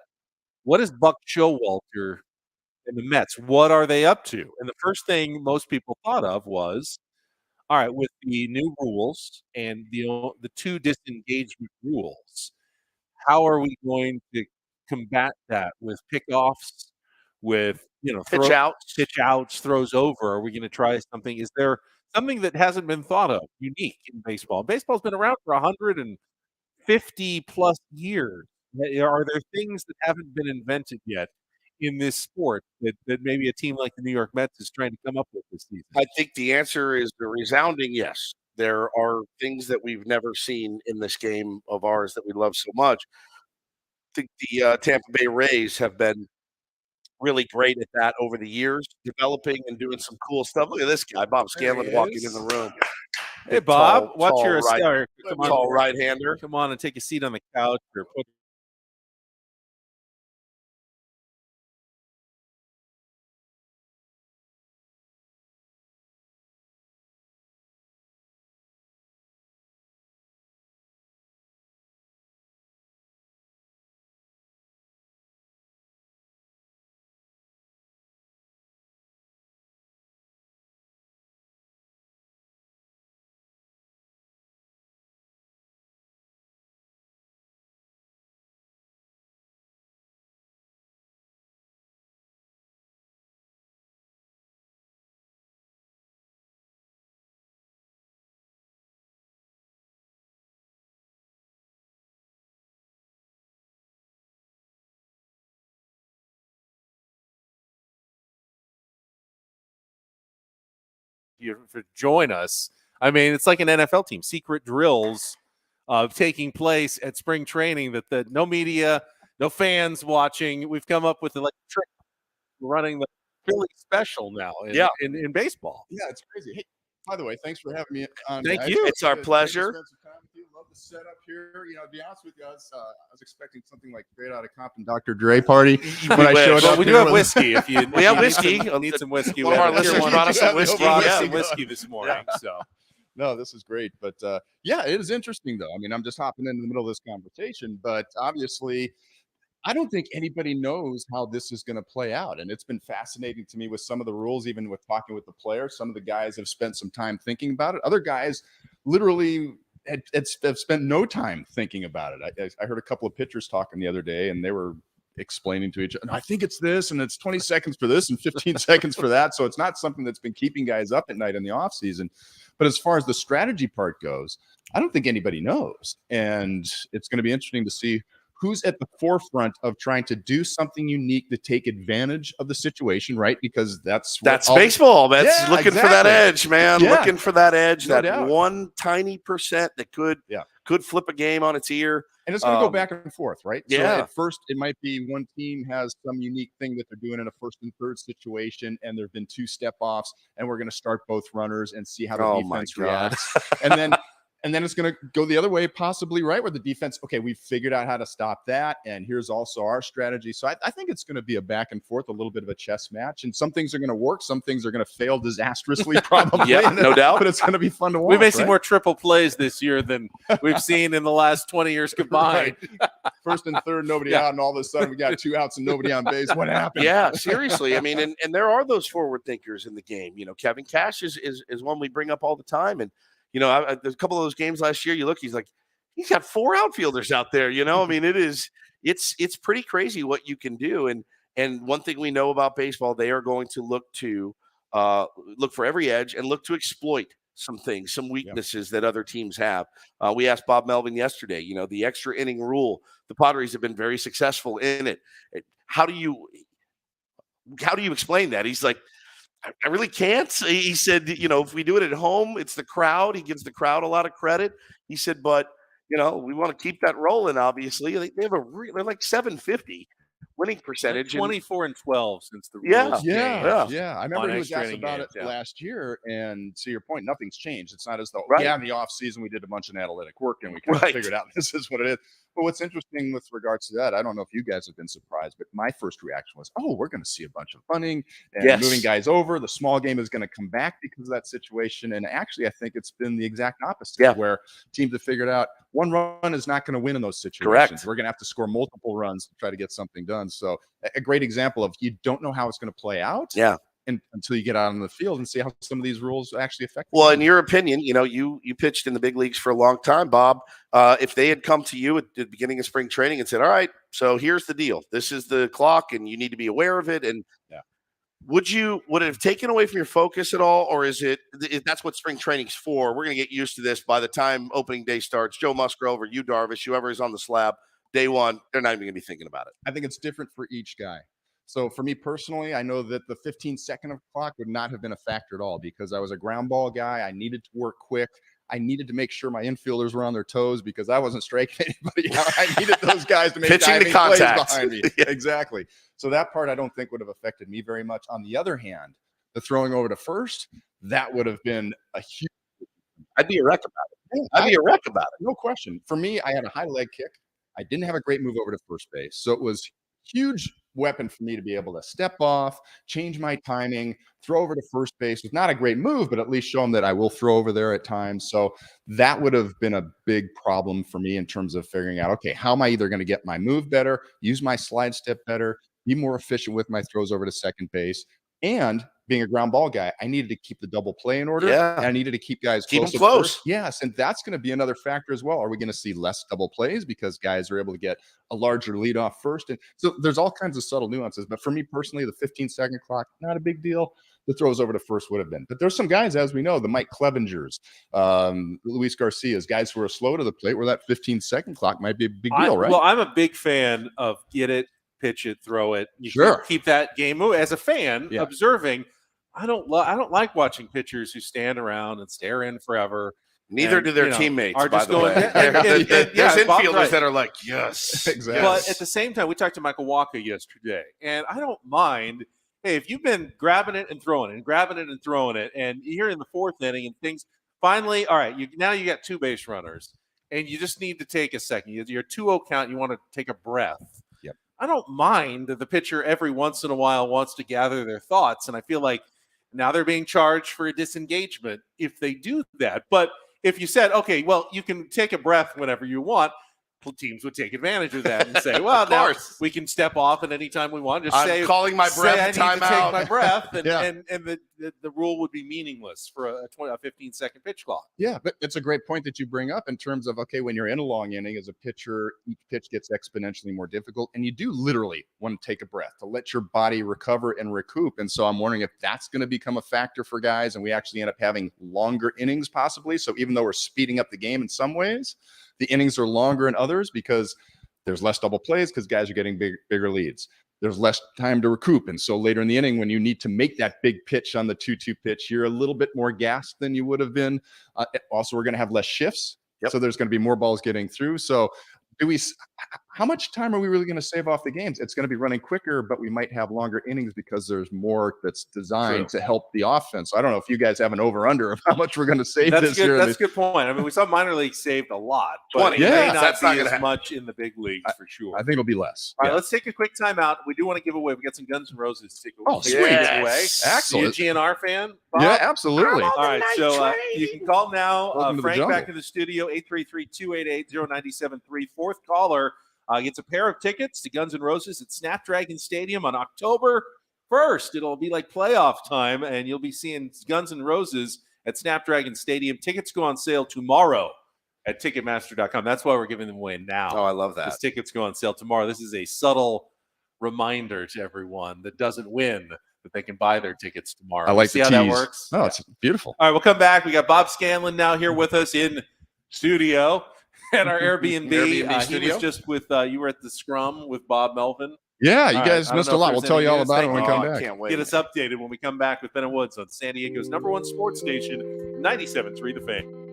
is Buck Showalter and the Mets? What are they up to? And the first thing most people thought of was, all right, with the new rules and the 2 disengagement rules, how are we going to combat that with pickoffs, with pitch outs, throws over? Are we going to try something? Is there something that hasn't been thought of, unique in baseball? Baseball's been around for 150 plus years. Are there things that haven't been invented yet in this sport that maybe a team like the New York Mets is trying to come up with this season? I think the answer is a resounding yes. There are things that we've never seen in this game of ours that we love so much. I think the Tampa Bay Rays have been really great at that over the years, developing and doing some cool stuff. Look at this guy, Bob Scanlon, walking in the room. Hey, Bob, watch your right, tall right-hander. Come on and take a seat on the couch or put. For join us. I mean, it's like an NFL team. Secret drills taking place at spring training that no media, no fans watching. We've come up with a trick running the Philly special now in baseball. Yeah, it's crazy. Hey, by the way, thanks for having me on. Thank you. It's our pleasure. Love the setup here. To be honest with you, I was expecting something like Straight Outta Compton Dr. Dre party when I showed up. We do have whiskey. If you we have whiskey, need some whiskey. One of our listeners brought us some whiskey. Whiskey this morning. So no, this is great. But yeah, it is interesting though. I mean, I'm just hopping into the middle of this conversation, but obviously, I don't think anybody knows how this is going to play out. And it's been fascinating to me with some of the rules, even with talking with the players. Some of the guys have spent some time thinking about it. Other guys literally have spent no time thinking about it. I heard a couple of pitchers talking the other day, and they were explaining to each other, I think it's this, and it's 20 seconds for this and 15 seconds for that. So it's not something that's been keeping guys up at night in the offseason. But as far as the strategy part goes, I don't think anybody knows. And it's going to be interesting to see who's at the forefront of trying to do something unique to take advantage of the situation, right? Because that's baseball. That's looking for that edge, man. Yeah. Looking for that edge, No that doubt. one tiny percent that could flip a game on its ear. And it's going to go back and forth, right? Yeah. So at first, it might be one team has some unique thing that they're doing in a first and third situation, and there have been 2 step-offs, and we're going to start both runners and see how the defense reacts. And then it's going to go the other way, possibly, right? Where the defense, okay, we've figured out how to stop that, and here's also our strategy. So I think it's going to be a back and forth, a little bit of a chess match, and some things are going to work, some things are going to fail disastrously, probably. No doubt. But it's going to be fun to watch. We may see more triple plays this year than we've seen in the last 20 years combined. Right. First and third, nobody out, and all of a sudden we got 2 outs and nobody on base. What happened? Yeah, seriously. I mean, and there are those forward thinkers in the game. You know, Kevin Cash is one we bring up all the time, and you know, there's a couple of those games last year. You look, he's got 4 outfielders out there. You know, I mean, it's pretty crazy what you can do. And one thing we know about baseball, they are going to look for every edge and look to exploit some things, some weaknesses that other teams have. We asked Bob Melvin yesterday. You know, the extra inning rule. The Padres have been very successful in it. How do you explain that? He's like, I really can't. He said, you know, if we do it at home, it's the crowd. He gives the crowd a lot of credit. He said, but, you know, we want to keep that rolling, obviously. They have they're like 750 winning percentage. 24-12 since the rules changed. I remember he was asked about it last year, and to your point, nothing's changed. It's not as though, in the offseason, we did a bunch of analytic work, and we kind of figured out this is what it is. But what's interesting with regards to that, I don't know if you guys have been surprised, but my first reaction was, we're going to see a bunch of bunting and moving guys over. The small game is going to come back because of that situation. And actually, I think it's been the exact opposite, where teams have figured out one run is not going to win in those situations. Correct. We're going to have to score multiple runs to try to get something done. So a great example of you don't know how it's going to play out. Yeah. Until you get out on the field and see how some of these rules actually affect. Well, in your opinion, you know, you pitched in the big leagues for a long time, Bob. If they had come to you at the beginning of spring training and said, all right, so here's the deal. This is the clock and you need to be aware of it. And would it have taken away from your focus at all? Or is that's what spring training's for? We're going to get used to this by the time opening day starts. Joe Musgrove or you, Darvish, whoever is on the slab, day one, they're not even going to be thinking about it. I think it's different for each guy. So for me personally, I know that the 15-second clock would not have been a factor at all because I was a ground ball guy. I needed to work quick. I needed to make sure my infielders were on their toes because I wasn't striking anybody out. I needed those guys to make pitching to contact plays behind me. Exactly. So that part I don't think would have affected me very much. On the other hand, the throwing over to first, that would have been a huge. I'd be a wreck about it. I'd be a wreck about it. No question. For me, I had a high leg kick. I didn't have a great move over to first base. So it was huge weapon for me to be able to step off, change my timing, throw over to first base. It's not a great move, but at least show them that I will throw over there at times. So that would have been a big problem for me in terms of figuring out, okay, how am I either going to get my move better, use my slide step better, be more efficient with my throws over to second base. And being a ground ball guy, I needed to keep the double play in order. Yeah. And I needed to keep guys keep close. Them close. First. Yes. And that's going to be another factor as well. Are we going to see less double plays because guys are able to get a larger lead off first? And so there's all kinds of subtle nuances. But for me personally, the 15-second clock, not a big deal. The throws over to first would have been. But there's some guys, as we know, the Mike Clevingers, Luis Garcia's, guys who are slow to the plate where that 15-second clock might be a big deal, right? Well, I'm a big fan of get it, pitch it, throw it. You keep that game moving. As a fan, observing, I don't like watching pitchers who stand around and stare in forever. Neither do their teammates, are by just the going, way. There's infielders that are like, yes. Exactly. But at the same time, we talked to Michael Walker yesterday, and I don't mind, hey, if you've been grabbing it and throwing it and grabbing it and throwing it, and you're in the fourth inning and things finally, all right, now you got 2 base runners, and you just need to take a second. You're 2-0 count, you want to take a breath. Yep. I don't mind that the pitcher every once in a while wants to gather their thoughts, and I feel like now they're being charged for a disengagement if they do that. But if you said, okay, well, you can take a breath whenever you want, teams would take advantage of that and say, well, now we can step off at any time we want. I'm calling my breath I need to timeout. take my breath, and the rule would be meaningless for a 15-second pitch clock. Yeah, but it's a great point that you bring up in terms of, okay, when you're in a long inning as a pitcher, each pitch gets exponentially more difficult, and you do literally want to take a breath to let your body recover and recoup. And so I'm wondering if that's going to become a factor for guys, and we actually end up having longer innings possibly. So even though we're speeding up the game in some ways, the innings are longer in others because There's less double plays because guys are getting bigger leads. There's less time to recoup. And so later in the inning, when you need to make that big pitch on the 2-2 pitch, you're a little bit more gassed than you would have been. Also, we're going to have less shifts. Yep. So there's going to be more balls getting through. So how much time are we really going to save off the games? It's going to be running quicker, but we might have longer innings because there's more that's designed to help the offense. I don't know if you guys have an over-under of how much we're going to save this year. That's a good point. I mean, we saw minor league saved a lot, but it may not be as much in the big leagues for sure. I think it'll be less. All right, let's take a quick timeout. We do want to give away. We got some Guns N' Roses to take away. Oh, sweet. Excellent. You a GNR fan, Bob? Yeah, absolutely. All right, so you can call now. Frank back in the studio, 833-288-0973. Fourth caller gets a pair of tickets to Guns N' Roses at Snapdragon Stadium on October 1st. It'll be like playoff time, and you'll be seeing Guns N' Roses at Snapdragon Stadium. Tickets go on sale tomorrow at Ticketmaster.com. That's why we're giving them away now. Oh, I love that. Because tickets go on sale tomorrow. This is a subtle reminder to everyone that doesn't win that they can buy their tickets tomorrow. I like see the how tease. that works? Oh, it's beautiful. All right, we'll come back. We got Bob Scanlon now here with us in studio at our Airbnb. He was just with you were at the Scrum with Bob Melvin. Yeah, you guys missed a lot. We'll tell you all about it when we come back. Can't wait. Get us updated when we come back with Ben and Woods on San Diego's #1 sports station, 97.3 The Fan.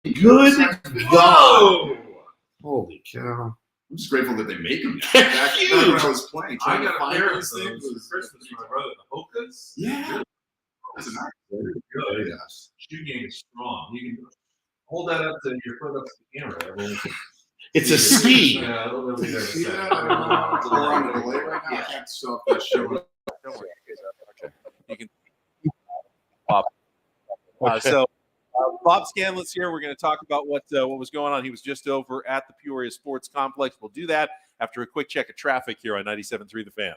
Good God. Holy cow. I'm just grateful that they make them. Back when I was playing, I got a pair of those things for Christmas for my brother. The Hokas. Yeah. That's a nice. Good. Shoe game is strong. You can hold that up to your foot up to the camera. Everyone can It's a ski. Yeah, it'll be there in a See second. that? We're on delay right now. I can't stop that show. Don't worry. You can. Bob. Bob Scanlon's here. We're going to talk about what was going on. He was just over at the Peoria Sports Complex. We'll do that after a quick check of traffic here on 97.3 The Fan.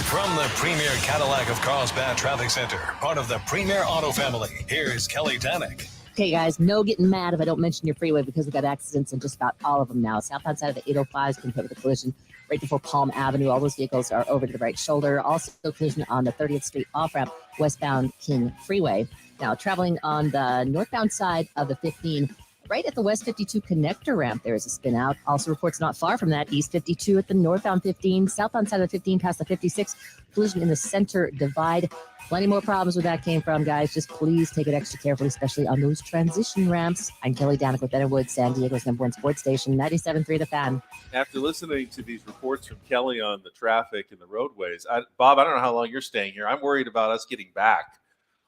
From the premier Cadillac of Carlsbad Traffic Center, part of the Premier Auto family, here's Kelly Danick. Okay, guys, no getting mad if I don't mention your freeway because we've got accidents on just about all of them now. Southbound side of the 805 has been hit with a collision right before Palm Avenue. All those vehicles are over to the right shoulder. Also, collision on the 30th Street off-ramp, westbound King Freeway. Now, traveling on the northbound side of the 15, right at the West 52 connector ramp, there is a spin out. Also, reports not far from that, East 52 at the northbound 15, southbound side of the 15 past the 56, collision in the center divide. Plenty more problems where that came from, guys. Just please take it extra carefully, especially on those transition ramps. I'm Kelly Danick with Bennerwood, San Diego's #1 sports station, 97.3 The Fan. After listening to these reports from Kelly on the traffic and the roadways, Bob, I don't know how long you're staying here. I'm worried about us getting back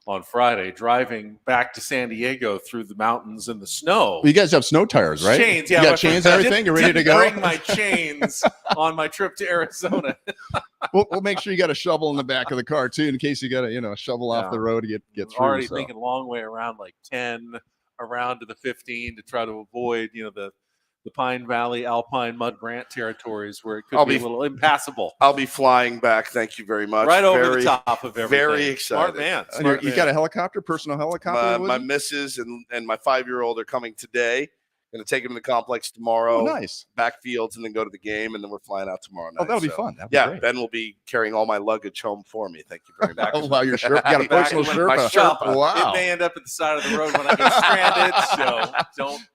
on Friday, driving back to San Diego through the mountains and the snow. Well, you guys have snow tires, right? Chains, yeah. You got chains and everything? You're ready to go? Bring my chains on my trip to Arizona. We'll make sure you got a shovel in the back of the car, too, in case you got to, shovel off the road to get through. Already making a long way around, like 10 around to the 15 to try to avoid, the Pine Valley, Alpine, Mud Grant territories where it could be a little impassable. I'll be flying back. Thank you very much. Right over the top of everything. Very excited. Smart man. You got a helicopter, personal helicopter? My missus and my 5-year-old are coming today. Going to take him to the complex tomorrow. Oh, nice. Backfields and then go to the game, and then we're flying out tomorrow night. Oh, that'll be fun. That'll be great. Ben will be carrying all my luggage home for me. Thank you very much. Oh, wow, your Sherpa. You got a personal Sherpa. My Sherpa. Wow. It may end up at the side of the road when I get stranded, so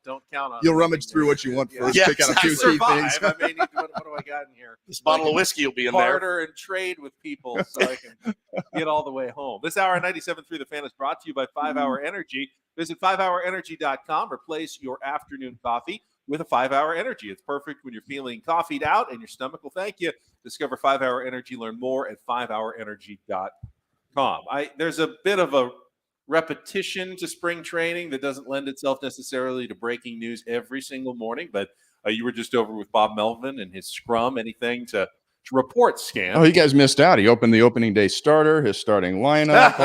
don't count on it. You'll rummage through what you want first. Yeah, Pick out a few key things. I may need to, what do I got in here? This bottle of whiskey will be in there. Barter and trade with people so I can get all the way home. This hour 97.3 The Fan is brought to you by 5 Hour Energy. Visit 5hourenergy.com. Replace your afternoon coffee with a 5 Hour Energy. It's perfect when you're feeling coffeeed out and your stomach will thank you. Discover 5 Hour Energy. Learn more at 5hourenergy.com. There's a bit of a repetition to spring training that doesn't lend itself necessarily to breaking news every single morning, but you were just over with Bob Melvin and his scrum. Anything to report, Scan? Oh, you guys missed out. He opened the opening day starter, his starting lineup.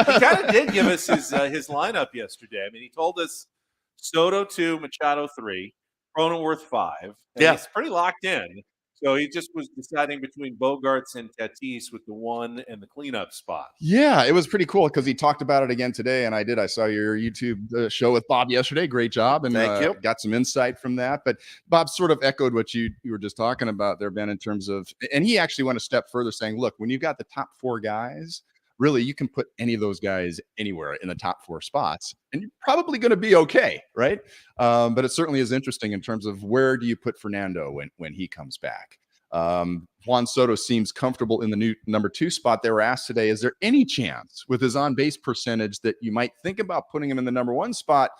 He kind of did give us his lineup yesterday. I mean, he told us Soto 2, Machado 3, Cronenworth 5. He's pretty locked in. So he just was deciding between Bogarts and Tatis with the 1 and the cleanup spot. Yeah, it was pretty cool because he talked about it again today, and I did. I saw your YouTube show with Bob yesterday. Great job, and Thank you. Got some insight from that. But Bob sort of echoed what you were just talking about there, Ben, in terms of, and he actually went a step further, saying, look, when you've got the top 4 guys, really, you can put any of those guys anywhere in the top 4 spots, and you're probably going to be okay, right? But it certainly is interesting in terms of where do you put Fernando when he comes back. Juan Soto seems comfortable in the new number 2 spot. They were asked today, is there any chance with his on-base percentage that you might think about putting him in the number 1 spot?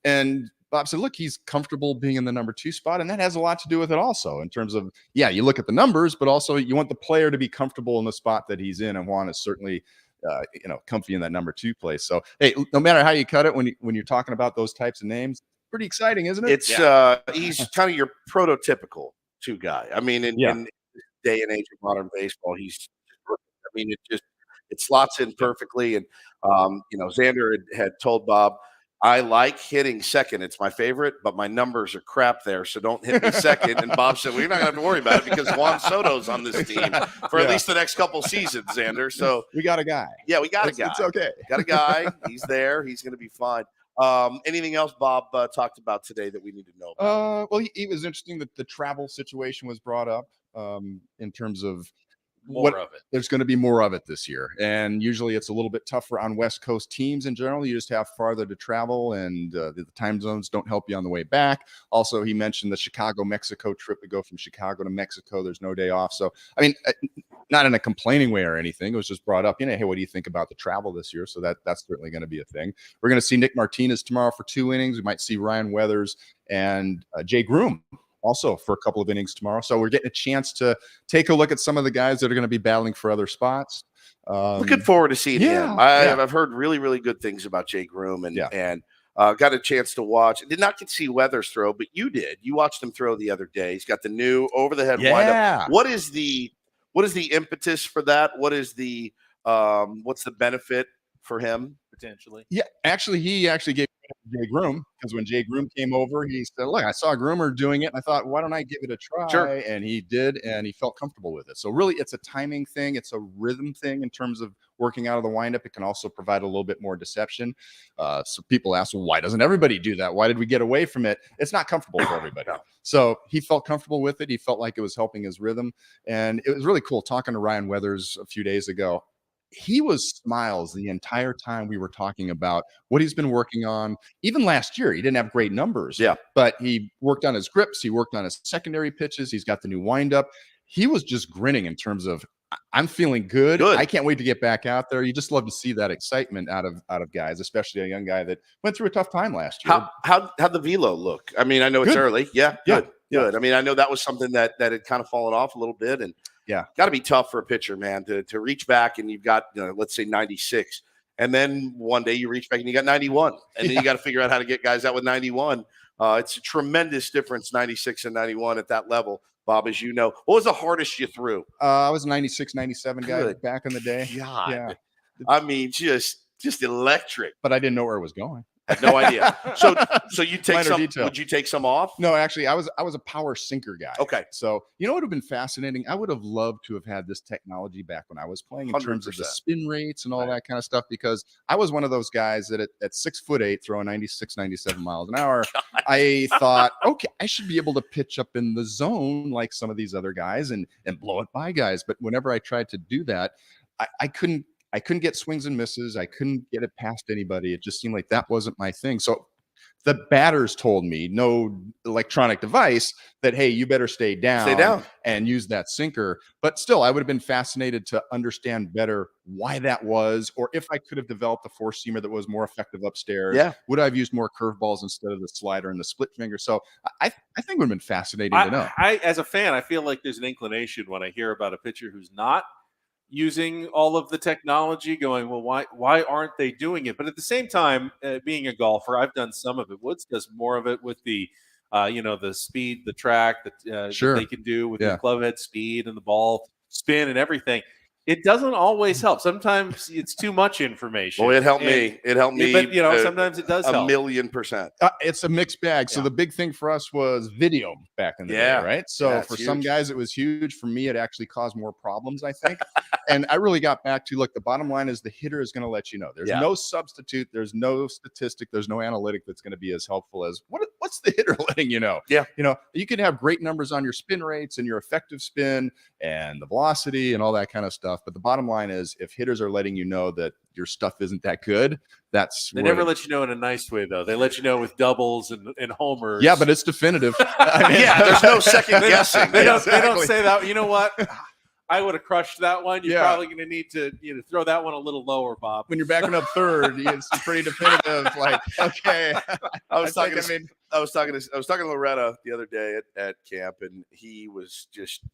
And Bob said, look, he's comfortable being in the number 2 spot, and that has a lot to do with it also in terms of, you look at the numbers, but also you want the player to be comfortable in the spot that he's in, and Juan is certainly comfy in that number 2 place. So, hey, no matter how you cut it, when you're talking about those types of names, pretty exciting, isn't it? It's he's kind of your prototypical 2 guy. I mean, in this day and age of modern baseball, he's perfect. I mean, it slots in perfectly. And Xander had told Bob, I like hitting second. It's my favorite, but my numbers are crap there, so don't hit me second. And Bob said, well, you're not going to have to worry about it because Juan Soto's on this team for at least the next couple seasons, Xander. So we got a guy. Yeah, we got a guy. It's okay. Got a guy. He's there. He's going to be fine. Anything else Bob talked about today that we need to know about? Well, it was interesting that the travel situation was brought up in terms of more of it. There's going to be more of it this year. And usually it's a little bit tougher on West Coast teams in general. You just have farther to travel, and the time zones don't help you on the way back. Also, he mentioned the Chicago-Mexico trip to go from Chicago to Mexico. There's no day off. So, I mean, not in a complaining way or anything. It was just brought up, hey, what do you think about the travel this year? So that's certainly going to be a thing. We're going to see Nick Martinez tomorrow for 2 innings. We might see Ryan Weathers and Jay Groom also for a couple of innings tomorrow. So we're getting a chance to take a look at some of the guys that are going to be battling for other spots. Looking forward to seeing him. I've heard really, really good things about Jay Groom, and got a chance to watch. I did not get to see Weathers throw, but you did. You watched him throw the other day. He's got the new over-the-head windup. What is the impetus for that? What's the benefit for him potentially? Yeah, he gave Jay Groom, because when Jay Groom came over, he said, look, I saw Groomer doing it, and I thought, why don't I give it a try? Sure. And he did, and he felt comfortable with it. So really, it's a timing thing. It's a rhythm thing in terms of working out of the windup. It can also provide a little bit more deception. So people ask, well, why doesn't everybody do that? Why did we get away from it? It's not comfortable for everybody. So he felt comfortable with it. He felt like it was helping his rhythm. And it was really cool talking to Ryan Weathers a few days ago. He was smiles the entire time we were talking about what he's been working on. Even last year, he didn't have great numbers. Yeah. But he worked on his grips. He worked on his secondary pitches. He's got the new windup. He was just grinning in terms of, I'm feeling good. I can't wait to get back out there. You just love to see that excitement out of guys, especially a young guy that went through a tough time last year. How'd the velo look? I mean, I know it's early. Yeah, good. I mean, I know that was something that had kind of fallen off a little bit, and got to be tough for a pitcher, man, to reach back, and you've got, let's say 96, and then one day you reach back and you got 91, and then you got to figure out how to get guys out with 91. It's a tremendous difference, 96 and 91 at that level. Bob, as you know, what was the hardest you threw? I was a 96, 97 guy back in the day. God. Yeah. I mean, just electric. But I didn't know where it was going. I had no idea. So you take some. Detail. Would you take some off? No, actually, I was a power sinker guy. Okay. So it would have been fascinating. I would have loved to have had this technology back when I was playing in 100%. Terms of the spin rates and all that kind of stuff, because I was one of those guys that at 6'8", throwing 96, 97 miles an hour, I thought, okay, I should be able to pitch up in the zone like some of these other guys and blow it by guys. But whenever I tried to do that, I couldn't get swings and misses. I couldn't get it past anybody. It just seemed like that wasn't my thing. So the batters told me, no electronic device, that, hey, you better stay down and use that sinker. But still, I would have been fascinated to understand better why that was, or if I could have developed a four-seamer that was more effective upstairs. Would I have used more curveballs instead of the slider and the split finger? So I think it would have been fascinating to know. As a fan, I feel like there's an inclination when I hear about a pitcher who's not using all of the technology, going, well, why aren't they doing it? But at the same time, being a golfer, I've done some of it. Woods does more of it with the the speed, the track that they can do with the club head speed and the ball spin and everything. It doesn't always help. Sometimes it's too much information. Well, it helped me. It helped me. But sometimes it does help. 1,000,000%. It's a mixed bag. So the big thing for us was video back in the day, right? So for some guys, it was huge. For me, it actually caused more problems, I think. And I really got back to, look, the bottom line is the hitter is going to let you know. There's no substitute. There's no statistic. There's no analytic that's going to be as helpful as what's the hitter letting you know? Yeah. You can have great numbers on your spin rates and your effective spin and the velocity and all that kind of stuff. But the bottom line is, if hitters are letting you know that your stuff isn't that good, they never let you know in a nice way, though. They let you know with doubles and homers. Yeah, but it's definitive. There's no second guessing. They don't say that. You know what? I would have crushed that one. You're probably going to need to throw that one a little lower, Bob. When you're backing up third, it's pretty definitive. Like, okay. I was talking to Loretta the other day at camp, and he was just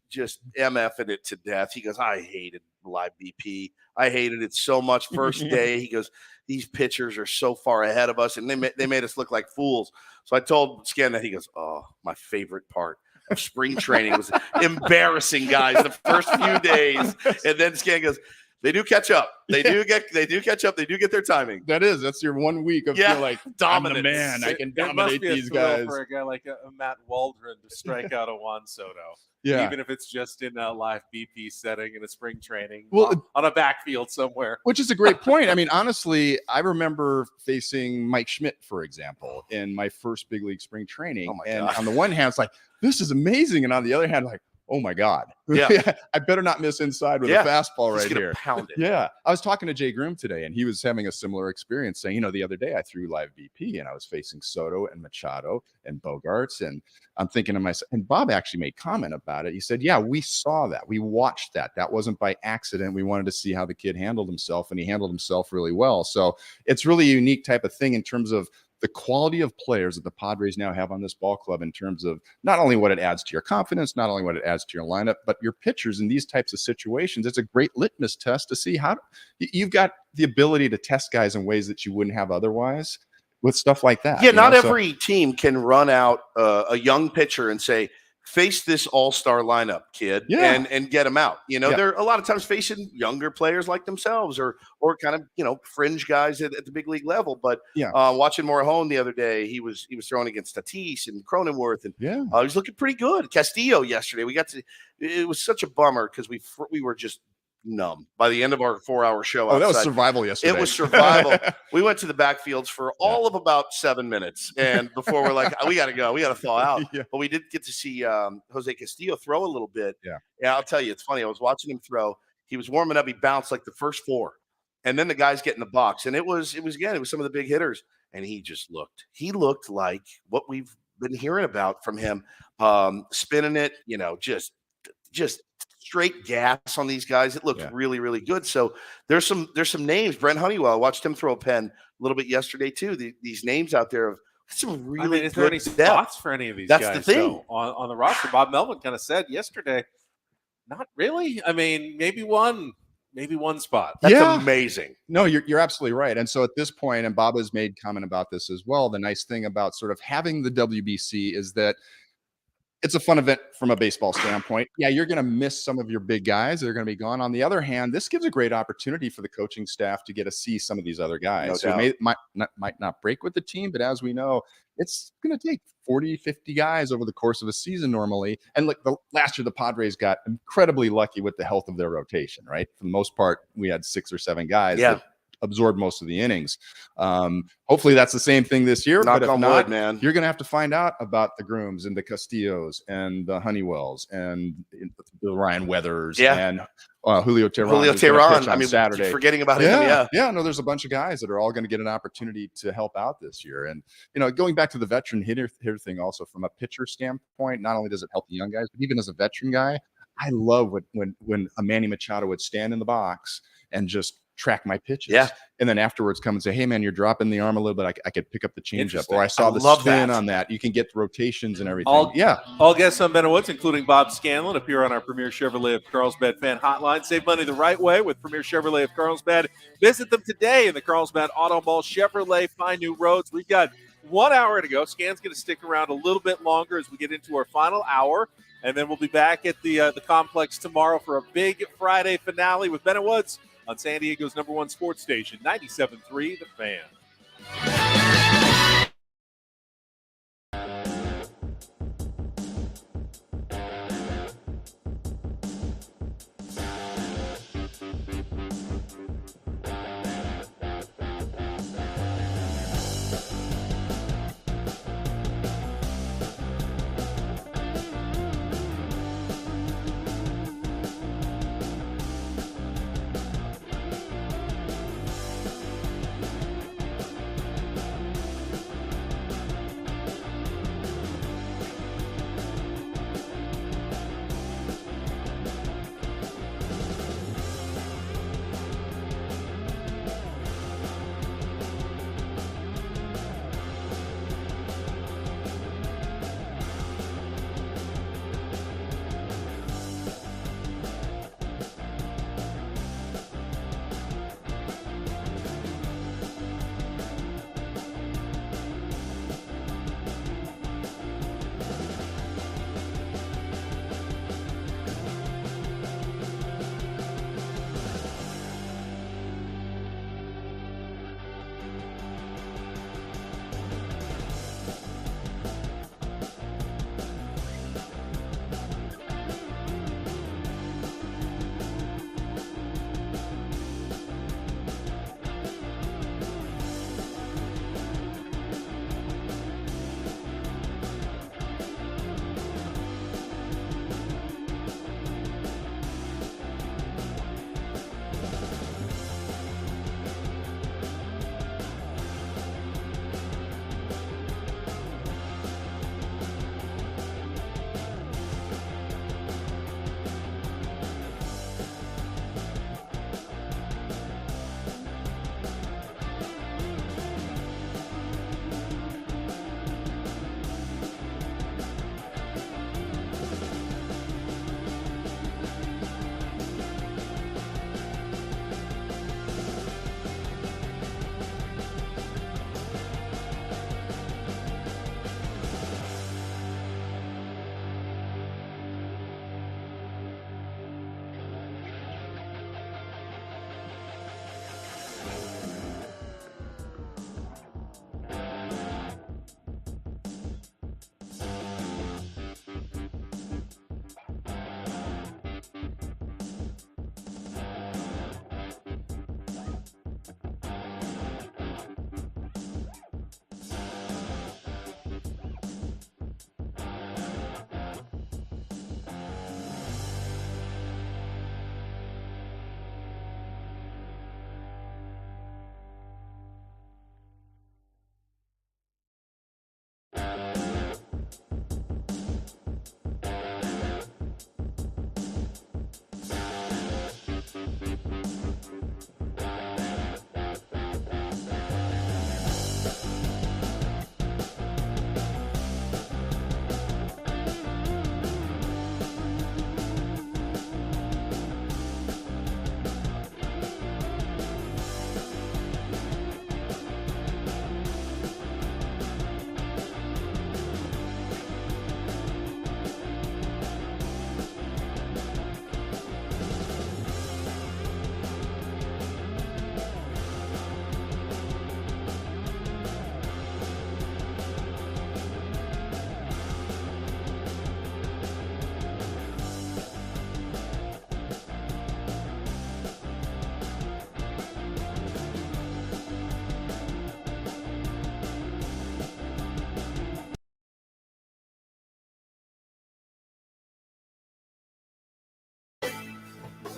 MFing it to death. He goes, I hated live BP. I hated it so much. First day, he goes, these pitchers are so far ahead of us, and they made us look like fools. So I told Scan that. He goes, oh, my favorite part of spring training was embarrassing guys the first few days, and then Scan goes, they do catch up. They do catch up. They do get their timing. That's your 1 week of feel like dominant. I'm the man. I can dominate these guys. For a guy like a Matt Waldron to strike out a Juan Soto. Yeah. Even if it's just in a live BP setting in a spring training, on a backfield somewhere. Which is a great point. I mean, honestly, I remember facing Mike Schmidt, for example, in my first big league spring training. And on the one hand, it's like, this is amazing. And on the other hand, like, oh my God. Yeah. I better not miss inside with a fastball right here. Pound it. Yeah. I was talking to Jay Groom today, and he was having a similar experience saying, the other day I threw live BP and I was facing Soto and Machado and Bogarts. And I'm thinking to myself, and Bob actually made comment about it. He said, yeah, we saw that. We watched that. That wasn't by accident. We wanted to see how the kid handled himself, and he handled himself really well. So it's really a unique type of thing in terms of the quality of players that the Padres now have on this ball club, in terms of not only what it adds to your confidence, not only what it adds to your lineup, but your pitchers in these types of situations. It's a great litmus test to see how you've got the ability to test guys in ways that you wouldn't have otherwise with stuff like that. Yeah, not every team can run out a young pitcher and say, face this all-star lineup, kid, and get them out. They're a lot of times facing younger players like themselves or kind of, fringe guys at the big league level. But watching Morejon the other day, he was throwing against Tatis and Cronenworth, and he was looking pretty good. Castillo yesterday, it was such a bummer because we were just numb by the end of our 4-hour show. That was survival yesterday. It was survival. We went to the backfields for all of about 7 minutes, and before we're like, we got to go, we got to thaw out. But we did get to see Jose Castillo throw a little bit. Yeah, I'll tell you, it's funny. I was watching him throw. He was warming up. He bounced like the first 4, and then the guys get in the box, and it was some of the big hitters, and he looked like what we've been hearing about from him, spinning it, just straight gas on these guys. It looked really, really good. So there's some names. Brent Honeywell, I watched him throw a pen a little bit yesterday too. These names out there of some really is there any spots for any of these guys? That's the thing. On the roster. Bob Melvin kind of said yesterday, not really. I mean, maybe one spot. That's amazing. No, you're absolutely right. And so at this point, and Bob has made comment about this as well, the nice thing about sort of having the WBC is that it's a fun event from a baseball standpoint. Yeah, you're going to miss some of your big guys. They're going to be gone. On the other hand, this gives a great opportunity for the coaching staff to get to see some of these other guys. No doubt. Might not break with the team, but as we know, it's going to take 40, 50 guys over the course of a season normally. And like last year, the Padres got incredibly lucky with the health of their rotation, right? For the most part, we had 6 or 7 guys that absorbed most of the innings. Hopefully that's the same thing this year. Knock but if on not, wood, man. You're going to have to find out about the Grooms and the Castillos and the Honeywells and the Ryan Weathers and Julio Teheran. I mean, Saturday. Forgetting about him. Yeah. No, there's a bunch of guys that are all going to get an opportunity to help out this year. And, going back to the veteran hitter thing also from a pitcher standpoint, not only does it help the young guys, but even as a veteran guy, I love when a Manny Machado would stand in the box and just track my pitches. Yeah. And then afterwards come and say, hey man, you're dropping the arm a little bit. I could pick up the changeup, or I saw the spin on that. You can get the rotations and everything. All guests on Ben & Woods, including Bob Scanlon, appear on our Premier Chevrolet of Carlsbad fan hotline. Save money the right way with Premier Chevrolet of Carlsbad. Visit them today in the Carlsbad Auto Mall. Chevrolet, find new roads. We've got 1 hour to go. Scan's going to stick around a little bit longer as we get into our final hour. And then we'll be back at the complex tomorrow for a big Friday finale with Ben & Woods on San Diego's #1 sports station, 97.3 The Fan.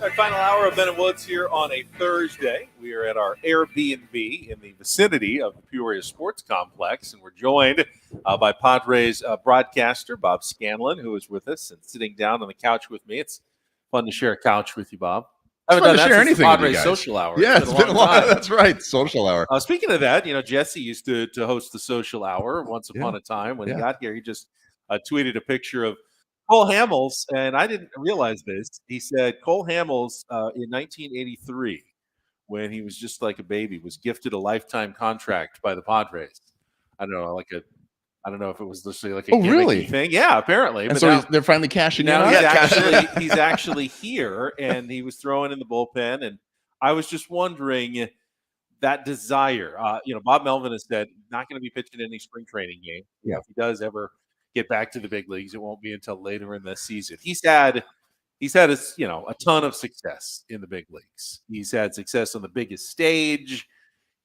Our final hour of Ben and Woods here on a Thursday. We are at our Airbnb in the vicinity of the Peoria Sports Complex, and we're joined by Padres broadcaster Bob Scanlon, who is with us and sitting down on the couch with me. It's fun to share a couch with you, Bob. I haven't done that since the Padres social hour. Yeah, it's been a long time. That's right, social hour. Speaking of that, Jesse used to host the social hour once upon a time. When he got here, he just tweeted a picture of Cole Hamels, and I didn't realize this. He said Cole Hamels in 1983, when he was just like a baby, was gifted a lifetime contract by the Padres. I don't know, I don't know if it was literally like a gimmicky thing. Yeah, apparently. And so now, they're finally cashing in. He's actually here, and he was throwing in the bullpen. And I was just wondering that desire. Bob Melvin has said not going to be pitching any spring training game. Yeah, if he does ever get back to the big leagues, it won't be until later in the season. He's had a ton of success in the big leagues. He's had success on the biggest stage.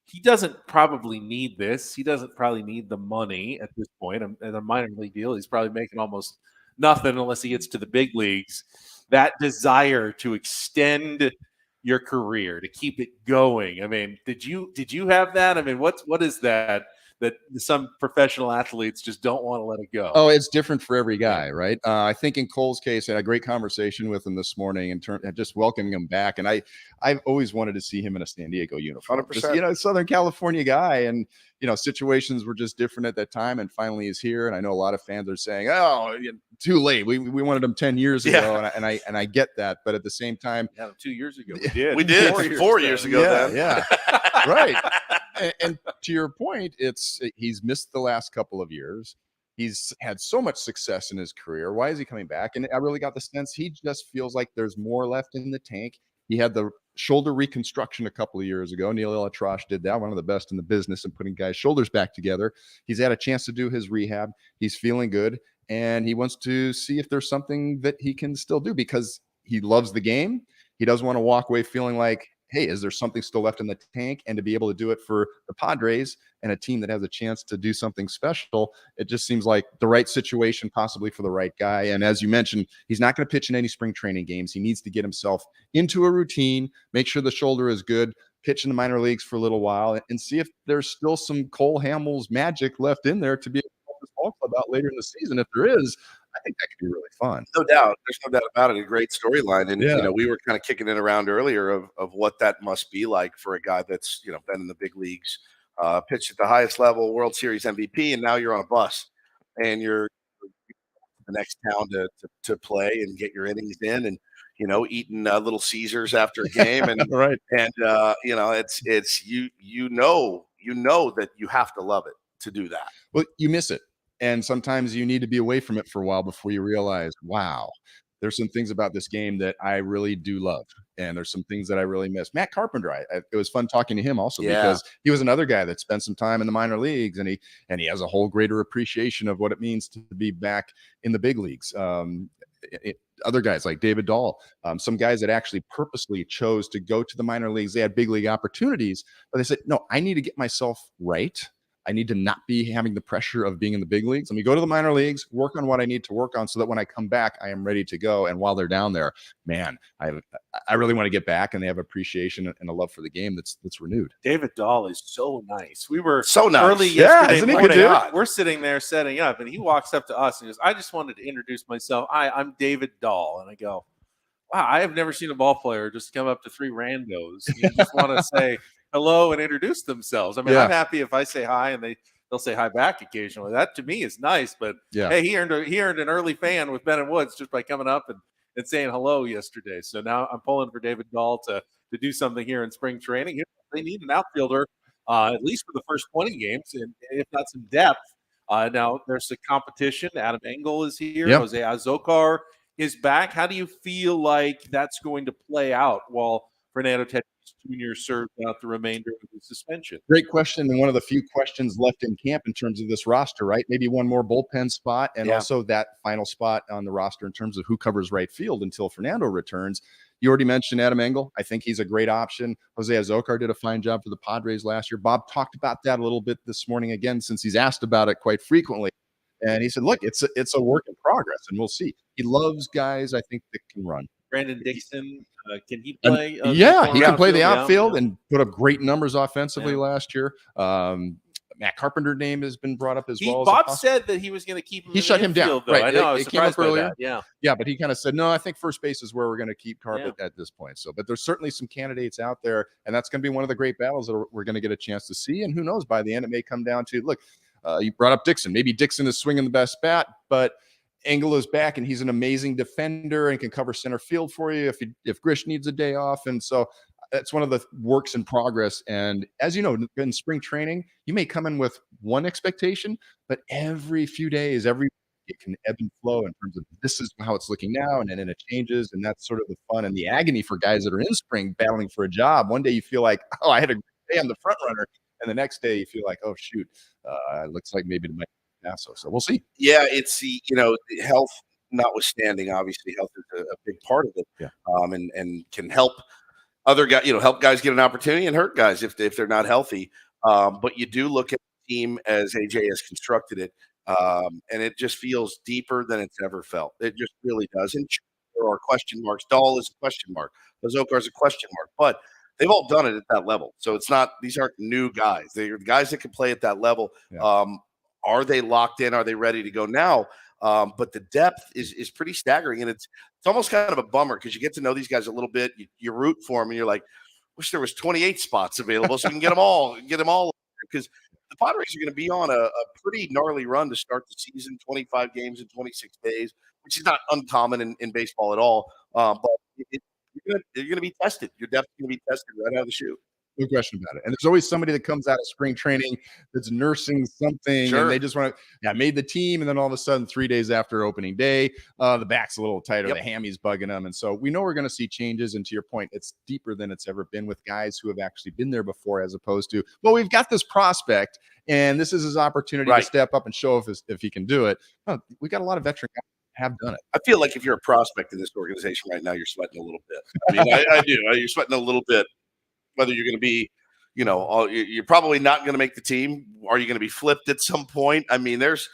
He doesn't probably need this. He doesn't probably need the money at this point. At a minor league deal, he's probably making almost nothing unless he gets to the big leagues. That desire to extend your career, to keep it going. I mean, did you have that? I mean, what is that some professional athletes just don't want to let it go? Oh, it's different for every guy, right? I think in Cole's case, I had a great conversation with him this morning in terms of just welcoming him back. And I've always wanted to see him in a San Diego uniform. 100%. Just, Southern California guy. And, situations were just different at that time. And finally he's here. And I know a lot of fans are saying, oh, too late. We wanted him 10 years ago. Yeah. And I get that. But at the same time, 2 years ago, we did. We did 4 years ago. Yeah. Right. And to your point, he's missed the last couple of years. He's had so much success in his career. Why is he coming back? And I really got the sense he just feels like there's more left in the tank. He had the shoulder reconstruction a couple of years ago. Neil Elatrosh did that, one of the best in the business in putting guys' shoulders back together. He's had a chance to do his rehab. He's feeling good, and he wants to see if there's something that he can still do because he loves the game. He doesn't want to walk away feeling like, hey, is there something still left in the tank? And to be able to do it for the Padres and a team that has a chance to do something special, it just seems like the right situation, possibly for the right guy. And as you mentioned, he's not going to pitch in any spring training games. He needs to get himself into a routine, make sure the shoulder is good, pitch in the minor leagues for a little while, and see if there's still some Cole Hamels magic left in there to be able to help this ball club out later in the season. If there is, I think that could be really fun. No doubt. There's no doubt about it. A great storyline. And, we were kind of kicking it around earlier of what that must be like for a guy that's, been in the big leagues, pitched at the highest level, World Series MVP, and now you're on a bus and you're the next town to play and get your innings in and, eating Little Caesars after a game. And, right. And, it's you know that you have to love it to do that. Well, you miss it. And sometimes you need to be away from it for a while before you realize, wow, there's some things about this game that I really do love. And there's some things that I really miss. Matt Carpenter, it was fun talking to him also because he was another guy that spent some time in the minor leagues and he has a whole greater appreciation of what it means to be back in the big leagues. Other guys like David Dahl, some guys that actually purposely chose to go to the minor leagues. They had big league opportunities, but they said, no, I need to get myself right. I need to not be having the pressure of being in the big leagues. Let me go to the minor leagues, work on what I need to work on so that when I come back, I am ready to go. And while they're down there, man, I really want to get back, and they have appreciation and a love for the game that's renewed. David Dahl is so nice. We were so nice. Early yesterday isn't he good dude? We're sitting there setting up, and he walks up to us and goes, I just wanted to introduce myself. I'm David Dahl. And I go, wow, I have never seen a ball player just come up to three randos. You just want to say hello and introduce themselves. I mean, I'm happy if I say hi and they'll say hi back occasionally. That to me is nice. But hey, he earned an early fan with Ben and Woods just by coming up and saying hello yesterday. So now I'm pulling for David Dahl to do something here in spring training. They need an outfielder at least for the first 20 games, and if not some depth. Now there's the competition. Adam Engel is here. Yep. Jose Azócar is back. How do you feel like that's going to play out while Fernando Tatis Jr. serves out the remainder of the suspension? Great question, and one of the few questions left in camp in terms of this roster, right? Maybe one more bullpen spot, and also that final spot on the roster in terms of who covers right field until Fernando returns. You already mentioned Adam Engel. I think he's a great option. Jose Azócar did a fine job for the Padres last year. Bob talked about that a little bit this morning again, since he's asked about it quite frequently. And he said, look, it's a work in progress, and we'll see. He loves guys, I think, that can run. Brandon Dixon, can he play? Yeah, he can play the outfield, outfield and put up great numbers offensively last year. Matt Carpenter name has been brought up as well. Bob said that he was going to keep him. He shut him down. Though. Right, I know. I was it came up surprised by earlier. that. Yeah, but he kind of said, no, I think first base is where we're going to keep Carpet at this point. So, but there's certainly some candidates out there, and that's going to be one of the great battles that we're going to get a chance to see. And who knows, by the end, it may come down to look. You brought up Dixon. Maybe Dixon is swinging the best bat, but Engel is back, and he's an amazing defender and can cover center field for you if Grish needs a day off. And so that's one of the works in progress. And as you know, in spring training, you may come in with one expectation, but every few days, it can ebb and flow in terms of this is how it's looking now, and then it changes. And that's sort of the fun and the agony for guys that are in spring battling for a job. One day you feel like, oh, I had a great day, I'm the front runner. And the next day you feel like, oh, shoot, it looks like maybe it might be Paso. So we'll see. Yeah, it's the health notwithstanding. Obviously, health is a big part of it. Yeah. And can help other guys, help guys get an opportunity and hurt guys if they're not healthy. But you do look at the team as AJ has constructed it, and it just feels deeper than it's ever felt. It just really does. And there are question marks. Dahl is a question mark. Bazokar is a question mark. But they've all done it at that level. So it's not; these aren't new guys. They're guys that can play at that level. Yeah. Are they locked in? Are they ready to go now? But the depth is pretty staggering, and it's almost kind of a bummer because you get to know these guys a little bit. You root for them, and you're like, wish there was 28 spots available so we can get them all. Because the Padres are going to be on a pretty gnarly run to start the season, 25 games in 26 days, which is not uncommon in baseball at all. But you're going to be tested. You're definitely going to be tested right out of the chute. No question about it. And there's always somebody that comes out of spring training that's nursing something, and they just want to, made the team. And then all of a sudden, 3 days after opening day, the back's a little tighter, the hammy's bugging them. And so we know we're going to see changes. And to your point, it's deeper than it's ever been with guys who have actually been there before, as opposed to, well, we've got this prospect, and this is his opportunity to step up and show if he can do it. Well, we got a lot of veteran guys have done it. I feel like if you're a prospect in this organization right now, you're sweating a little bit. I mean, I do. You're sweating a little bit. Whether you're going to be, you're probably not going to make the team. Are you going to be flipped at some point? I mean, there's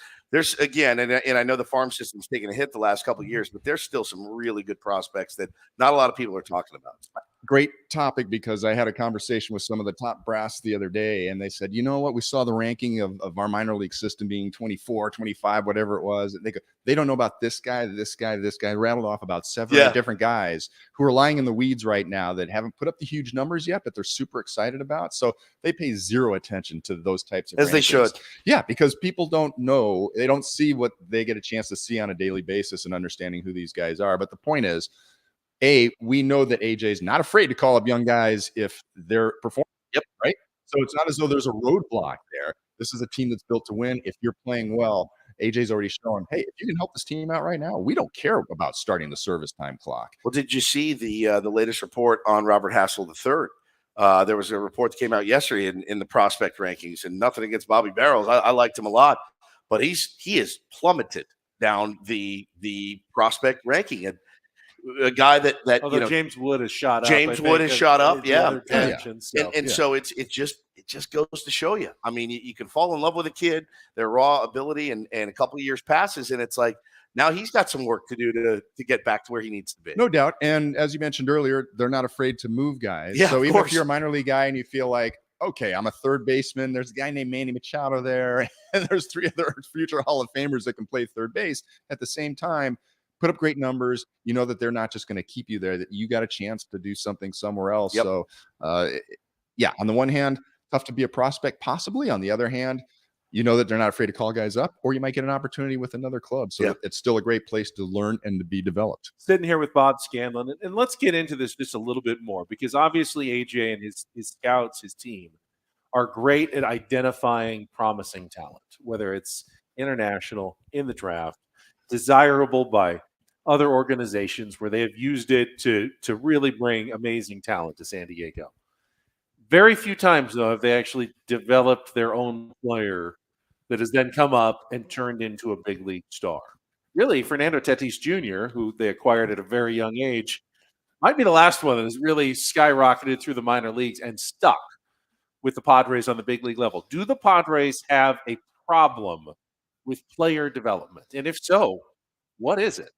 again, and I know the farm system's taken a hit the last couple of years, but there's still some really good prospects that not a lot of people are talking about. Great topic, because I had a conversation with some of the top brass the other day, and they said, you know what, we saw the ranking of our minor league system being 24, 25, whatever it was. And they don't know about this guy, rattled off about 7 different guys who are lying in the weeds right now that haven't put up the huge numbers yet, but they're super excited about. So they pay zero attention to those types of as rankings. They should. Yeah, because people don't know, they don't see what they get a chance to see on a daily basis and understanding who these guys are. But the point is, we know that AJ is not afraid to call up young guys if they're performing. Yep. Right. So it's not as though there's a roadblock there. This is a team that's built to win. If you're playing well, AJ's already shown, hey, if you can help this team out right now, we don't care about starting the service time clock. Well, did you see the latest report on Robert Hassel III? There was a report that came out yesterday in the prospect rankings, and nothing against Bobby Barrows. I liked him a lot, but he is plummeted down the prospect ranking. And a guy that James Wood has shot up. James Wood has shot up, And so it just goes to show you. I mean, you can fall in love with a kid, their raw ability, and a couple of years passes, and it's like now he's got some work to do to get back to where he needs to be. No doubt. And as you mentioned earlier, they're not afraid to move guys. Yeah, so even if you're a minor league guy and you feel like, okay, I'm a third baseman, there's a guy named Manny Machado there, and there's 3 other future Hall of Famers that can play third base at the same time. Put up great numbers. You know that they're not just going to keep you there, that you got a chance to do something somewhere else. Yep. So, on the one hand, tough to be a prospect, possibly. On the other hand, you know that they're not afraid to call guys up, or you might get an opportunity with another club. So it's still a great place to learn and to be developed. Sitting here with Bob Scanlon, and let's get into this just a little bit more, because obviously AJ and his scouts, his team, are great at identifying promising talent, whether it's international, in the draft, desirable by other organizations where they have used it to really bring amazing talent to San Diego. Very few times, though, have they actually developed their own player that has then come up and turned into a big league star. Really, Fernando Tatis Jr., who they acquired at a very young age, might be the last one that has really skyrocketed through the minor leagues and stuck with the Padres on the big league level. Do the Padres have a problem with player development? And if so, what is it?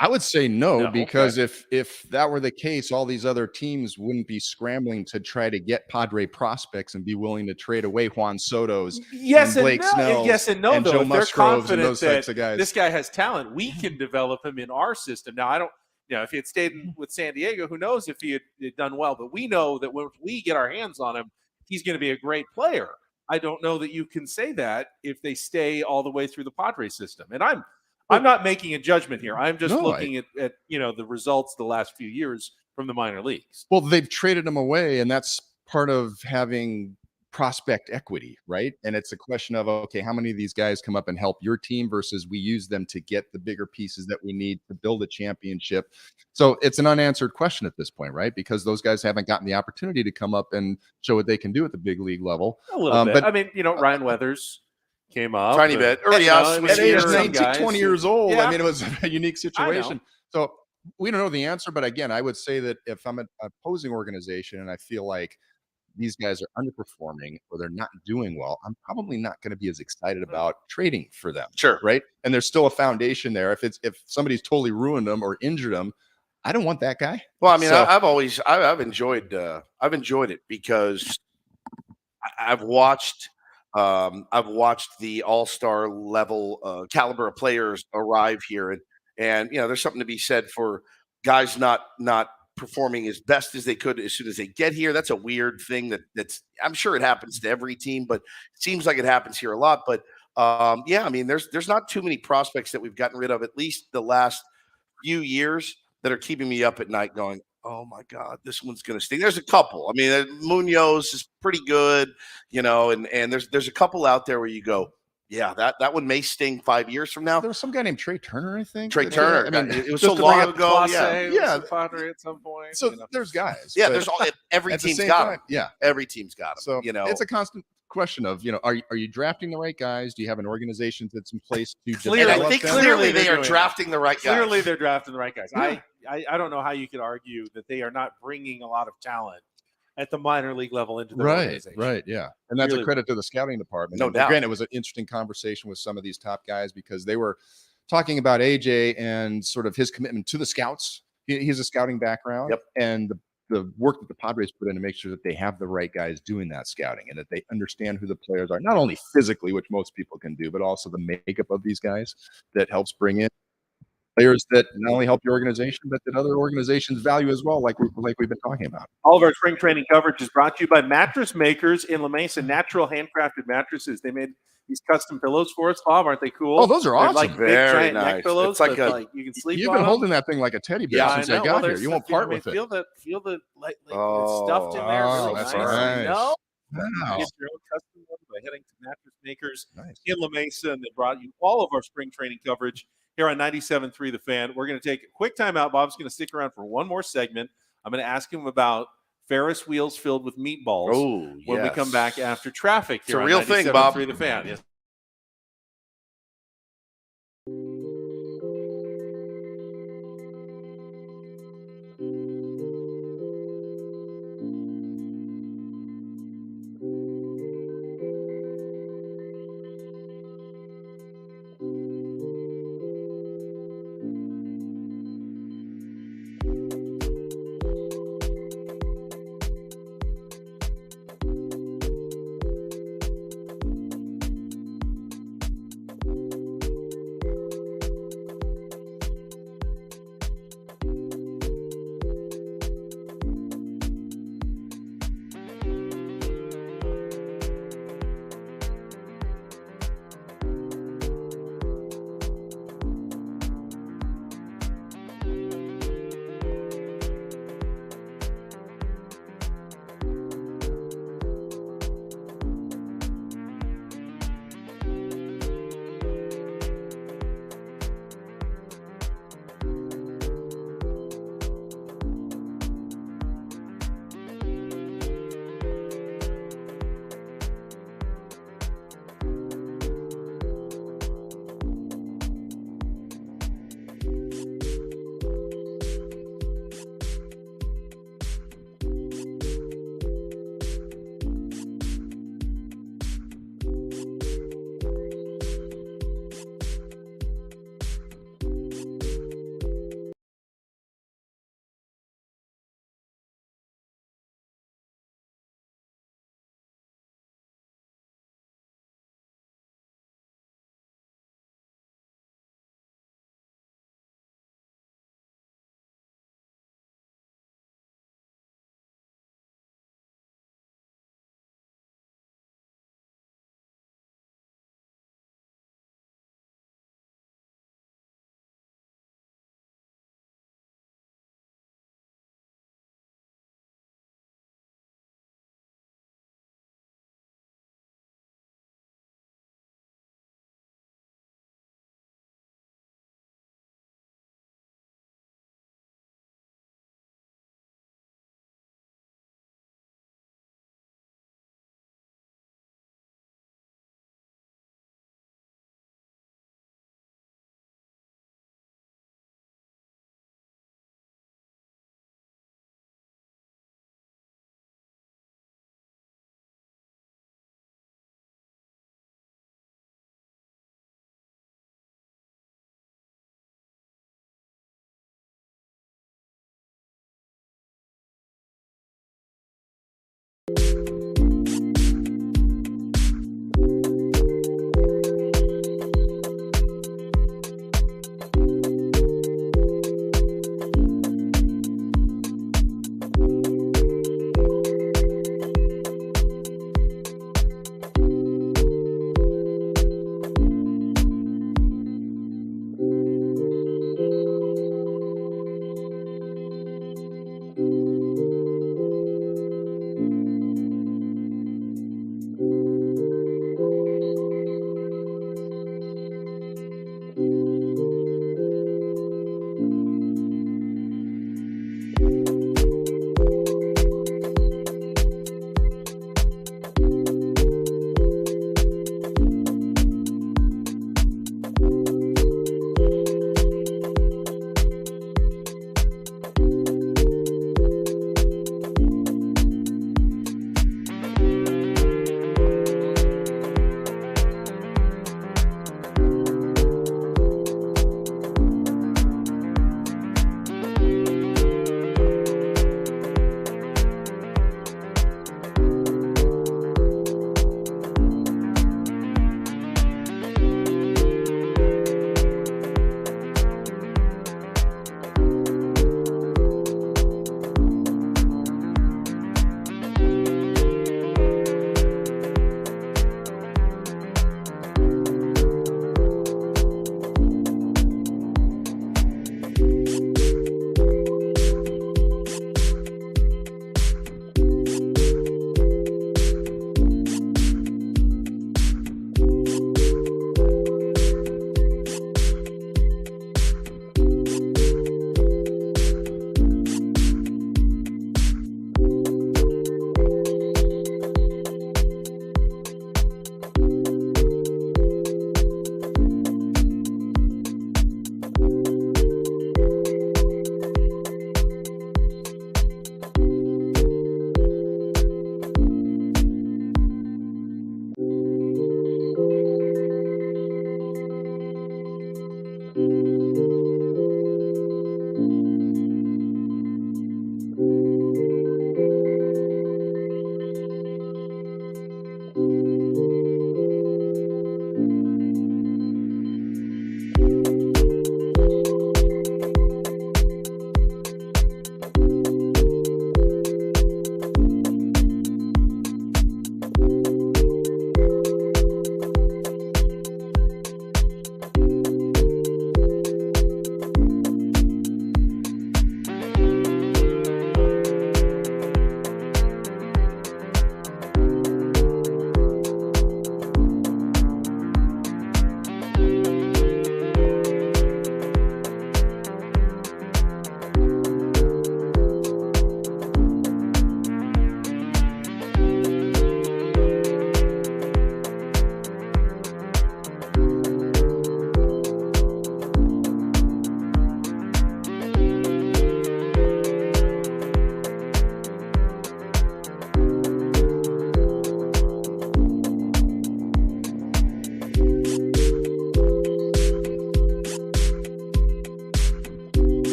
I would say no, No, because if that were the case, all these other teams wouldn't be scrambling to try to get Padre prospects and be willing to trade away Juan Soto's Yes and and Blake no. Snell's Yes and no, and though. Joe If they're Musgroves and confident those that types of guys. this guy has talent, we can develop him in our system. Now, I don't. If he had stayed with San Diego, who knows if he had done well? But we know that when we get our hands on him, he's going to be a great player. I don't know that you can say that if they stay all the way through the Padres system. And I'm not making a judgment here. I'm just looking at the results the last few years from the minor leagues. Well, they've traded him away, and that's part of having prospect equity, right? And it's a question of, okay, how many of these guys come up and help your team versus we use them to get the bigger pieces that we need to build a championship. So it's an unanswered question at this point, right? Because those guys haven't gotten the opportunity to come up and show what they can do at the big league level. A little bit. But I mean, Ryan Weathers came up. Tiny bit. Early at age 19, 20 years old. I mean, it was a unique situation. So we don't know the answer, but again, I would say that if I'm an opposing organization and I feel like these guys are underperforming or they're not doing well, I'm probably not going to be as excited about trading for them. Sure. Right. And there's still a foundation there. If somebody's totally ruined them or injured them, I don't want that guy. Well, I mean, I've enjoyed it because I've watched the all-star level caliber of players arrive here, and there's something to be said for guys not performing as best as they could as soon as they get here. That's a weird thing that's I'm sure it happens to every team, but it seems like it happens here a lot. But I mean, there's not too many prospects that we've gotten rid of, at least the last few years, that are keeping me up at night going, oh my God, this one's going to sting. There's a couple. I mean, Munoz is pretty good, and there's a couple out there where you go, yeah, that one may sting 5 years from now. There was some guy named Trey Turner, I think. Trey Turner. I mean, it was so long ago. Yeah. Padre at some point. So there's guys. Yeah, there's every team's got them. Yeah, every team's got them. So it's a constant question of are you drafting the right guys? Do you have an organization that's in place to clearly? I think clearly they are drafting the right guys. Clearly they're drafting the right guys. Yeah. I don't know how you could argue that they are not bringing a lot of talent at the minor league level into the organization. Right, yeah. And that's a credit to the scouting department. No doubt. Again, it was an interesting conversation with some of these top guys because they were talking about AJ and sort of his commitment to the scouts. He has a scouting background. Yep. And the work that the Padres put in to make sure that they have the right guys doing that scouting and that they understand who the players are, not only physically, which most people can do, but also the makeup of these guys that helps bring in players that not only help your organization, but that other organizations value as well, like we've been talking about. All of our spring training coverage is brought to you by Mattress Makers in La Mesa. Natural handcrafted mattresses. They made these custom pillows for us, Bob. Aren't they cool? Oh, those are awesome. Like big giant neck pillows. It's like you can sleep. You've been holding that thing like a teddy bear since I got here. You won't part with it. Feel the like it's stuffed in there. Oh, that's nice. No. Wow. Get your own custom one by heading to Mattress Makers in La Mesa, and they brought you all of our spring training coverage here on 97.3 The Fan. We're going to take a quick time out. Bob's going to stick around for one more segment. I'm going to ask him about Ferris wheels filled with meatballs when we come back after traffic here it's a real on thing, Bob. 97.3 The Fan. Yes.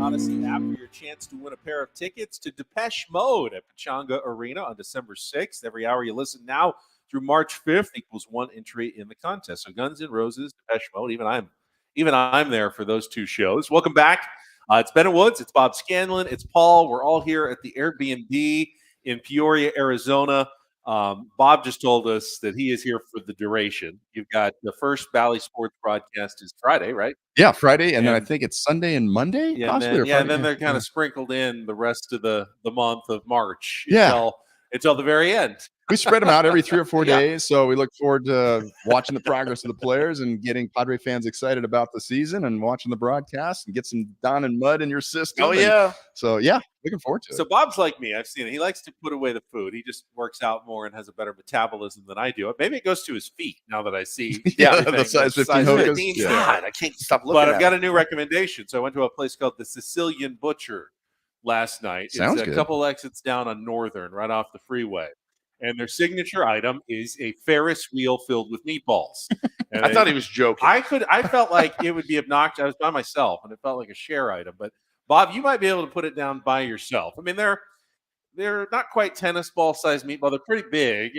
Odyssey app for your chance to win a pair of tickets to Depeche Mode at Pechanga Arena on December 6th. Every hour you listen now through March 5th equals one entry in the contest. So Guns N' Roses, Depeche Mode, even I'm there for those two shows. Welcome back. It's Bennett Woods. It's Bob Scanlon. It's Paul. We're all here at the Airbnb in Peoria, Arizona. Bob just told us that he is here for the duration. You've got the first Bally Sports broadcast is Friday, right? Yeah, Friday, and then I think it's Sunday and Monday, Yeah, possibly. and then they're kind of sprinkled in the rest of the month of March Yeah. until the very end. we spread them out every 3 or 4 days. So we look forward to watching the progress of the players and getting Padre fans excited about the season and watching the broadcast and get some Don and Mud in your system. Oh, yeah. So, yeah, looking forward to it. So Bob's like me. I've seen it. He likes to put away the food. He just works out more and has a better metabolism than I do. Maybe it goes to his feet now that I see. The size 15 Hokas. Yeah. God, I can't stop looking But at I've got a new recommendation. So I went to a place called the Sicilian Butcher last night. Sounds it's a good. couple exits down on Northern, right off the freeway. And their signature item is a Ferris wheel filled with meatballs. And I thought he was joking. I felt like it would be obnoxious. I was by myself, and it felt like a share item. But Bob, you might be able to put it down by yourself. I mean, they're not quite tennis ball sized meatball. They're pretty big,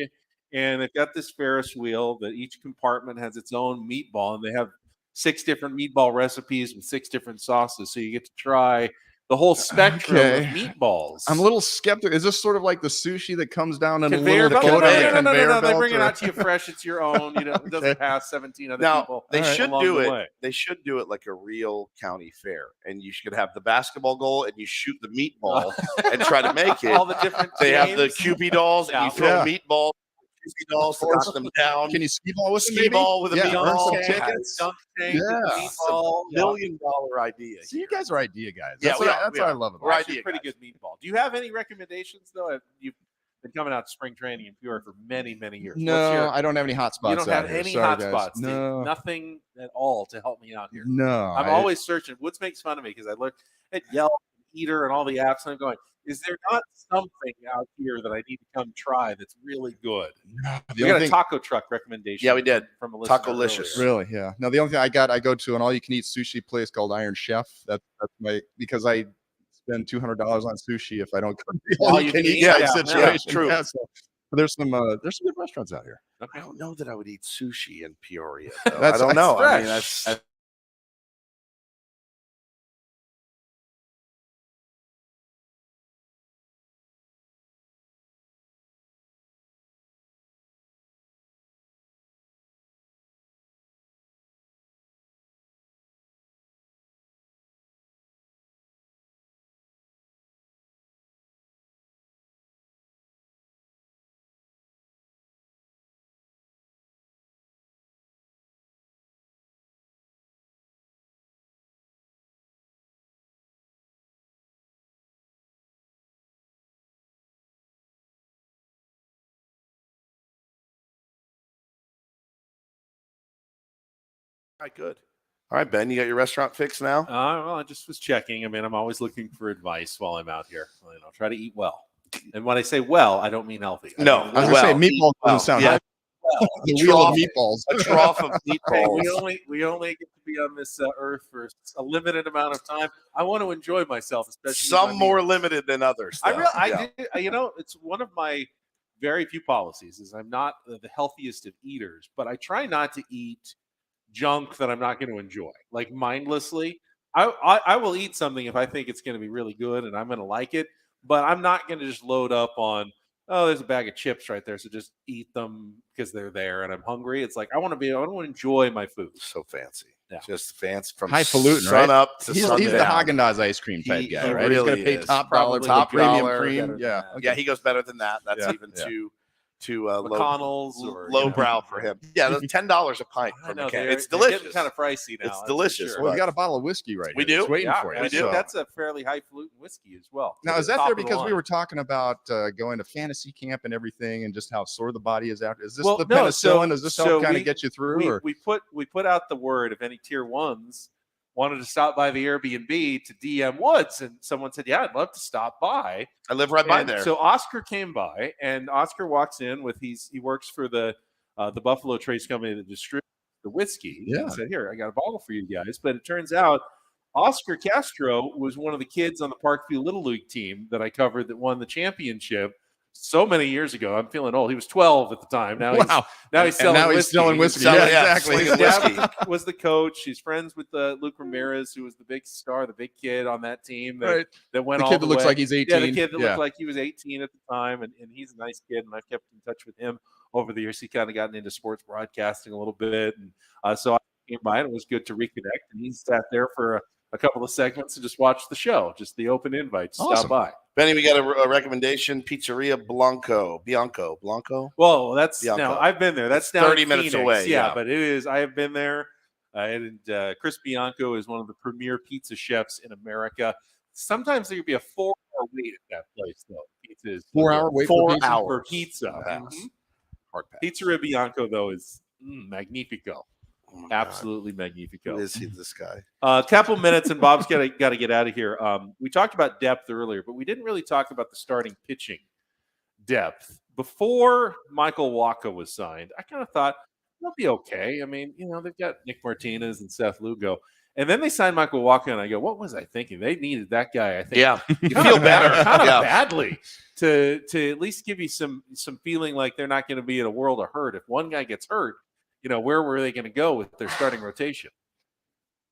and they've got this Ferris wheel that each compartment has its own meatball, and they have 6 different meatball recipes with 6 different sauces, so you get to try the whole spectrum of meatballs. I'm a little skeptical. Is this sort of like the sushi that comes down in Conveyor a little belt? conveyor No. belt? They bring it out to you fresh. It's your own. You know, it doesn't pass 17 other people. They should along do the it. way. They should do it like a real county fair, and you should have the basketball goal, and you shoot the meatball and try to make it. All the different. They have the games. Cupid dolls, and you throw meatballs. Dolls to knock them down. Can you skee ball with skee ball with a meatball? Dunk tickets. Dunk tank. Meatball. $1 million idea. So you guys are idea guys. Yeah, That's what I love about We're it. actually pretty good meatball. Do you have any recommendations though? You've been coming out to spring training in Peoria for many, many years. No, I don't have any hot spots. You don't have out here. any Sorry, hot guys. spots. No, nothing at all to help me out here. no. I'm always searching. Woods makes fun of me because I look at Yelp, Eater, and all the apps, and I'm going, is there not something out here that I need to come try that's really good? We got a taco truck recommendation. Yeah, we did. From a listener Taco-licious. earlier. Really, yeah. No, the only thing I go to an all-you-can-eat sushi place called Iron Chef. That's my because I spend $200 on sushi if I don't go to the all-you-can-eat situation. True. Yeah, so there's some good restaurants out here. I don't know that I would eat sushi in Peoria. I don't know. Fresh. I mean, that's all right, good. All right, Ben, you got your restaurant fixed now? Well, I just was checking. I mean, I'm always looking for advice while I'm out here. You know, try to eat well. And when I say well, I don't mean healthy. No, I was gonna say meatballs doesn't sound yeah. right. The wheel of meatballs. A trough of Hey, meatballs. we only get to be on this earth for a limited amount of time. I want to enjoy myself, especially Some more limited than others. I though. really, you know, it's one of my very few policies is I'm not the healthiest of eaters, but I try not to eat junk that I'm not going to enjoy, like mindlessly. I will eat something if I think it's going to be really good and I'm going to like it, but I'm not going to just load up on, oh, there's a bag of chips right there, so just eat them because they're there and I'm hungry. It's like I want to enjoy my food. So fancy. Yeah. Just fancy from Highfalutin, sun right? up to He's sundown. the Haagen-Dazs ice cream type guy, right? Really He's going to pay top Probably dollar, top premium dollar. cream. Yeah, Yeah, he goes better than that. That's even too McConnell's or lowbrow for him. Yeah, that's $10 a pint for McCann's. It's delicious. Kind of pricey now. It's delicious. Sure. Well, we've got a bottle of whiskey right We here. do? It's waiting for you. I think So- that's a fairly highfalutin whiskey as well. Now, It's is that top there of the because we line. were talking about going to fantasy camp and everything and just how sore the body is after? Is this Well, the no, penicillin? Does this so help kind we- of get you through? We put out the word if any tier ones wanted to stop by the Airbnb to DM Woods, and someone said, "Yeah, I'd love to stop by." I live right by And there. So Oscar came by, and Oscar walks in with he works for the Buffalo Trace company that distributes the whiskey. Yeah. And said, "Here, I got a bottle for you guys." But it turns out Oscar Castro was one of the kids on the Parkview Little League team that I covered that won the championship so many years ago. I'm feeling old. He was 12 at the time. Now he's selling whiskey. Yeah, exactly. His dad was the coach. He's friends with Luke Ramirez, who was the big star, the big kid on that team that went The all kid the that looks way. like he's 18. Yeah, the kid that Yeah. looked like he was 18 at the time, and he's a nice kid, and I've kept in touch with him over the years. He kind of gotten into sports broadcasting a little bit, and so I came by, and it was good to reconnect. And he sat there for a couple of segments and just watch the show. Just the open invite. Stop Awesome. by. Benny, we got a recommendation: Pizzeria Blanco. Well, that's Bianco. now I've been there. That's It's down 30 in minutes Phoenix. away, yeah. But it is. I have been there. And Chris Bianco is one of the premier pizza chefs in America. Sometimes there could be a 4-hour wait at that place, though. Pizza is 4-hour wait for pizza? for pizza. Pass. Hard pass. Pizzeria Bianco, though, is magnifico. Oh my Absolutely God. magnifico. Who is he, this guy? A couple minutes, and Bob's got to get out of here. We talked about depth earlier, but we didn't really talk about the starting pitching depth. Before Michael Wacha was signed, I kind of thought they'll be okay. I mean, they've got Nick Martinez and Seth Lugo. And then they signed Michael Wacha, and I go, what was I thinking? They needed that guy, I think. Yeah, you feel better. Kind of badly to at least give you some feeling like they're not going to be in a world of hurt. If one guy gets hurt, where were they going to go with their starting rotation?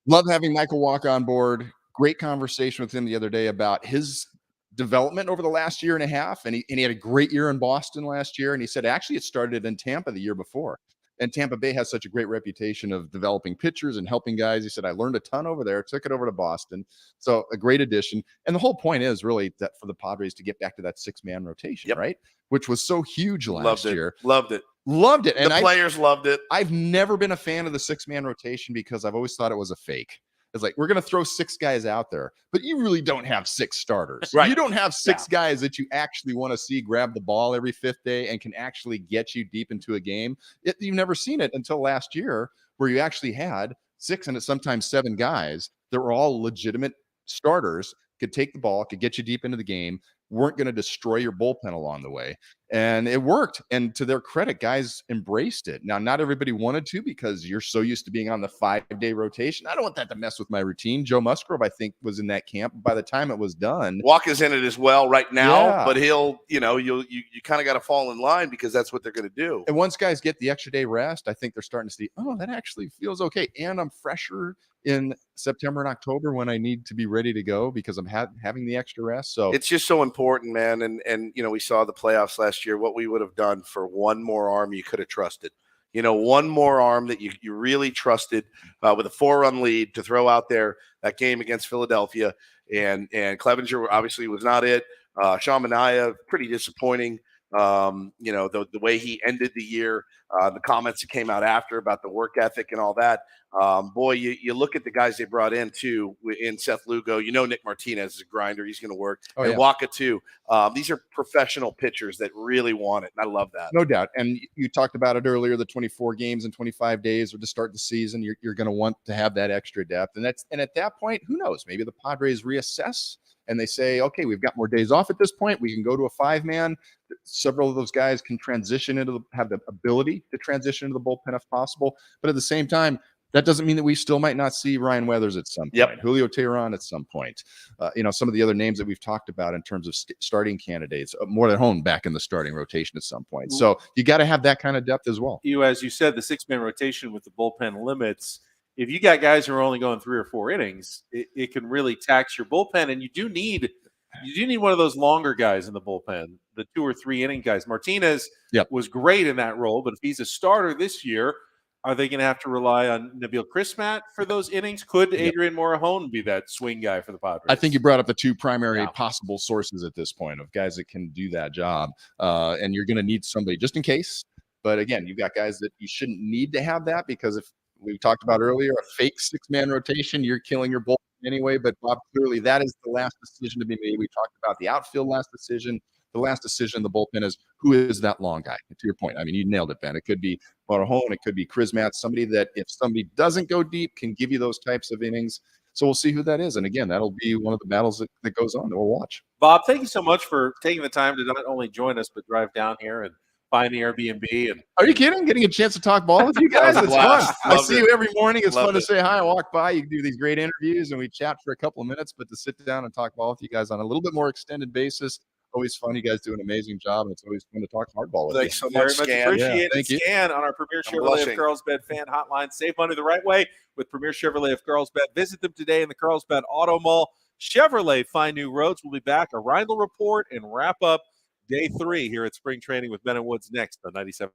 Love having Michael Wacha on board. Great conversation with him the other day about his development over the last year and a half. And he had a great year in Boston last year. And he said, actually, it started in Tampa the year before. And Tampa Bay has such a great reputation of developing pitchers and helping guys. He said, I learned a ton over there, took it over to Boston. So a great addition. And the whole point is really that for the Padres to get back to that 6-man rotation, right? Which was so huge last year. Loved it. And the players loved it. I've never been a fan of the 6-man rotation because I've always thought it was a fake. It's like, we're going to throw 6 guys out there, but you really don't have 6 starters. Right. You don't have 6 guys that you actually want to see grab the ball every 5th day and can actually get you deep into a game. You've never seen it until last year where you actually had 6 and sometimes 7 guys that were all legitimate starters, could take the ball, could get you deep into the game, weren't going to destroy your bullpen along the way. And it worked. And to their credit, guys embraced it. Now, not everybody wanted to because you're so used to being on the 5-day rotation. I don't want that to mess with my routine. Joe Musgrove, I think, was in that camp. By the time it was done, Walker's in it as well right now, but he'll, you kind of got to fall in line because that's what they're going to do. And once guys get the extra day rest, I think they're starting to see, oh, that actually feels okay. And I'm fresher in September and October when I need to be ready to go because I'm having the extra rest. So it's just so important, man. And we saw the playoffs last year, what we would have done for one more arm you could have trusted. One more arm that you really trusted with a 4-run lead to throw out there that game against Philadelphia. And Clevenger obviously was not it. Sean Manaea, pretty disappointing. The way he ended the year, the comments that came out after about the work ethic and all that. You look at the guys they brought in too, in Seth Lugo. Nick Martinez is a grinder. He's going to work. And Wacha too. These are professional pitchers that really want it. And I love that. No doubt. And you talked about it earlier, the 24 games in 25 days or to start the season, you're going to want to have that extra depth. And at that point, who knows? Maybe the Padres reassess and they say, okay, we've got more days off at this point. We can go to a 5-man. Several of those guys can transition have the ability to transition into the bullpen if possible. But at the same time, that doesn't mean that we still might not see Ryan Weathers at some point, Julio Teheran at some point. Some of the other names that we've talked about in terms of starting candidates, Morejon back in the starting rotation at some point. So you got to have that kind of depth as well. As you said, the 6-man rotation with the bullpen limits. If you got guys who are only going 3 or 4 innings, it can really tax your bullpen, and you do need one of those longer guys in the bullpen, the 2 or 3 inning guys. Martinez was great in that role, but if he's a starter this year, are they going to have to rely on Nabil Crismat for those innings? Could Adrian Morejon be that swing guy for the Padres? I think you brought up the 2 primary possible sources at this point of guys that can do that job, and you're going to need somebody just in case. But again, you've got guys that you shouldn't need to have that because if we talked about earlier, a fake 6-man rotation, you're killing your bullpen anyway. But Bob, clearly that is the last decision to be made. We talked about the outfield last decision. The last decision in the bullpen is who is that long guy? To your point, I mean, you nailed it, Ben. It could be Morejon, it could be Crismat, somebody that if somebody doesn't go deep can give you those types of innings. So we'll see who that is. And again, that'll be one of the battles that goes on that we'll watch. Bob, thank you so much for taking the time to not only join us, but drive down here and find the Airbnb. And are you kidding? Getting a chance to talk ball with you guys? It's fun. I see you every morning. It's fun to say hi. I walk by. You do these great interviews and we chat for a couple of minutes, but to sit down and talk ball with you guys on a little bit more extended basis, always fun. You guys do an amazing job, and it's always fun to talk hardball with you. Thanks so much, Scan. Appreciate it. Scan on our Premier Chevrolet of Carlsbad fan hotline. Save money the right way with Premier Chevrolet of Carlsbad. Visit them today in the Carlsbad Auto Mall. Chevrolet, find new roads. We'll be back. A Reindl report and wrap up day 3 here at spring training with Ben and Woods next on 97.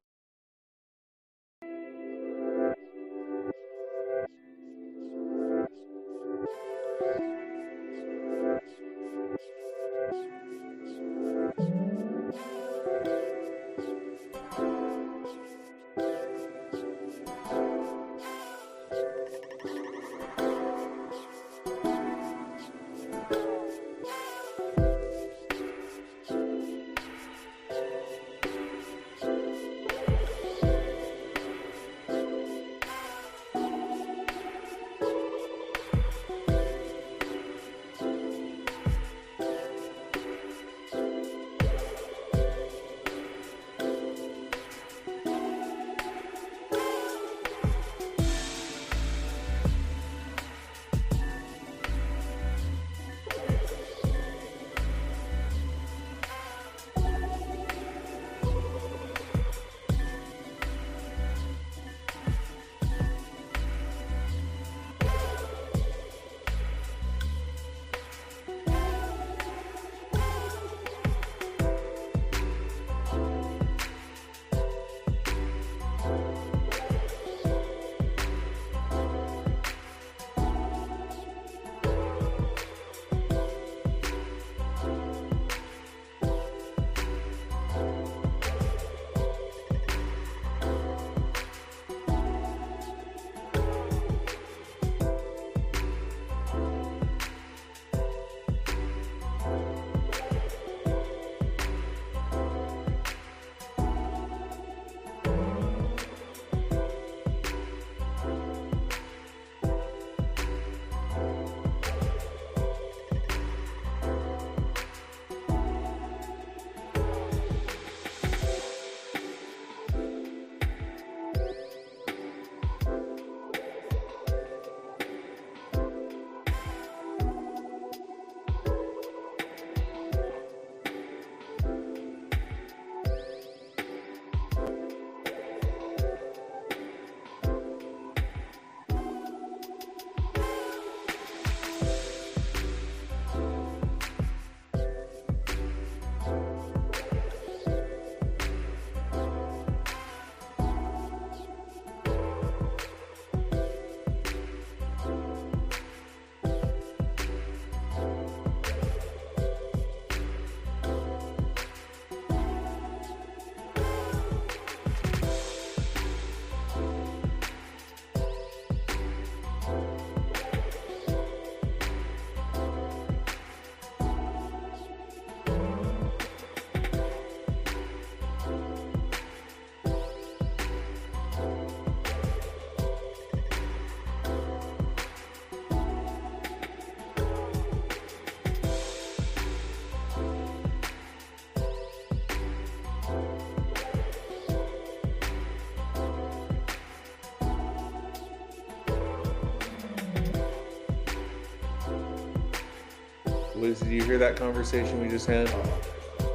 Liz, did you hear that conversation we just had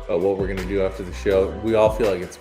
about what we're going to do after the show? We all feel like it's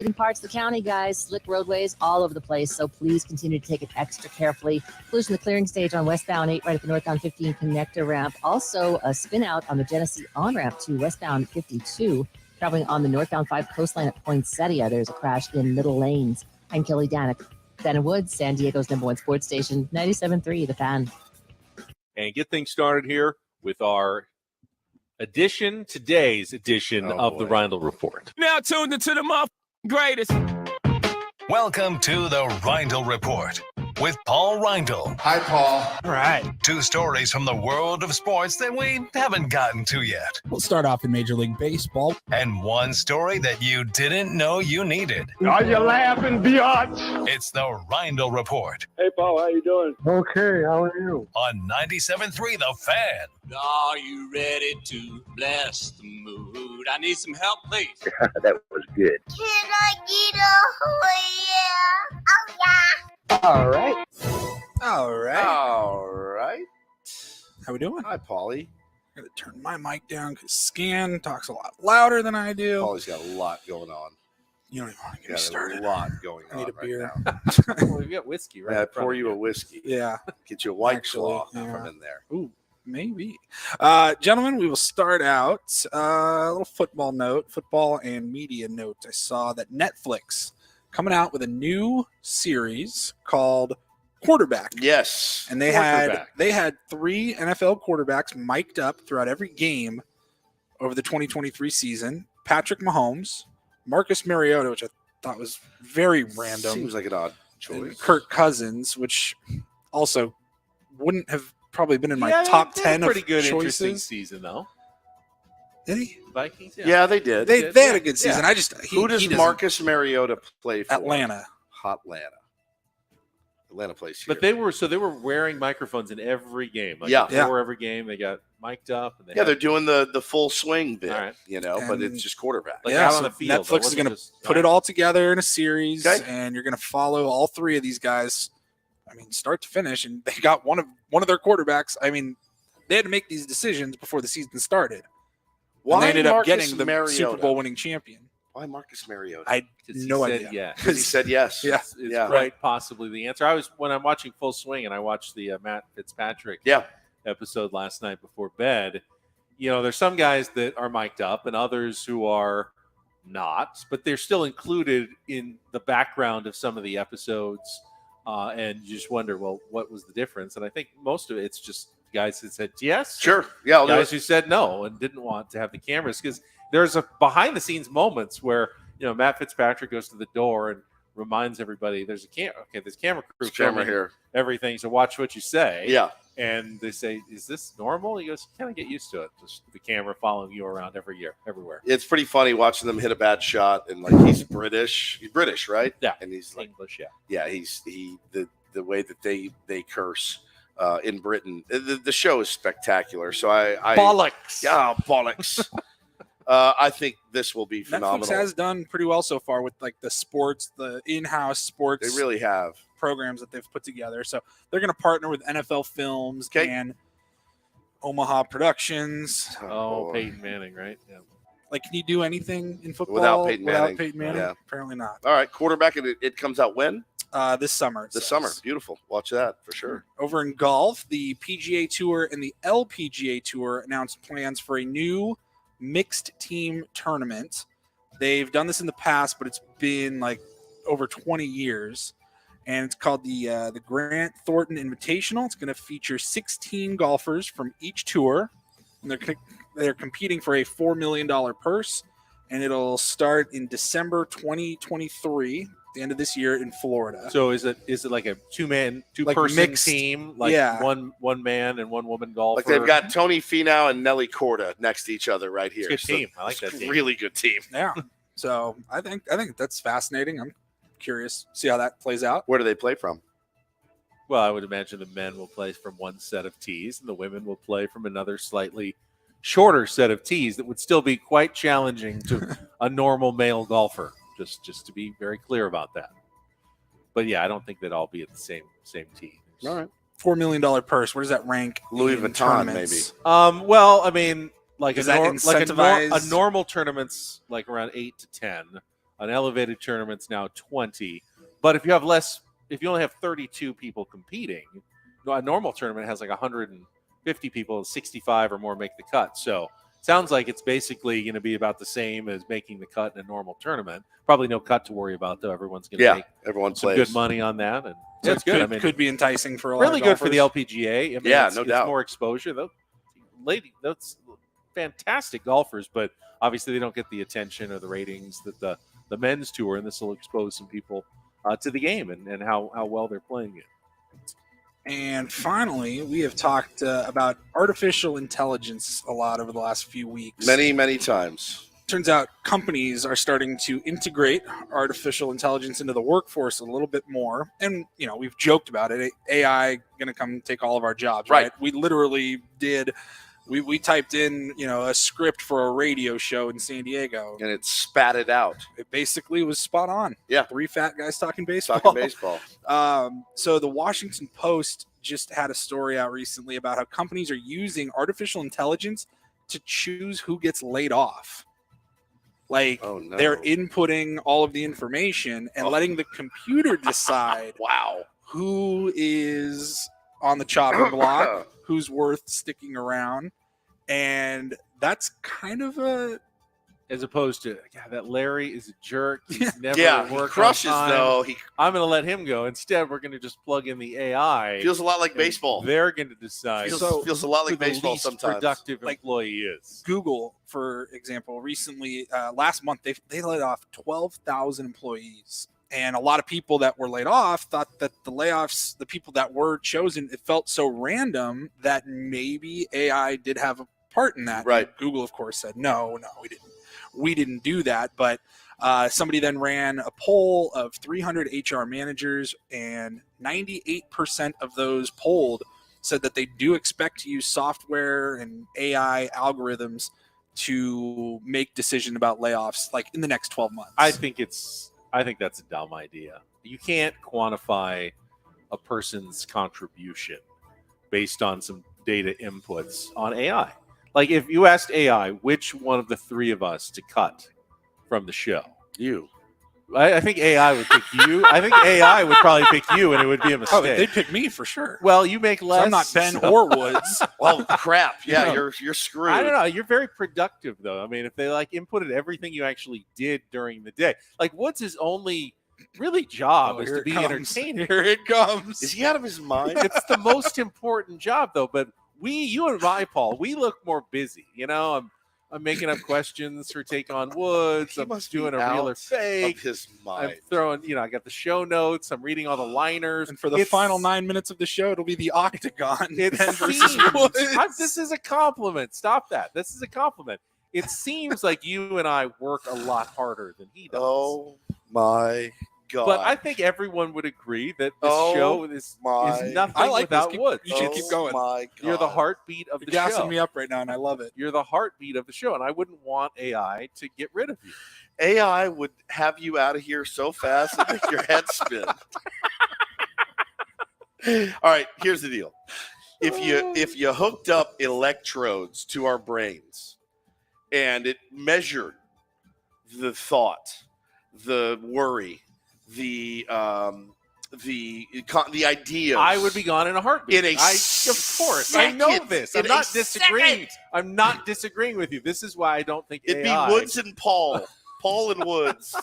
In parts of the county, guys, slick roadways all over the place, so please continue to take it extra carefully. Pollution the clearing stage on westbound 8 right at the northbound 15 connector ramp. Also, a spin out on the Genesee on-ramp to westbound 52. Traveling on the northbound 5 coastline at Poinsettia, there's a crash in middle lanes. I'm Kelly Danek. Ben Woods, San Diego's #1 sports station, 97.3 The Fan. And get things started here with our today's edition of the Reindl Report. Now tuned into the greatest. Welcome to the Reindl Report with Paul Reindl. Hi, Paul. All right. 2 stories from the world of sports that we haven't gotten to yet. We'll start off in Major League Baseball. And 1 story that you didn't know you needed. Are you laughing, biatch? It's the Reindl Report Hey, Paul, how you doing? Okay, how are you? on 97.3 The Fan. Are you ready to bless the mood? I need some help, please. That was good. Can I get a yeah? Oh, yeah. All right. All right. All right. How we doing? Hi, Paulie. I'm going to turn my mic down because Scan talks a lot louder than I do. Paulie's got a lot going on. You don't even want to get me Got started. a lot going on. I need a beer. Right Well, we've got whiskey, right? now. in front Pour of you a whiskey. Yeah, Get you a white Actually, claw yeah. from in there. Ooh, maybe. Gentlemen, we will start out a little football note, football and media note. I saw that Netflix coming out with a new series called Quarterback. Yes. And they had 3 NFL quarterbacks mic'd up throughout every game over the 2023 season. Patrick Mahomes, Marcus Mariota, which I thought was very random. Seems like an odd and choice. Kirk Cousins, which also wouldn't have probably been in my Yeah, top they had 10 a pretty of good, interesting choices. season, though. Did he? Vikings, Yeah, they did. They had a good season. Yeah. I just Who does he doesn't- Marcus Mariota play for? Atlanta. Atlanta. Atlanta plays here. But they were wearing microphones in every game. Like Yeah. before every game, they got mic'd up. And yeah, they're doing the full swing bit, All right. but And- it's just quarterback. like yeah, out so on the field. Netflix is going to put it all together in a series, and you're going to follow all 3 of these guys. I mean, start to finish, and they got one of their quarterbacks. I mean, they had to make these decisions before the season started. Why and they ended up Marcus getting the Mariota? Super Bowl winning champion. Why Marcus Mariota? I no said idea. Yeah. Because he said yes. Yeah. Is Yeah. quite possibly the answer. When I'm watching Full Swing and I watched the Matt Fitzpatrick episode last night before bed, there's some guys that are mic'd up and others who are not, but they're still included in the background of some of the episodes. And you just wonder, well, what was the difference? And I think most of it's just guys that said yes. Sure. Yeah. I'll do Guys it. who said no and didn't want to have the cameras, because there's a behind the scenes moments where Matt Fitzpatrick goes to the door and reminds everybody there's a camera. Okay, there's camera crew There's camera filming here. everything, so watch what you say. Yeah. And they say, "Is this normal?" He goes, "Kind of get used to it. Just the camera following you around everywhere." It's pretty funny watching them hit a bad shot, and like he's British. He's British, right? Yeah. And he's like English, yeah. Yeah, the way that they curse in Britain. The show is spectacular. So I Bollocks. Yeah, bollocks. I think this will be phenomenal. Netflix has done pretty well so far with like the sports, the in-house sports. They really have programs that they've put together. So they're going to partner with NFL Films and Omaha Productions. Oh, Peyton Manning, right? Yeah. Like, can you do anything in football Without Peyton Manning? Yeah. Yeah. Apparently not. All right, quarterback, and it comes out when? This summer. This summer. Beautiful. Watch that for sure. Over in golf, the PGA Tour and the LPGA Tour announced plans for a new mixed team tournament. They've done this in the past, but it's been like over 20 years. And it's called the Grant Thornton Invitational. It's going to feature 16 golfers from each tour. And they're competing for a $4 million purse. And it'll start in December 2023, the end of this year in Florida. So is it like a two Like person mixed, team, like yeah. one man and one woman golfer? Like they've got Tony Finau and Nelly Korda next to each other right here. It's a good team. I like that team. Really good team. Yeah. So I think that's fascinating. I'm curious to see how that plays out. Where do they play from? Well, I would imagine the men will play from one set of tees and the women will play from another slightly shorter set of tees that would still be quite challenging to a normal male golfer. Just to be very clear about that. But yeah, I don't think they'd all be at the same tee. All right. $4 million purse. Where does that rank? Louis in Vuitton, tournaments? maybe. Well, I mean, like Does a that a incentivize- normal tournament's like around 8 to 10. An elevated tournament's now 20. But if you only have 32 people competing, a normal tournament has like 150 people, 65 or more make the cut. So it sounds like it's basically going to be about the same as making the cut in a normal tournament. Probably no cut to worry about, though. Everyone's going to make everyone some plays good money on that. And So that's good. Could be enticing for a lot really of good for the golfers. LPGA. I mean, Yeah, it's, no it's doubt. more exposure. That's fantastic golfers, but obviously they don't get the attention or the ratings that the men's tour, and this will expose some people to the game and how well they're playing it. And finally, we have talked about artificial intelligence a lot over the last few weeks. Many times. Turns out companies are starting to integrate artificial intelligence into the workforce a little bit more. And, we've joked about it. AI going to come take all of our jobs, right? We literally did. We typed in, a script for a radio show in San Diego. And it spat it out. It basically was spot on. Yeah. 3 fat guys talking baseball. So the Washington Post just had a story out recently about how companies are using artificial intelligence to choose who gets laid off. They're inputting all of the information and letting the computer decide who is on the chopping block, who's worth sticking around. And that's kind of as opposed to that Larry is a jerk. He's never he crushes though. I'm going to let him go. Instead, we're going to just plug in the AI. Feels a lot like baseball. They're going to decide. Feels a lot like baseball least sometimes. Productive employee is. Google, for example, recently last month they laid off 12,000 employees. And a lot of people that were laid off thought that the layoffs, the people that were chosen, it felt so random that maybe AI did have a part in that. Right. And Google, of course, said, no, we didn't do that. But somebody then ran a poll of 300 HR managers, and 98% of those polled said that they do expect to use software and AI algorithms to make decisions about layoffs in the next 12 months. I think that's a dumb idea. You can't quantify a person's contribution based on some data inputs on AI. If you asked AI which one of the 3 of us to cut from the show, you. I think AI would pick you. I think AI would probably pick you, and it would be a mistake. Oh, they'd pick me for sure. Well, you make less. So I'm not Ben or Woods. Oh crap! Yeah, you're screwed. I don't know. You're very productive, though. I mean, if they inputted everything you actually did during the day, Woods' only really job is to be entertaining. Here it comes. Is he out of his mind? It's the most important job, though. But you and I, Paul, we look more busy. I'm making up questions for Take on Woods. I'm doing a real or fake. Of his mind. I'm throwing, I got the show notes. I'm reading all the liners. And for the final 9 minutes of the show, it'll be the octagon. This is a compliment. Stop that. This is a compliment. It seems like you and I work a lot harder than he does. Oh, my God. But I think everyone would agree that this show is nothing without Woods. You should keep going. My God. You're the heartbeat of the show. You're gassing me up right now, and I love it. You're the heartbeat of the show, and I wouldn't want AI to get rid of you. AI would have you out of here so fast and make your head spin. All right, here's the deal. If you hooked up electrodes to our brains and it measured the thought, the worry, the ideas, I would be gone in a heartbeat. Of course, I know this. I'm not disagreeing. I'm not disagreeing with you. This is why I don't think it'd AI. be Woods and Paul and Woods.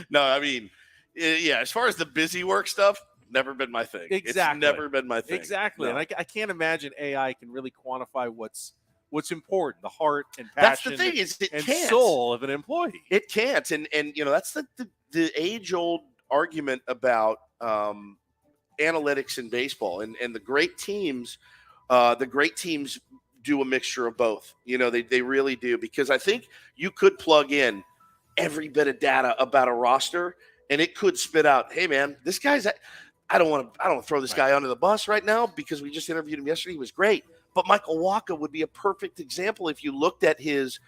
No, I mean, as far as the busy work stuff, never been my thing. Exactly, it's never been my thing. Exactly, no. And I can't imagine AI can really quantify what's important, the heart and That's passion. the thing is it and can't. Soul of an employee. It can't, and that's the age-old argument about analytics in baseball, and the great teams do a mixture of both. They really do, because I think you could plug in every bit of data about a roster, and it could spit out, hey man, this guy's. I don't want to throw this guy under the bus right now because we just interviewed him yesterday. He was great. But Michael Wacha would be a perfect example. If you looked at his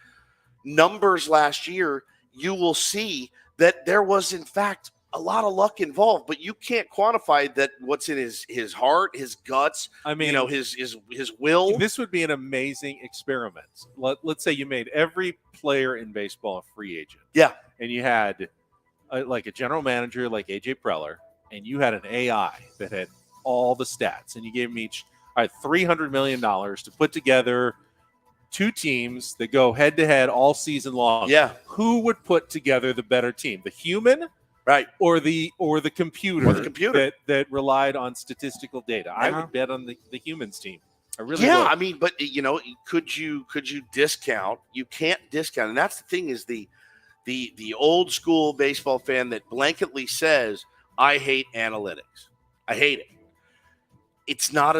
numbers last year, you will see that there was, in fact, a lot of luck involved. But you can't quantify that. What's in his heart, his guts. I mean, his will. This would be an amazing experiment. Let's say you made every player in baseball a free agent. Yeah, and you had a general manager like AJ Preller, and you had an AI that had all the stats, and you gave them each $300 million to put together 2 teams that go head-to-head all season long. Yeah. Who would put together the better team? The human? Right. Or the computer? Or the computer. That relied on statistical data. I would bet on the humans team. I really would. I mean, but could you discount? You can't discount. And that's the thing, is the old school baseball fan that blanketly says, I hate analytics. I hate it. It's not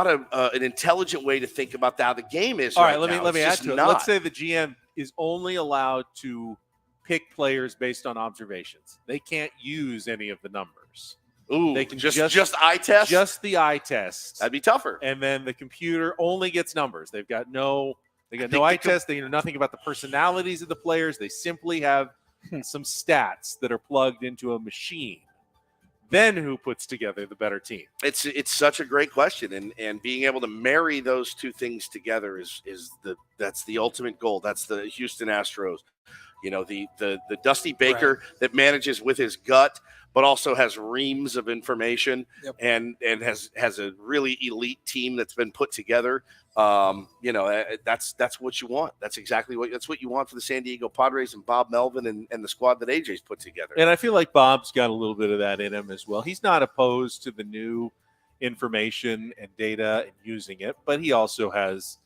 an intelligent way to think about how the game is. All right, now. let me It's add just to it. not. Let's say the GM is only allowed to pick players based on observations. They can't use any of the numbers. Ooh, they can just eye test? Just the eye test. That'd be tougher. And then the computer only gets numbers. They've got no eye test. They know nothing about the personalities of the players. They simply have some stats that are plugged into a machine. Then who puts together the better team? It's such a great question, and being able to marry those two things together that's the ultimate goal. That's the Houston Astros. You know, the Dusty Baker that manages with his gut, but also has reams of information and has a really elite team that's been put together. That's what you want. That's what you want for the San Diego Padres and Bob Melvin and the squad that AJ's put together. And I feel like Bob's got a little bit of that in him as well. He's not opposed to the new information and data and using it, but he also has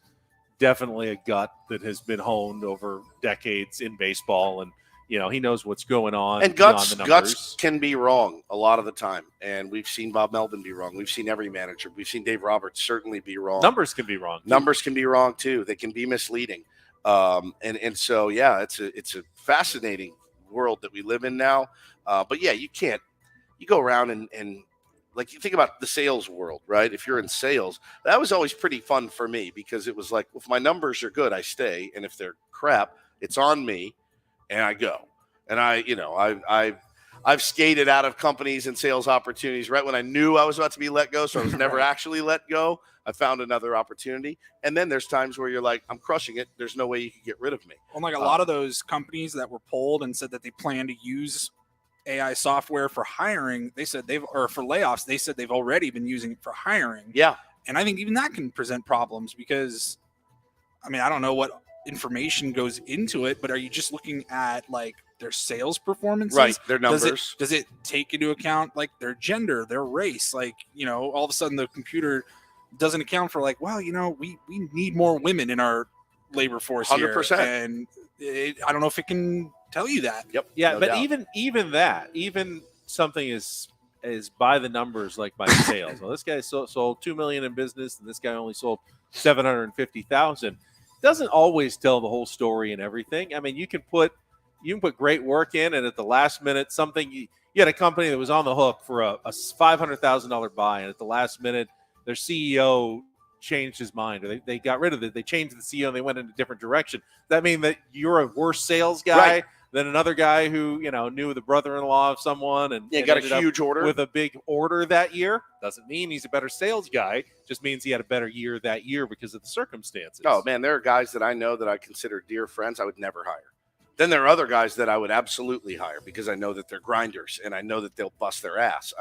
definitely a gut that has been honed over decades in baseball, and he knows what's going on. And guts can be wrong a lot of the time, and we've seen Bob Melvin be wrong. We've seen every manager. We've seen Dave Roberts certainly be wrong. Numbers can be wrong. Numbers can be wrong too. They can be misleading. So it's a fascinating world that we live in now. But yeah, you go around and like you think about the sales world, right? If you're in sales, that was always pretty fun for me because it was like, if my numbers are good, I stay. And if they're crap, it's on me and I go. And I've skated out of companies and sales opportunities right when I knew I was about to be let go. So I was never actually let go. I found another opportunity. And then there's times where you're like, I'm crushing it. There's no way you can get rid of me. Well, like a lot of those companies that were polled and said that they plan to use AI software for hiring, for layoffs, they said they've already been using it for hiring. Yeah. And I think even that can present problems because, I don't know what information goes into it, but are you just looking at like their sales performances? Right, their numbers. Does it take into account like their gender, their race? Like, all of a sudden the computer doesn't account for like, well, we need more women in our labor force 100%. here. And I don't know if it can tell you that. Yep. Yeah, no but doubt. even something is by the numbers, like by sales. Well, this guy sold $2 million in business, and this guy only sold $750,000. Doesn't always tell the whole story and everything. You can put great work in, and at the last minute, you had a company that was on the hook for a $500,000 buy, and at the last minute, their CEO changed his mind, or they got rid of it. They changed the CEO and they went in a different direction. Does that mean that you're a worse sales guy than another guy who knew the brother-in-law of someone and got a huge order with a big order that year? Doesn't mean he's a better sales guy. Just means he had a better year that year because of the circumstances. Oh man, there are guys that I know that I consider dear friends I would never hire. Then there are other guys that I would absolutely hire because I know that they're grinders and I know that they'll bust their ass.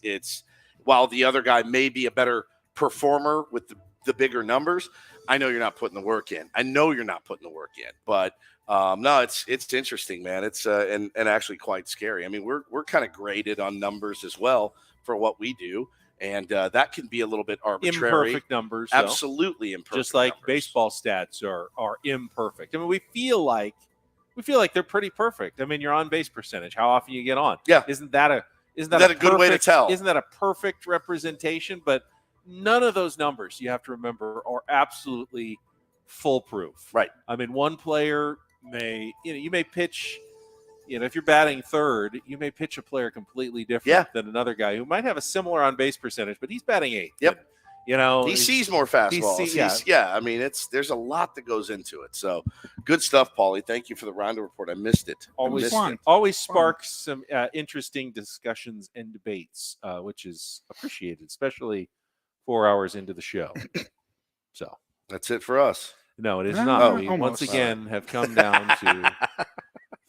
It's while the other guy may be a better performer with the bigger numbers, I know you're not putting the work in. But no, it's interesting, man. It's and actually quite scary. We're kind of graded on numbers as well for what we do, and that can be a little bit arbitrary. Imperfect numbers, absolutely imperfect. Just like numbers. Baseball stats are imperfect. We feel like they're pretty perfect. Your on base percentage, how often you get on. Yeah, isn't that a good way to tell? Isn't that a perfect representation? But none of those numbers, you have to remember, are absolutely foolproof. Right. One player may, you may pitch, if you're batting third, you may pitch a player completely different than another guy who might have a similar on base percentage, but he's batting eighth. Yep. And, he sees more fastballs. There's a lot that goes into it. So good stuff, Paulie. Thank you for the round report. I missed it. Always sparks some interesting discussions and debates, which is appreciated, especially 4 hours into the show. So that's it for us. No, it is not. We once again have come down to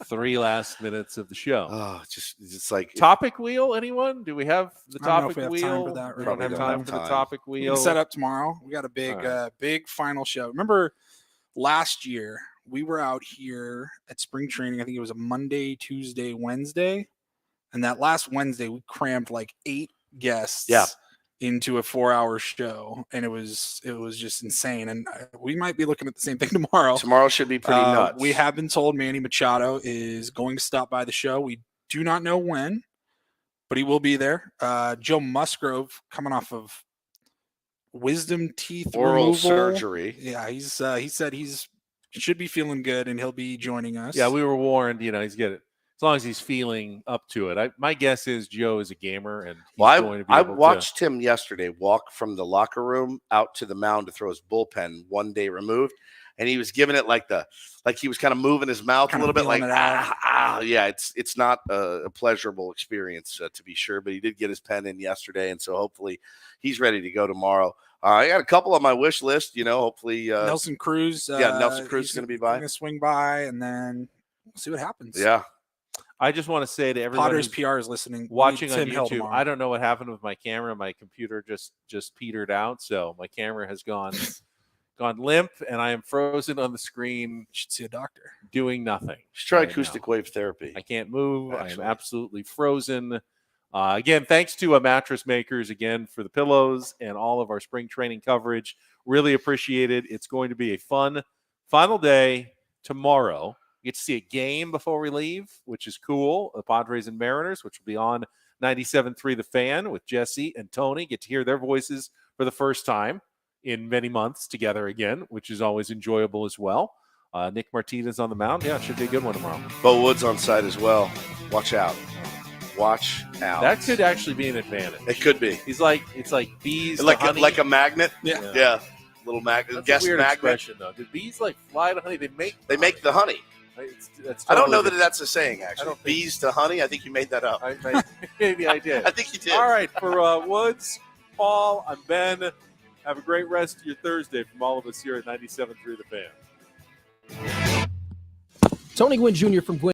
3 last minutes of the show. Oh, it's like topic wheel. Anyone? Do we have the topic wheel? Time for that. We don't have time for the topic wheel. Set up tomorrow. We got a big final show. Remember last year we were out here at spring training. I think it was a Monday, Tuesday, Wednesday, and that last Wednesday we crammed like 8 guests. Yeah. Into a 4-hour show, and it was just insane. And we might be looking at the same thing tomorrow. Tomorrow should be pretty nuts. We have been told Manny Machado is going to stop by the show. We do not know when, but he will be there. Joe Musgrove coming off of wisdom teeth oral removal. surgery. Yeah, he said should be feeling good, and he'll be joining us. Yeah, we were warned. He's getting as long as he's feeling up to it. My guess is Joe is a gamer, and he's going to be. I able watched him yesterday walk from the locker room out to the mound to throw his bullpen 1 day removed, and he was giving it like he was kind of moving his mouth a little bit, like yeah. It's not a pleasurable experience to be sure, but he did get his pen in yesterday, and so hopefully he's ready to go tomorrow. I got a couple on my wish list. Hopefully Nelson Cruz. Nelson Cruz is going to be by. Going to swing by, and then we'll see what happens. Yeah. I just want to say to everyone Padres PR is listening, watching on YouTube. I don't know what happened with my camera. My computer just petered out, so my camera has gone limp, and I am frozen on the screen. You should see a doctor. Doing nothing. Just try acoustic wave therapy. I can't move. I am absolutely frozen. Again, thanks to Mattress Makers again for the pillows and all of our spring training coverage. Really appreciate it. It's going to be a fun final day tomorrow. We get to see a game before we leave, which is cool. The Padres and Mariners, which will be on 97.3 The Fan with Jesse and Tony. Get to hear their voices for the first time in many months together again, which is always enjoyable as well. Nick Martinez on the mound. Yeah, it should be a good one tomorrow. Bo Woods on site as well. Watch out. Watch out. That could actually be an advantage. It could be. It's like bees, like honey. like a magnet. Yeah. Little magnet. That's Guess a weird magnet. expression though. Do bees fly to honey? They make the honey. That's I don't know totally that that's a saying actually. Bees to honey. I think you made that up. Maybe I did. I think you did. All right, for Woods, Paul, I'm Ben. Have a great rest of your Thursday from all of us here at 97.3 The Fan. Tony Gwynn Jr. from Gwynn